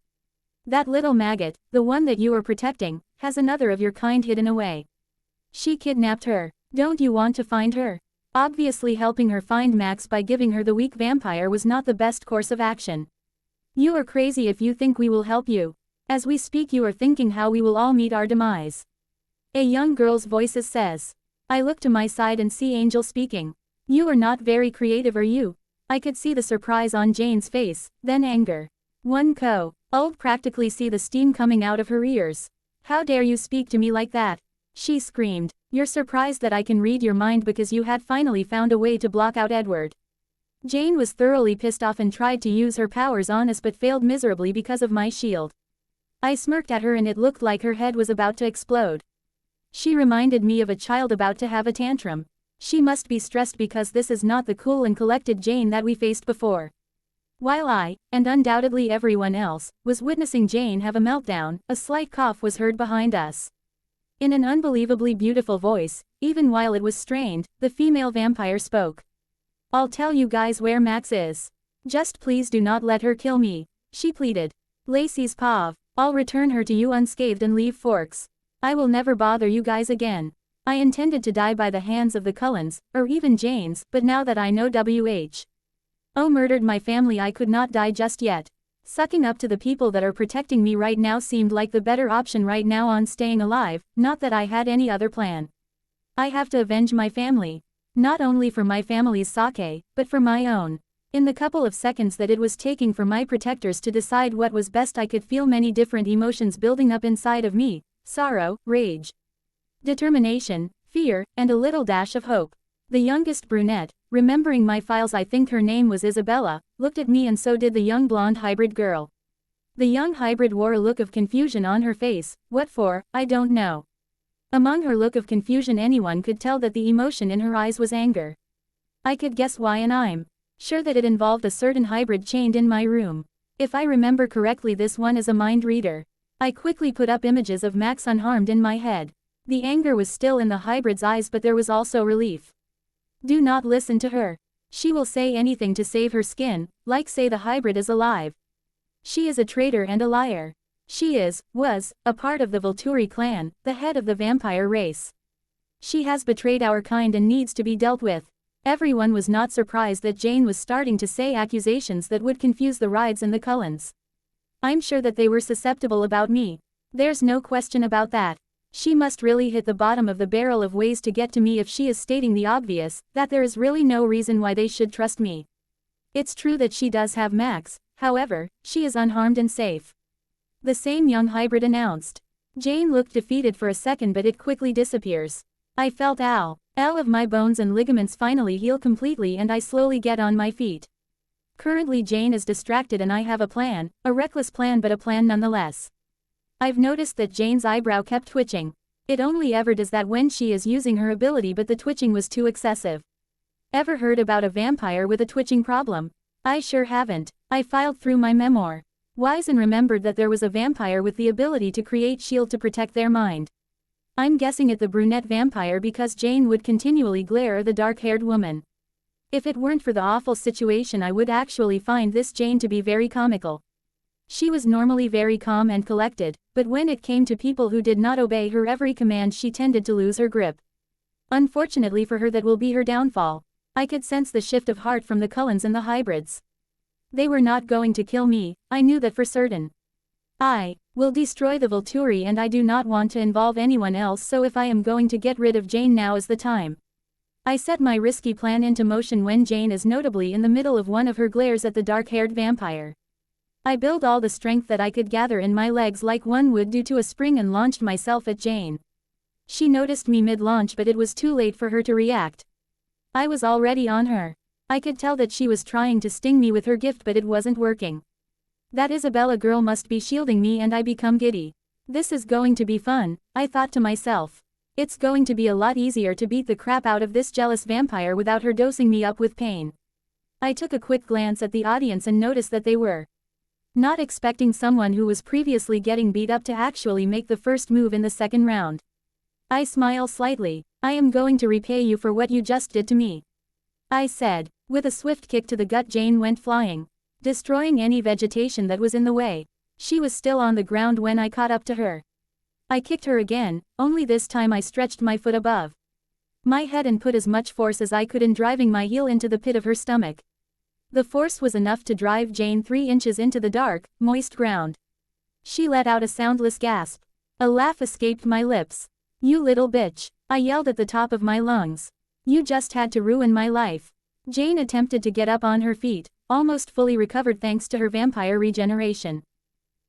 That little maggot, the one that you are protecting, has another of your kind hidden away. She kidnapped her. Don't you want to find her? Obviously helping her find Max by giving her the weak vampire was not the best course of action. You are crazy if you think we will help you. As we speak you are thinking how we will all meet our demise. A young girl's voice says. I look to my side and see Angel speaking. You are not very creative, are you? I could see the surprise on Jane's face, then anger. I'd practically see the steam coming out of her ears. How dare you speak to me like that? She screamed. You're surprised that I can read your mind because you had finally found a way to block out Edward. Jane was thoroughly pissed off and tried to use her powers on us but failed miserably because of my shield. I smirked at her and it looked like her head was about to explode. She reminded me of a child about to have a tantrum. She must be stressed because this is not the cool and collected Jane that we faced before. While I, and undoubtedly everyone else, was witnessing Jane have a meltdown, a slight cough was heard behind us. In an unbelievably beautiful voice, Even while it was strained, the female vampire spoke. "I'll tell you guys where Max is. Just please do not let her kill me," she pleaded. "Lacy's pav. I'll return her to you unscathed and leave Forks. I will never bother you guys again. I intended to die by the hands of the Cullens, or even Jane's, but now that I know WHO murdered my family, I could not die just yet. Sucking up to the people that are protecting me right now seemed like the better option right now on staying alive, not that I had any other plan. I have to avenge my family. Not only for my family's sake, but for my own." In the couple of seconds that it was taking for my protectors to decide what was best, I could feel many different emotions building up inside of me: sorrow, rage, determination, fear, and a little dash of hope. The youngest brunette, remembering my files, I think her name was Isabella, looked at me, and so did the young blonde hybrid girl. The young hybrid wore a look of confusion on her face. What for, I don't know. Among her look of confusion, anyone could tell that the emotion in her eyes was anger. I could guess why, and I'm sure that it involved a certain hybrid chained in my room. If I remember correctly, this one is a mind reader. I quickly put up images of Max unharmed in my head. The anger was still in the hybrid's eyes, but there was also relief. "Do not listen to her. She will say anything to save her skin, like say the hybrid is alive. She is a traitor and a liar. She was, a part of the Volturi clan, the head of the vampire race. She has betrayed our kind and needs to be dealt with." Everyone was not surprised that Jane was starting to say accusations that would confuse the Rides and the Cullens. I'm sure that they were susceptible about me. There's no question about that. She must really hit the bottom of the barrel of ways to get to me if she is stating the obvious, that there is really no reason why they should trust me. It's true that she does have Max, however, she is unharmed and safe. The same young hybrid announced. Jane looked defeated for a second, but it quickly disappears. I felt all of my bones and ligaments finally heal completely, and I slowly get on my feet. Currently Jane is distracted and I have a plan, a reckless plan, but a plan nonetheless. I've noticed that Jane's eyebrow kept twitching. It only ever does that when she is using her ability, but the twitching was too excessive. Ever heard about a vampire with a twitching problem? I sure haven't. I filed through my memoir. Wise and remembered that there was a vampire with the ability to create shield to protect their mind. I'm guessing it the brunette vampire because Jane would continually glare at the dark-haired woman. If it weren't for the awful situation, I would actually find this Jane to be very comical. She was normally very calm and collected, but when it came to people who did not obey her every command, she tended to lose her grip. Unfortunately for her, that will be her downfall. I could sense the shift of heart from the Cullens and the hybrids. They were not going to kill me, I knew that for certain. I will destroy the Volturi, and I do not want to involve anyone else, so if I am going to get rid of Jane, now is the time. I set my risky plan into motion when Jane is notably in the middle of one of her glares at the dark-haired vampire. I built all the strength that I could gather in my legs like one would do to a spring and launched myself at Jane. She noticed me mid-launch, but it was too late for her to react. I was already on her. I could tell that she was trying to sting me with her gift, but it wasn't working. That Isabella girl must be shielding me, and I become giddy. This is going to be fun, I thought to myself. It's going to be a lot easier to beat the crap out of this jealous vampire without her dosing me up with pain. I took a quick glance at the audience and noticed that they were not expecting someone who was previously getting beat up to actually make the first move in the second round. I smiled slightly. "I am going to repay you for what you just did to me," I said. With a swift kick to the gut, Jane went flying, destroying any vegetation that was in the way. She was still on the ground when I caught up to her. I kicked her again, only this time I stretched my foot above my head and put as much force as I could in driving my heel into the pit of her stomach. The force was enough to drive Jane 3 inches into the dark, moist ground. She let out a soundless gasp. A laugh escaped my lips. "You little bitch," I yelled at the top of my lungs. "You just had to ruin my life." Jane attempted to get up on her feet, almost fully recovered thanks to her vampire regeneration.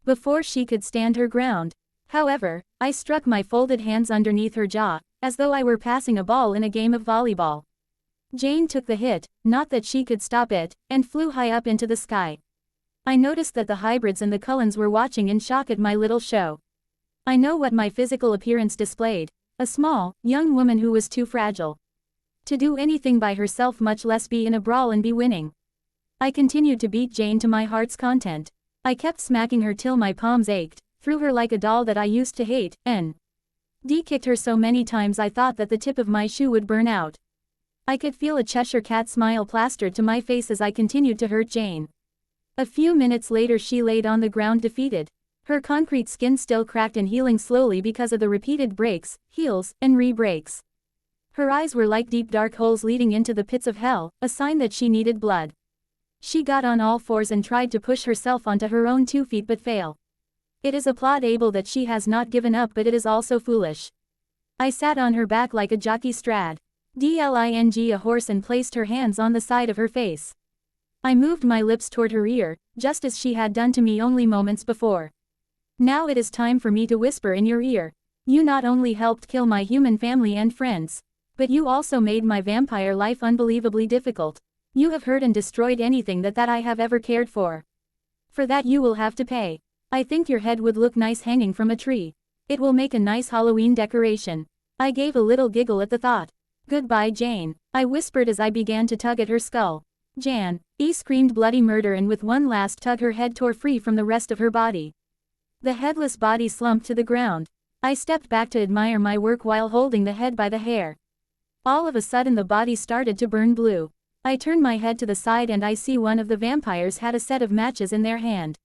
Before she could stand her ground, however, I struck my folded hands underneath her jaw, as though I were passing a ball in a game of volleyball. Jane took the hit, not that she could stop it, and flew high up into the sky. I noticed that the hybrids and the Cullens were watching in shock at my little show. I know what my physical appearance displayed: a small, young woman who was too fragile to do anything by herself, much less be in a brawl and be winning. I continued to beat Jane to my heart's content. I kept smacking her till my palms ached, threw her like a doll that I used to hate, and Dee kicked her so many times I thought that the tip of my shoe would burn out. I could feel a Cheshire Cat smile plastered to my face as I continued to hurt Jane. A few minutes later she laid on the ground defeated. Her concrete skin still cracked and healing slowly because of the repeated breaks, heals, and re-breaks. Her eyes were like deep dark holes leading into the pits of hell, a sign that she needed blood. She got on all fours and tried to push herself onto her own 2 feet but fail. It is applaudable that she has not given up, but it is also foolish. I sat on her back like a jockey strad. Dling a horse, and placed her hands on the side of her face. I moved my lips toward her ear, just as she had done to me only moments before. Now it is time for me to whisper in your ear. You not only helped kill my human family and friends, but you also made my vampire life unbelievably difficult. You have hurt and destroyed anything that I have ever cared for. For that you will have to pay. I think your head would look nice hanging from a tree. It will make a nice Halloween decoration. I gave a little giggle at the thought. Goodbye, Jane, I whispered as I began to tug at her skull. Jan, screamed bloody murder, and with one last tug her head tore free from the rest of her body. The headless body slumped to the ground. I stepped back to admire my work while holding the head by the hair. All of a sudden the body started to burn blue. I turned my head to the side and I see one of the vampires had a set of matches in their hand.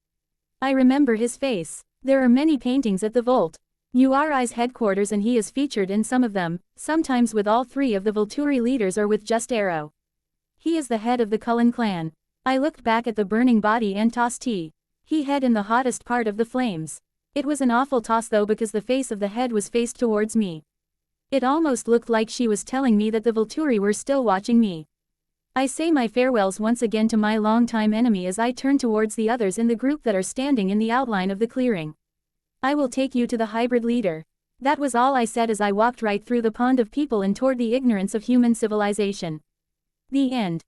I remember his face. There are many paintings at the Volturi's headquarters and he is featured in some of them, sometimes with all 3 of the Volturi leaders or with just Arrow. He is the head of the Cullen clan. I looked back at the burning body and tossed he head in the hottest part of the flames. It was an awful toss though, because the face of the head was faced towards me. It almost looked like she was telling me that the Volturi were still watching me. I say my farewells once again to my longtime enemy as I turn towards the others in the group that are standing in the outline of the clearing. I will take you to the hybrid leader. That was all I said as I walked right through the pond of people and toward the ignorance of human civilization. The end.